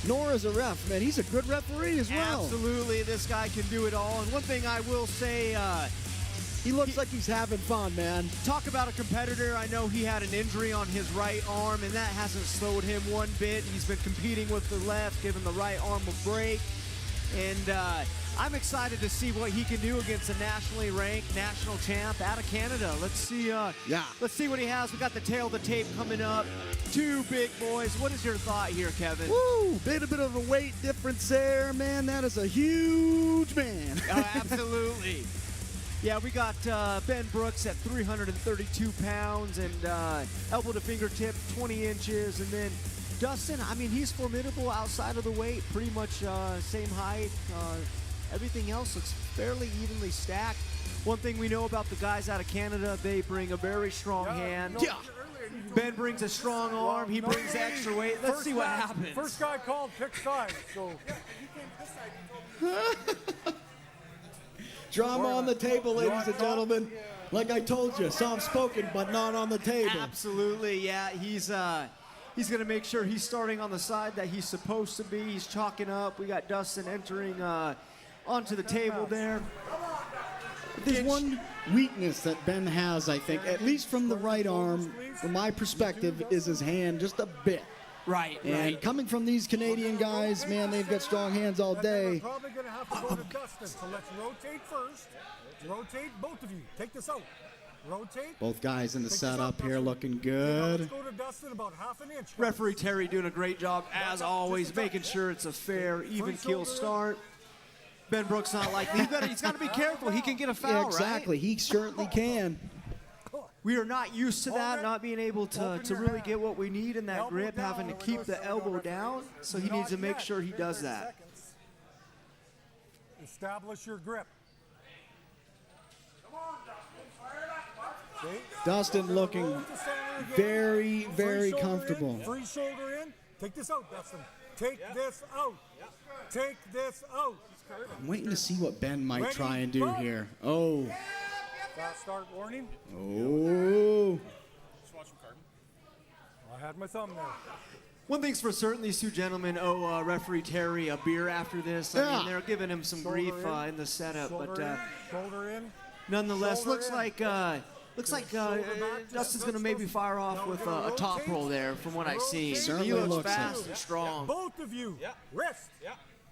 Nor is a ref, man. He's a good referee as well. Absolutely. This guy can do it all. And one thing I will say, he looks like he's having fun, man. Talk about a competitor. I know he had an injury on his right arm, and that hasn't slowed him one bit. He's been competing with the left, giving the right arm a break. And I'm excited to see what he can do against a nationally ranked national champ out of Canada. Let's see. Let's see what he has. We got the tail of the tape coming up. Two big boys. What is your thought here, Kevin? Woo! Bit of a weight difference there, man. That is a huge man. Oh, absolutely. Yeah, we got Ben Brooks at 332 pounds and elbow to fingertip, 20 inches. And then Dustin, I mean, he's formidable outside of the weight, pretty much same height. Everything else looks fairly evenly stacked. One thing we know about the guys out of Canada, they bring a very strong hand. Yeah. Ben brings a strong arm. He brings extra weight. Let's see what happens. First guy called, pick sides. So. Drama on the table, ladies and gentlemen. Like I told you, soft-spoken, but not on the table. Absolutely, yeah. He's going to make sure he's starting on the side that he's supposed to be. He's chalking up. We got Dustin entering onto the table there. There's one weakness that Ben has, I think, at least from the right arm, from my perspective, is his hand just a bit. Right, And coming from these Canadian guys, man, they've got strong hands all day. We're probably going to have to go to Dustin, so let's rotate first. Rotate, both of you. Take this out. Rotate. Both guys in the Take this out, setup here Dustin. looking Let's good. go to Dustin about half an inch. Referee Terry doing a great job, as always, making sure it's a fair, even keel start. Ben Brooks not like he's got to be careful. He can get a foul, Yeah, exactly. He certainly can. We are not used to that, not being able to really get what we need in that grip, having to keep the elbow down. So he needs to make sure he does that. Establish your grip. Dustin looking very, very comfortable. Free shoulder in. Take this out, Dustin. Take this out. Take this out. I'm waiting to see what Ben might Ready, try and do go. here. Oh. Fast start warning. Oh. I had my thumb there. One thing's for certain, these two gentlemen owe referee Terry a beer after this. I mean, they're giving him some grief in the setup, but Shoulder in. nonetheless, Shoulder looks in. like Dustin's going to maybe fire off with a top roll there, from what I see. Certainly He looks looks fast it. and strong. Both of you. Wrist.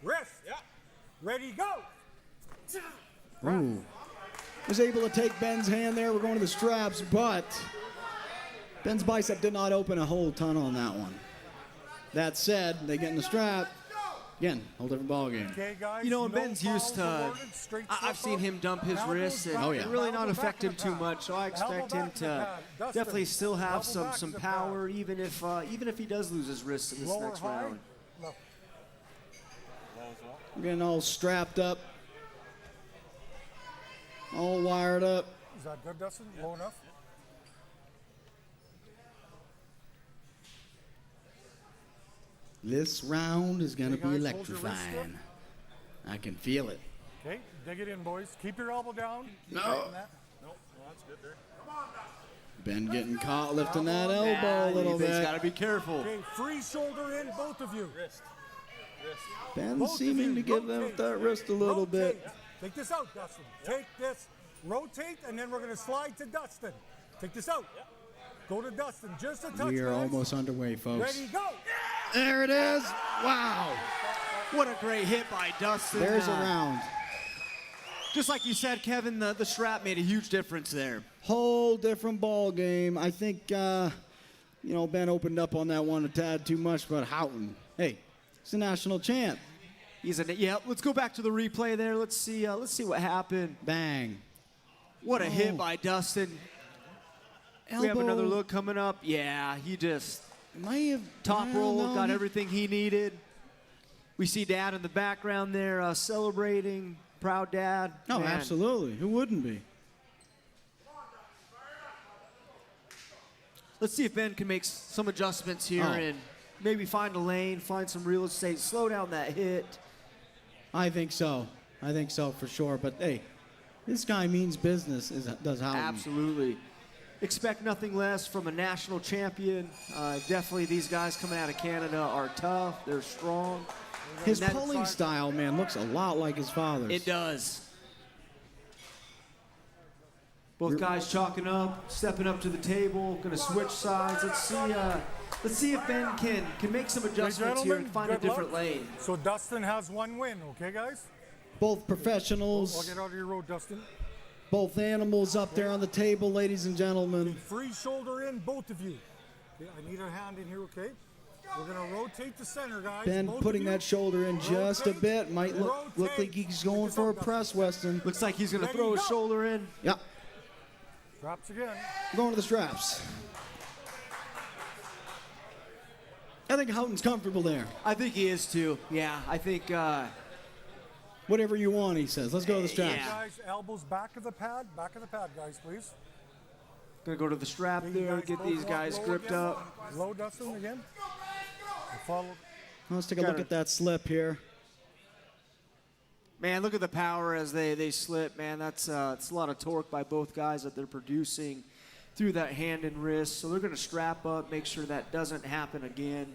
Wrist. Ready, go. Ooh. Was able to take Ben's hand there. We're going to the straps, but Ben's bicep did not open a whole ton on that one. That said, they get in the strap. Again, whole different ball game. Okay, guys. You know, and Ben's used to, I've seen him dump his wrists and really not affect him too much, so I expect him to definitely still have some power, even if he does lose his wrists in this next round. We're getting all strapped up, all wired up. Is that good, Dustin? Low enough? This round is going to Okay, be guys, hold your wrist electrifying. I can feel it. Okay, dig it in, boys. Keep your elbow down. Keep No. tighten that. That's good there. Ben getting caught lifting that elbow a little He's bit. got to be careful. Okay, free shoulder in, both of you. Wrist. Ben Both of seeming you, to give them rotate. that wrist a little Rotate. bit. Take this out, Dustin. Take this. Rotate, and then we're going to slide to Dustin. Take this out. Go to Dustin. Just a touch. We are guys. almost underway, folks. Ready, go. There it is. Wow. What a great hit by Dustin. There's a round. Just like you said, Kevin, the strap made a huge difference there. Whole different ball game. I think, Ben opened up on that one a tad too much, but Houghton, hey, he's a national champ. Let's go back to the replay there. Let's see what happened. Bang. What a hit by Dustin. We have another look coming up. Yeah, he just top roll, got everything he needed. We see Dad in the background there celebrating. Proud dad. Oh, Man. absolutely. Who wouldn't be? Let's see if Ben can make some adjustments here and maybe find a lane, find some real estate, slow down that hit. I think so. For sure. But hey, this guy means business, does Houghton. Absolutely. Expect nothing less from a national champion. Definitely these guys coming out of Canada are tough. They're strong. His pulling style, man, looks a lot like his father's. It does. Both guys chalking up, stepping up to the table, going to switch sides. Let's see if Ben can make some adjustments here and find a different lane. So Dustin has one win, okay, guys? Both professionals. I'll get out of your road, Dustin. Both animals up there on the table, ladies and gentlemen. Free shoulder in, both of you. Okay, I need a hand in here, okay? We're going to rotate the center, guys. Ben both putting of you. that shoulder in just a bit. Might look like he's going for a press, Weston. Looks like he's going to throw his shoulder in. Yep. Straps again. Going to the straps. I think Houghton's comfortable there. I think he is too. Yeah, I think. Whatever you want, he says. Let's go to the straps. Guys, elbows back of the pad, guys, please. Gonna go to the strap there, get these guys gripped up. Low, Dustin, again. Follow. Let's take a look at that slip here. Man, look at the power as they slip. Man, it's a lot of torque by both guys that they're producing through that hand and wrist. So they're gonna strap up, make sure that doesn't happen again.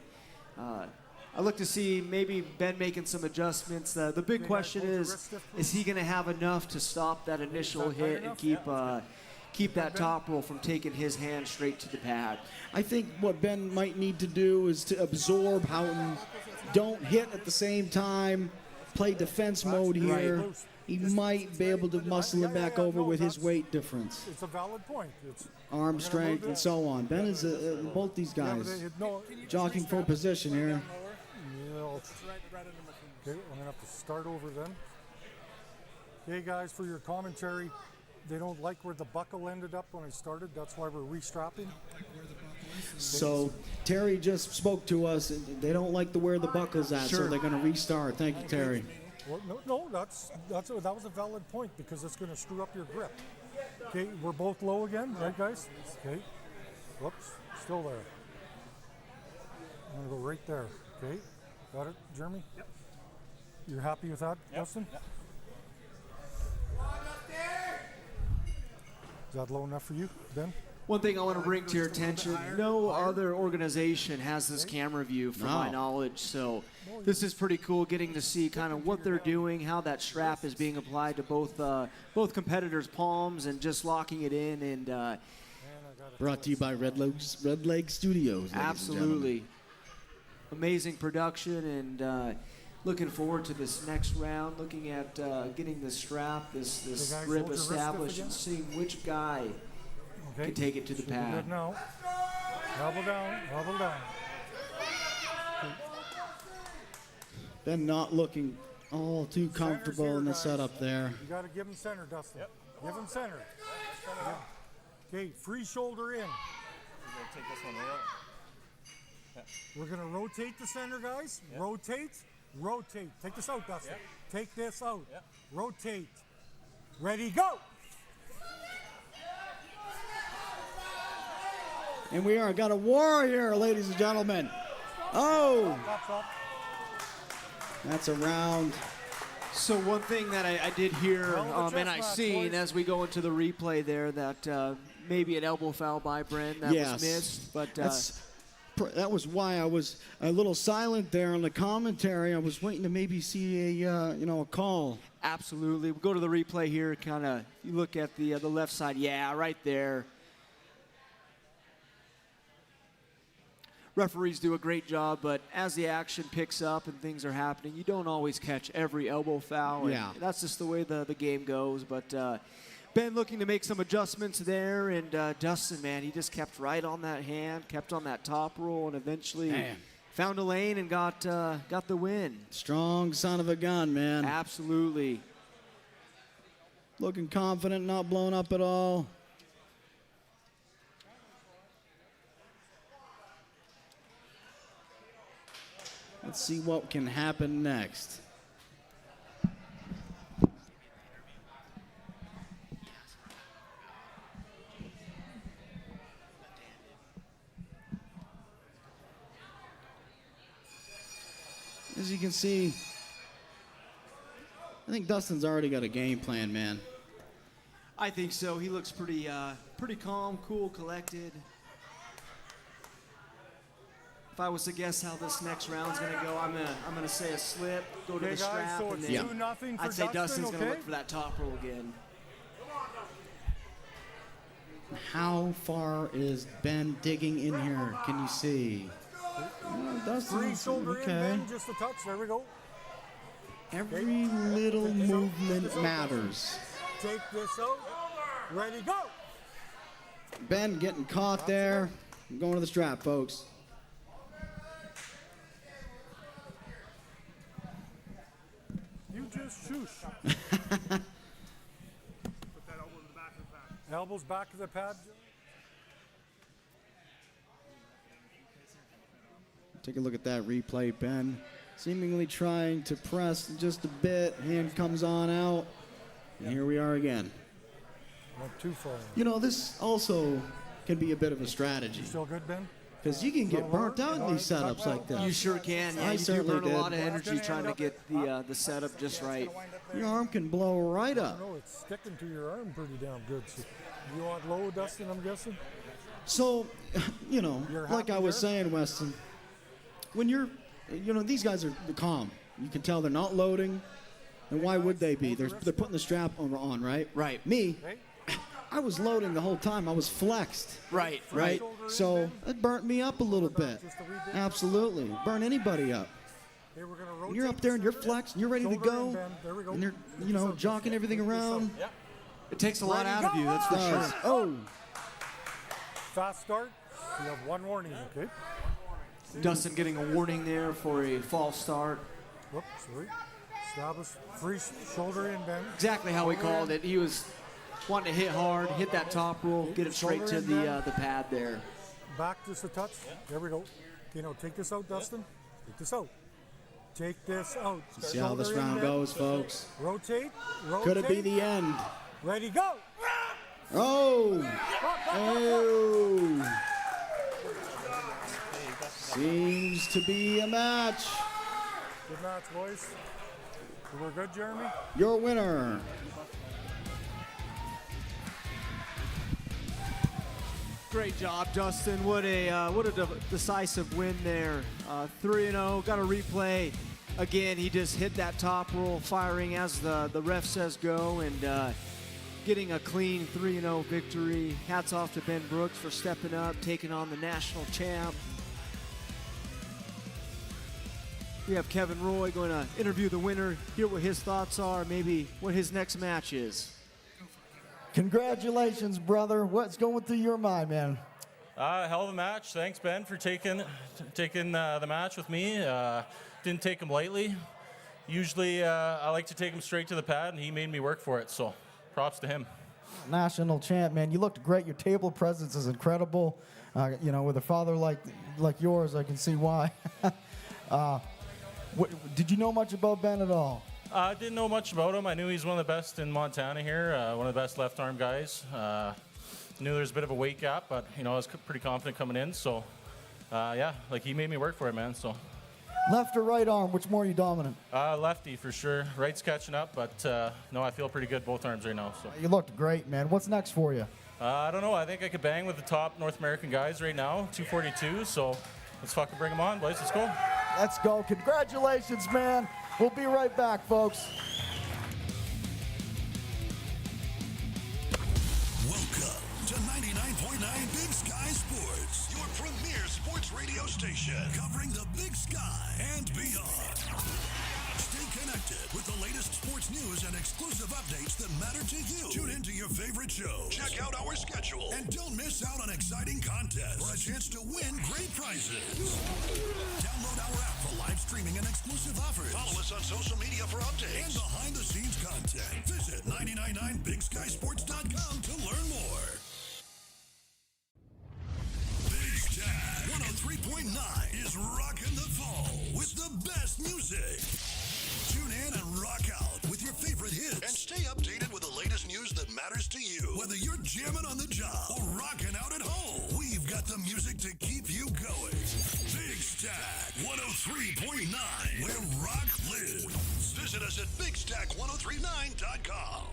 I look to see maybe Ben making some adjustments. The big question is he going to have enough to stop that initial hit and keep that top roll from taking his hand straight to the pad? I think what Ben might need to do is to absorb Houghton. Don't hit at the same time. Play defense mode here. Right. He might be able to muscle him back over with his weight difference. It's a valid point. It's Arm strength and so on. Ben is both these guys jockeying for position here. Yeah, okay, I'm gonna have to start over then. Okay, guys, for your commentary, they don't like where the buckle ended up when I started. That's why we're restrapping. So Terry just spoke to us. They don't like where the buckle's at, so they're going to restart. Thank you, Terry. Well, no, that was a valid point because it's going to screw up your grip. Okay, we're both low again, right, guys? Okay. Whoops, still there. I'm going to go right there. Okay, got it, Jeremy? Yep. You're happy with that, Dustin? Yep. Is that low enough for you, Ben? One thing I want to bring to your attention, no other organization has this camera view from my knowledge, so this is pretty cool getting to see kind of what they're doing, how that strap is being applied to both competitors' palms and just locking it in. And brought to you by Red Leg Studios. Absolutely. Amazing production, and looking forward to this next round, looking at getting the strap, this grip established, and seeing which guy can take it to the pad. Good now. Elbow down, elbow down. Ben not looking all too comfortable in the setup there. You got to give him center, Dustin. Yep. Give him center. Okay, free shoulder in. You're going to take this one right out. We're going to rotate the center, guys. Yep. Rotate. Take this out, Dustin. Yep. Take this out. Yep. Rotate. Ready, go. And we got a war here, ladies and gentlemen. Oh! That's a round. So one thing that I did hear, and I seen as we go into the replay there, that maybe an elbow foul by Brent that was missed. But that was why I was a little silent there on the commentary. I was waiting to maybe see a call. Absolutely. We'll go to the replay here. Kind of, you look at the left side. Yeah, right there. Referees do a great job, but as the action picks up and things are happening, you don't always catch every elbow foul. Yeah. That's just the way the game goes. But Ben looking to make some adjustments there, and Dustin, man, he just kept right on that hand, kept on that top roll, and eventually found a lane and got the win. Strong son of a gun, man. Absolutely. Looking confident, not blown up at all. Let's see what can happen next. As you can see, I think Dustin's already got a game plan, man. I think so. He looks pretty calm, cool, collected. If I was to guess how this next round's gonna go, I'm gonna say a slip, go to the strap, so and it's then 2-0 I'd say for Dustin's Dustin, gonna look for that top roll again. How far is Ben digging in here? Can you see? Dustin, Free shoulder in, Ben, just a touch. There we go. Every little movement matters. Take this out. Ready, go. Ben getting caught there. I'm going to the strap, folks. You just shoosh. Put that elbow in the back of the pad. Elbows back of the pad. Take a look at that replay, Ben. Seemingly trying to press just a bit. Hand comes on out. And here we are again. Not too far. You know, this also can be a bit of a strategy. You still good, Ben? Because you can get burnt out in these setups like this. You sure can. Yeah, I you do certainly burn a lot of did. energy trying to get the setup just right. Your arm can blow right up. No, it's sticking to your arm pretty damn good. So you want low, Dustin, I'm guessing? So, you know, You're like happy I was there? saying, Weston, when you're You know, these guys are calm. You can tell they're not loading. And why would they be? They're putting the strap on, right? Right. Me, I was loading the whole time. I was flexed. Right. Right? So it burnt me up a little bit. Absolutely. Burn anybody up. When you're up there and you're flexed and you're ready to go, and you're, you know, jockeying everything around. It takes a lot out of you, that's for sure. Oh. Fast start. You have one warning, okay? Dustin getting a warning there for a false start. Whoops, sorry. Establish free shoulder in bend. Exactly how we called it. He was wanting to hit hard, hit that top roll, get it straight to the pad there. Back just a touch. There we go. Okay, now take this out, Dustin. Take this out. Take this out. See how this round goes, folks. Rotate. Could it be the end? Ready, go. Oh. Oh. Seems to be a match. Good match, boys. We're good, Jeremy? Your winner. Great job, Dustin. What a decisive win there. 3-0. Got a replay. Again, he just hit that top roll, firing as the ref says go, and getting a clean 3-0 victory. Hats off to Ben Brooks for stepping up, taking on the national champ. We have Kevin Roy going to interview the winner, hear what his thoughts are, maybe what his next match is. Congratulations, brother. What's going through your mind, man? Hell of a match. Thanks, Ben, for taking the match with me. Didn't take him lightly. Usually, I like to take him straight to the pad, and he made me work for it. So, props to him. National champ, man. You looked great. Your table presence is incredible. You know, with a father like yours, I can see why. Did you know much about Ben at all? I didn't know much about him. I knew he's one of the best in Montana here, one of the best left-arm guys. Knew there was a bit of a weight gap, but, you know, I was pretty confident coming in. So, yeah, like he made me work for it, man. So. Left or right arm, which more are you dominant? Lefty, for sure. Right's catching up, but, no, I feel pretty good both arms right now. So. You looked great, man. What's next for you? I don't know. I think I could bang with the top North American guys right now, 242. So let's fucking bring them on, boys. Let's go. Let's go. Congratulations, man. We'll be right back, folks. Welcome to 99.9 Big Sky Sports, your premier sports radio station, covering the Big Sky and beyond. Stay connected with the latest sports news and exclusive updates that matter to you. Tune into your favorite shows. Check out our schedule and don't miss out on exciting contests or a chance to win great prizes. Download our app for live streaming and exclusive offers. Follow us on social media for updates and behind-the-scenes content. Visit 999bigskysports.com to learn more. Big Sky 103.9 is rocking the fall with the best music. Tune in and rock out with your favorite hits. And stay updated with the latest news that matters to you. Whether you're jamming on the job or rocking out at home, we've got the music to keep you going. Big Stack 103.9, where rock lives. Visit us at bigstack1039.com.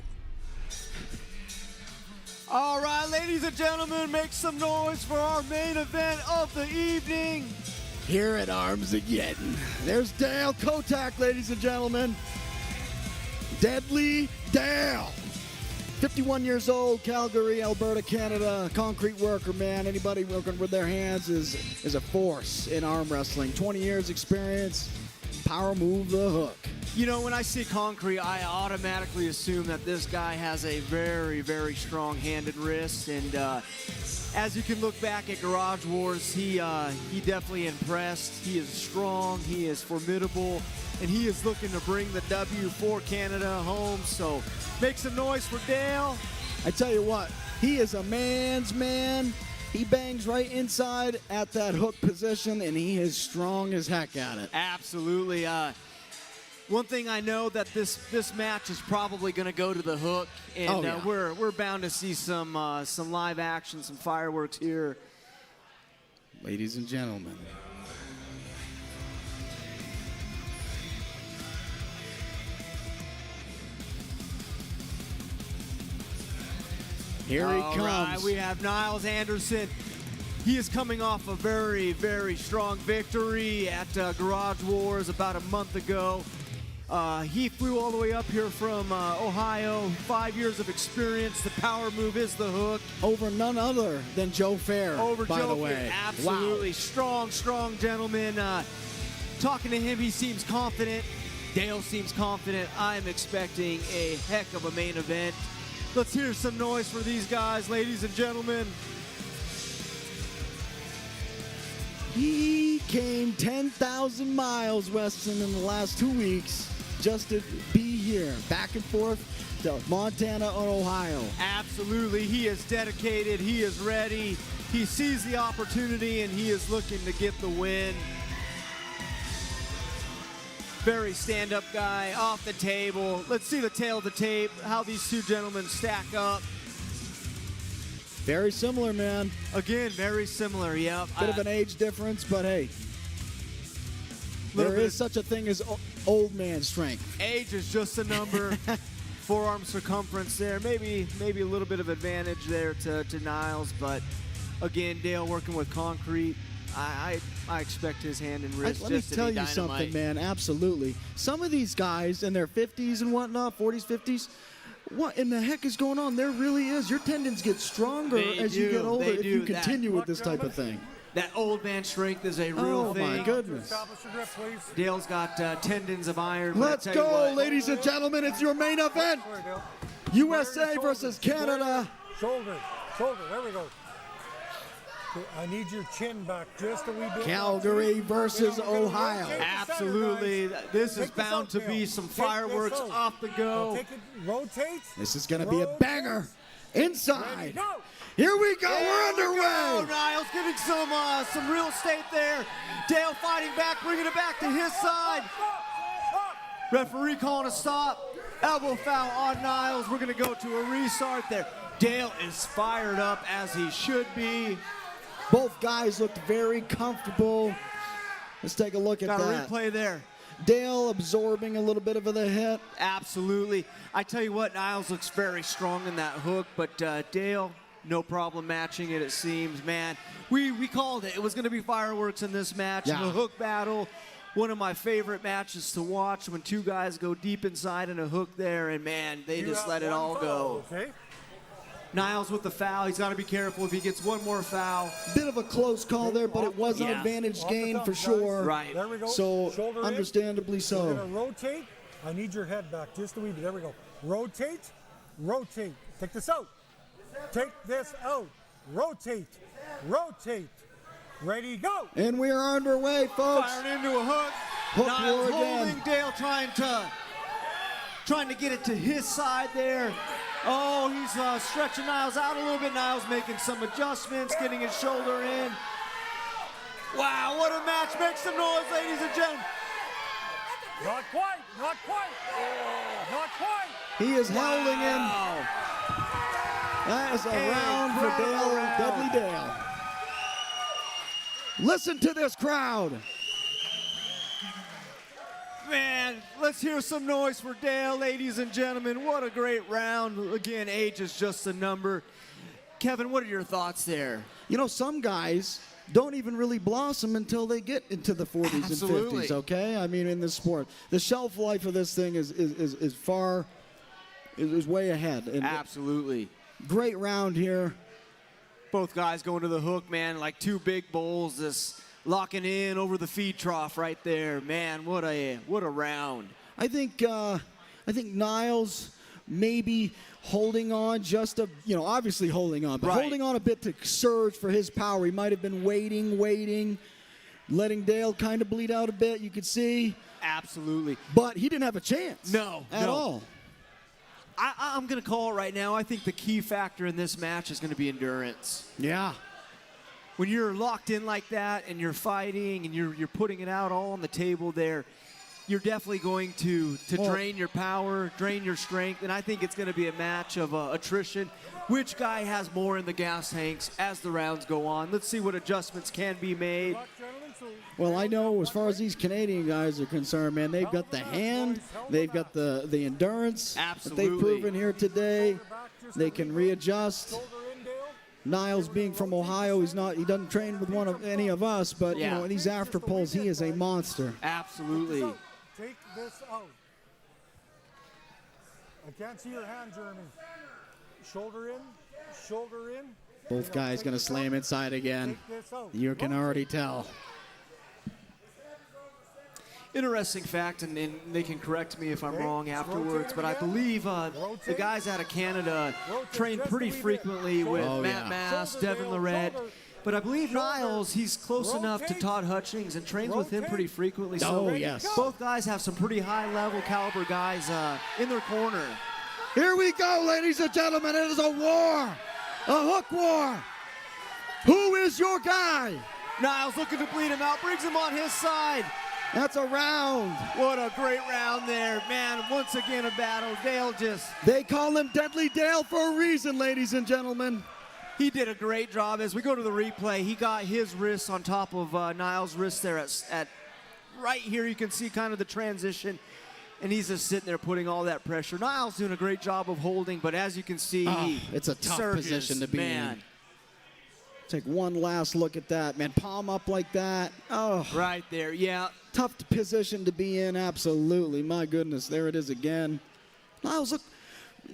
All right, ladies and gentlemen, make some noise for our main event of the evening. Here at Armageddon, there's Dale Kotyk, ladies and gentlemen. Deadly Dale. 51 years old, Calgary, Alberta, Canada. Concrete worker, man. Anybody working with their hands is a force in arm wrestling. 20 years experience. Power move the hook. You know, when I see concrete, I automatically assume that this guy has a very, very strong-handed wrist. And as you can look back at Garage Wars, he definitely impressed. He is strong, he is formidable, and he is looking to bring the W for Canada home. So make some noise for Dale. I tell you what, he is a man's man. He bangs right inside at that hook position, and he is strong as heck at it. Absolutely. One thing I know that this match is probably going to go to the hook, and we're bound to see some live action, some fireworks here. Ladies and gentlemen. Here he comes. All right, we have Nyles Anderson He is coming off a very, very strong victory at Garage Wars about a month ago. He flew all the way up here from Ohio, 5 years of experience. The power move is the hook. Over none other than Joe Fehr, by the way. Absolutely. Wow. Strong, strong gentleman. Talking to him, he seems confident. Dale seems confident. I'm expecting a heck of a main event. Let's hear some noise for these guys, ladies and gentlemen. He came 10,000 miles, Weston, in the last 2 weeks just to be here, back and forth to Montana and Ohio. Absolutely. He is dedicated. He is ready. He sees the opportunity, and he is looking to get the win. Very stand-up guy, off the table. Let's see the tail of the tape, how these two gentlemen stack up. Very similar, man. Again, very similar, yep. Bit of an age difference, but hey, there is such a thing as old man strength. Age is just a number. Forearm circumference there. Maybe a little bit of advantage there to Nyles, but again, Dale working with concrete. I expect his hand and wrist Let me just to tell be you dynamite. something, man. Absolutely. Some of these guys in their 50s and whatnot, 40s, 50s, what in the heck is going on? There really is. Your tendons get stronger as you get older if you continue with this type of thing. That old man strength is a real thing. Oh, my goodness. Dale's got tendons of iron. but I Let's tell you go, what, ladies and gentlemen. It's your main event. USA versus Canada. Shoulder, there we go. Okay, I need your chin back just a wee bit. Calgary versus Ohio. Absolutely. This is bound to be some fireworks off the go. Rotate. This is going to be a banger. Inside. Here we go. We're underway. Nyles getting some real estate there. Dale fighting back, bringing it back to his side. Referee calling a stop. Elbow foul on Nyles. We're going to go to a restart there. Dale is fired up as he should be. Both guys looked very comfortable. Let's take a look at Got that. a replay there. Dale absorbing a little bit of the hit. Absolutely. I tell you what, Nyles looks very strong in that hook, but Dale, no problem matching it, it seems. Man, we called it. It was going to be fireworks in this match. Yeah. The hook battle, one of my favorite matches to watch when two guys go deep inside in a hook there, and man, they just let it all go. Okay. Nyles with the foul. He's got to be careful if he gets one more foul. Bit of a close call there, but it was an advantage gain for sure. Right. There we go. So, Shoulder understandably We're so. gonna rotate. I need your head back just a wee bit. There we go. Rotate. Rotate. Take this out. Take this out. Rotate. Rotate. Ready, go. And we are underway, folks. Firing into a hook. Hook Nyles war again. holding, Dale trying to get it to his side there. Oh, he's stretching Nyles out a little bit. Nyles making some adjustments, getting his shoulder in. Wow, what a match. Make some noise, ladies and gentlemen. Not quite. Not quite. Not quite. He is howling in. That is a round for Dale, Deadly Dale. Listen to this crowd. Man, let's hear some noise for Dale, ladies and gentlemen. What a great round. Again, age is just a number. Kevin, what are your thoughts there? You know, some guys don't even really blossom until they get into the 40s Absolutely. and 50s, okay? I mean, in this sport. The shelf life of this thing is way ahead. And Absolutely. Great round here. Both guys going to the hook, man, like two big bowls, just locking in over the feed trough right there. Man, what a round. I think Nyles maybe holding on obviously holding on, but Right. holding on a bit to surge for his power. He might have been waiting, letting Dale kind of bleed out a bit, you could see. Absolutely. But he didn't have a chance. No. At all. I'm going to call it right now. I think the key factor in this match is going to be endurance. Yeah. When you're locked in like that and you're fighting and you're putting it out all on the table there, you're definitely going to drain your power, drain your strength, and I think it's going to be a match of attrition. Which guy has more in the gas tanks as the rounds go on? Let's see what adjustments can be made. Well, I know as far as these Canadian guys are concerned, man, they've got the hand, they've got the endurance that they've Absolutely. proven here today. They can readjust. Nyles being from Ohio, he doesn't train with any of us, but you know, in these after pulls, he is a monster. Absolutely. Take this out. I can't see your hand, Jeremy. Shoulder in, shoulder in. Both guys going to slam inside again. You can already tell. Interesting fact, and they can correct me if I'm wrong afterwards, but I believe the guys out of Canada train pretty frequently with Matt Mass, Devin Lorette, but I believe Nyles, he's close enough to Todd Hutchings and trains with him pretty frequently. So both guys have some pretty high-level caliber guys in their corner. Here we go, ladies and gentlemen. It is a war, a hook war. Who is your guy? Nyles looking to bleed him out, brings him on his side. That's a round. What a great round there. Man, once again a battle. Dale just... They call him Deadly Dale for a reason, ladies and gentlemen. He did a great job. As we go to the replay, he got his wrists on top of Nyles' wrists there at right here. You can see kind of the transition, and he's just sitting there putting all that pressure. Nyles doing a great job of holding, but as you can see, it's a tough position to be in. Take one last look at that, man. Palm up like that. Oh. Right there, yeah. Tough position to be in, absolutely. My goodness, there it is again. Nyles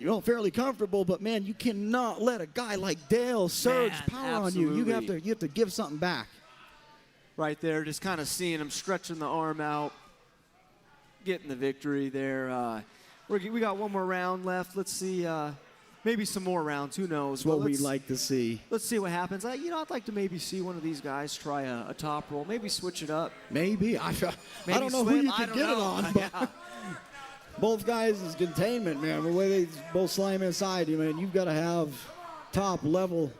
look, fairly comfortable, but man, you cannot let a guy like Dale surge power on you. You have to give something back. Right there, just kind of seeing him stretching the arm out, getting the victory there. We got one more round left. Let's see. Maybe some more rounds, who knows? That's what we'd like to see. Let's see what happens. I'd like to maybe see one of these guys try a top roll. Maybe switch it up. Maybe. I don't know who you can get it on, but both guys is containment, man. The way they both slam inside, you've got to have top level,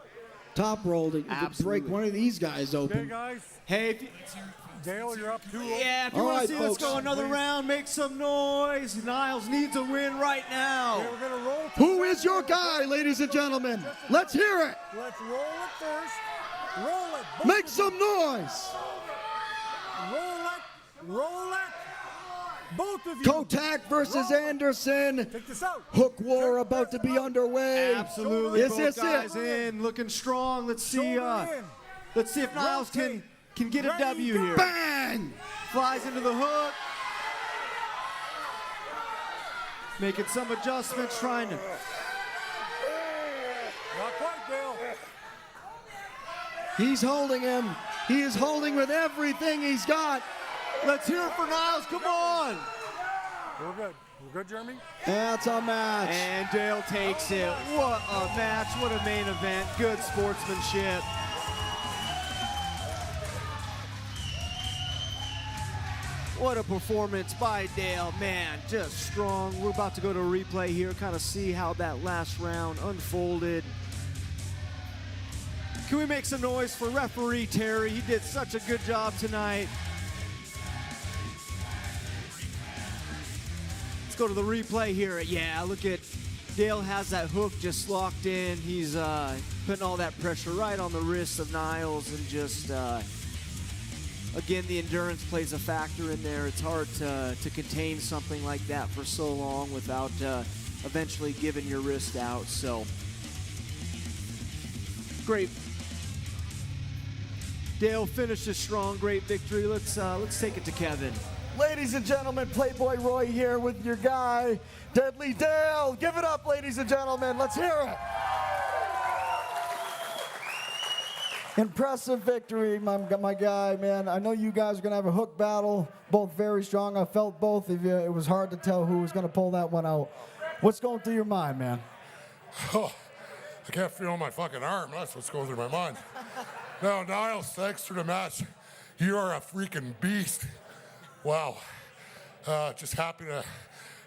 top roll to break one of these guys open. Okay, guys. Hey, Dale, you're up 2-0. Yeah, if you want to see, let's go another round. Make some noise. Nyles needs a win right now. Okay, we're gonna roll. Who is your guy, ladies and gentlemen? Let's hear it. Let's roll it first. Roll it. Make some noise. Roll it. Roll it. Both of you. Kotyk versus Anderson. Take this out. Hook war about to be underway. Absolutely. Is this both guys it? in, looking strong. Let's see if Nyles can get a W here. Bang! Flies into the hook. Making some adjustments, trying to. Not quite, Dale. He's holding him. He is holding with everything he's got. Let's hear it for Nyles. Come on. We're good. We're good, Jeremy? That's a match. And Dale takes it. What a match. What a main event. Good sportsmanship. What a performance by Dale, man, just strong. We're about to go to a replay here, kind of see how that last round unfolded. Can we make some noise for referee Terry? He did such a good job tonight. Let's go to the replay here. Yeah, look at Dale has that hook just locked in. He's putting all that pressure right on the wrist of Nyles and just, again, the endurance plays a factor in there. It's hard to contain something like that for so long without eventually giving your wrist out. So, great. Dale finishes strong, great victory. Let's take it to Kevin. Ladies and gentlemen, Playboy Roy here with your guy, Deadly Dale. Give it up, ladies and gentlemen. Let's hear it. Impressive victory, my guy, man. I know you guys are going to have a hook battle, both very strong. I felt both of you. It was hard to tell who was going to pull that one out. What's going through your mind, man? Oh, I can't feel my fucking arm. That's what's going through my mind. No, Nyles, thanks for the match. You are a freaking beast. Wow. Just happy to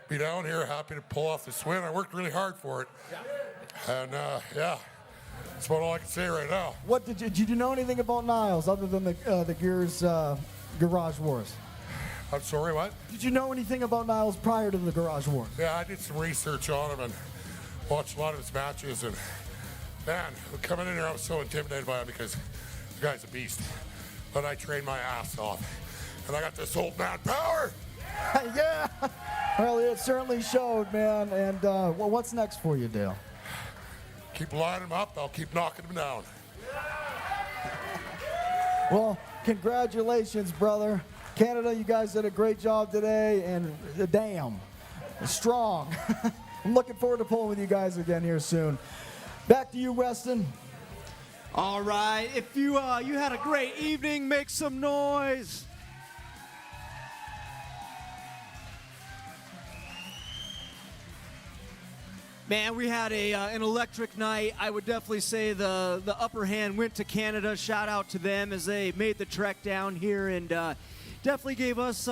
be down here, happy to pull off this win. I worked really hard for it. And, yeah. That's about all I can say right now. What did you know anything about Nyles other than the Gears Garage Wars? I'm sorry, what? Did you know anything about Nyles prior to the Garage Wars? Yeah, I did some research on him and watched a lot of his matches. And man, coming in here, I was so intimidated by him because the guy's a beast. But I trained my ass off, and I got this old man power. Yeah. Well, it certainly showed, man. And well, what's next for you, Dale? Keep lining them up. I'll keep knocking them down. Well, congratulations, brother. Canada, you guys did a great job today, and damn, strong. I'm looking forward to pulling with you guys again here soon. Back to you, Weston. All right, if you had a great evening, make some noise. Man, we had an electric night. I would definitely say the upper hand went to Canada. Shout out to them as they made the trek down here and definitely gave us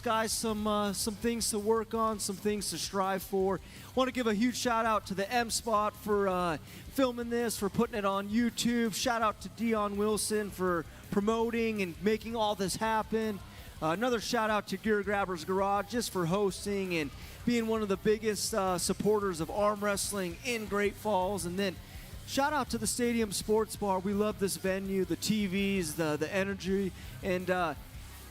guys some things to work on, some things to strive for. Want to give a huge shout out to the M Spot for filming this, for putting it on YouTube. Shout out to Dion Wilson for promoting and making all this happen. Another shout out to Gear Grabbers Garage just for hosting and being one of the biggest supporters of arm wrestling in Great Falls. And then shout out to the Stadium Sports Bar. We love this venue, the TVs, the energy, and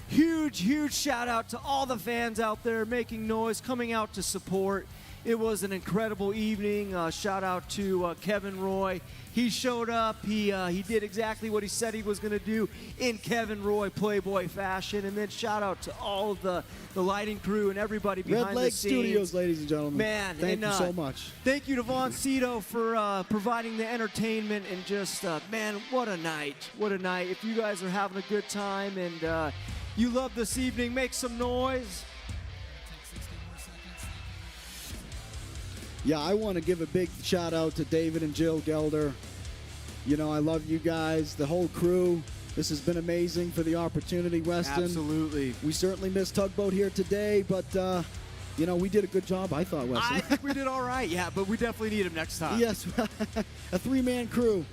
huge shout out to all the fans out there making noise, coming out to support. It was an incredible evening. Shout out to Kevin Roy. He showed up. He did exactly what he said he was going to do in Kevin Roy Playboy fashion. And then shout out to all of the lighting crew and everybody behind Red the Lake scenes. Studios, ladies and gentlemen. Man, thank you so much. Thank you to Von Cito for providing the entertainment and just, man, what a night. What a night. If you guys are having a good time and you love this evening, make some noise. Yeah, I want to give a big shout out to David and Jill Gelder. You know, I love you guys, the whole crew. This has been amazing for the opportunity, Weston. Absolutely. We certainly missed Tugboat here today, but, you know, we did a good job, I thought, Weston. I think we did all right, yeah, but we definitely need him next time. Yes, a three-man crew.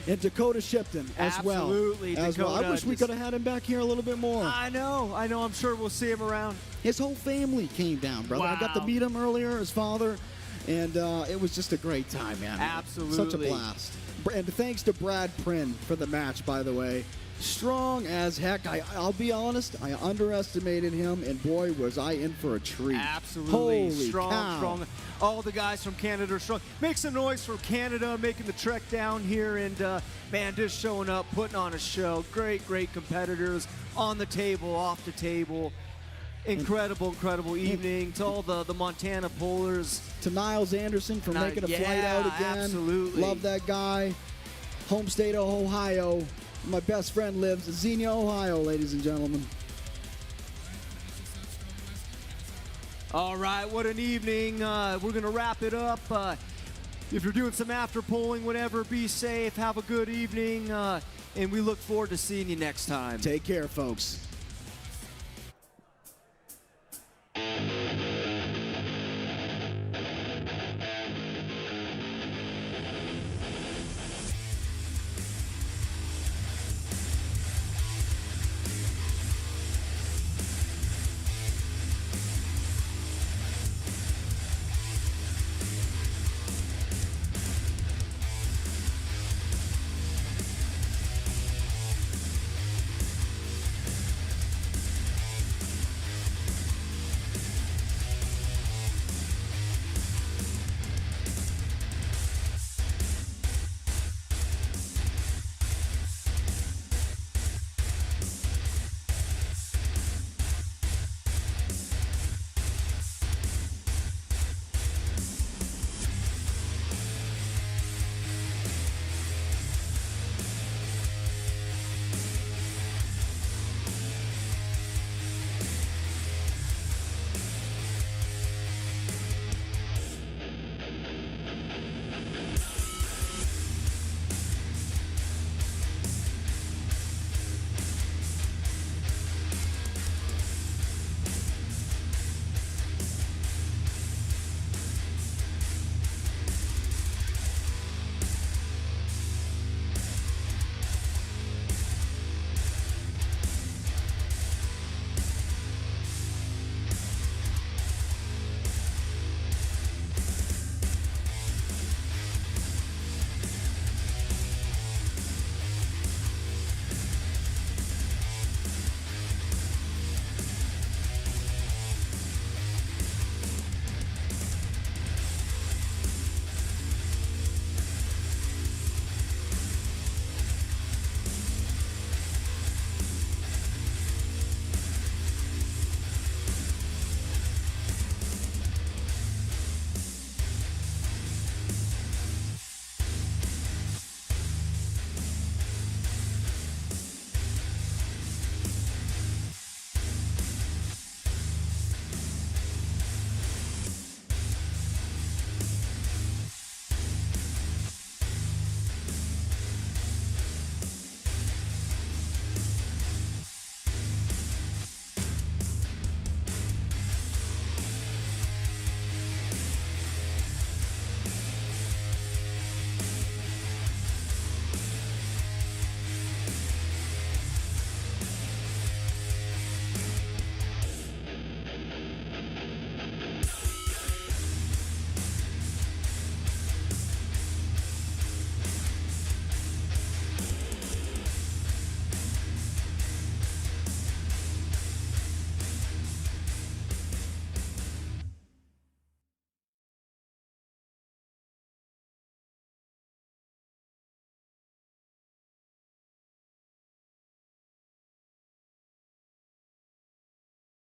And Dakota Shipton as well. Absolutely, Dakota. I wish we could have had him back here a little bit more. I know. I'm sure we'll see him around. His whole family came down, brother. I got to meet him earlier, his father, and it was just a great time, man. Absolutely. Such a blast. And thanks to Brad Prins for the match, by the way. Strong as heck. I'll be honest, I underestimated him, and boy, was I in for a treat. Absolutely. Holy strong, cow. strong. All the guys from Canada are strong. Make some noise for Canada, making the trek down here, and man, just showing up, putting on a show. Great competitors on the table, off the table. Incredible evening to all the Montana pullers. To Nyles Anderson for making a flight out again. Absolutely. Love that guy. Home state of Ohio. My best friend lives in Xenia, Ohio, ladies and gentlemen. All right, what an evening. We're going to wrap it up. If you're doing some after polling, whatever, be safe. Have a good evening. And we look forward to seeing you next time. Take care, folks.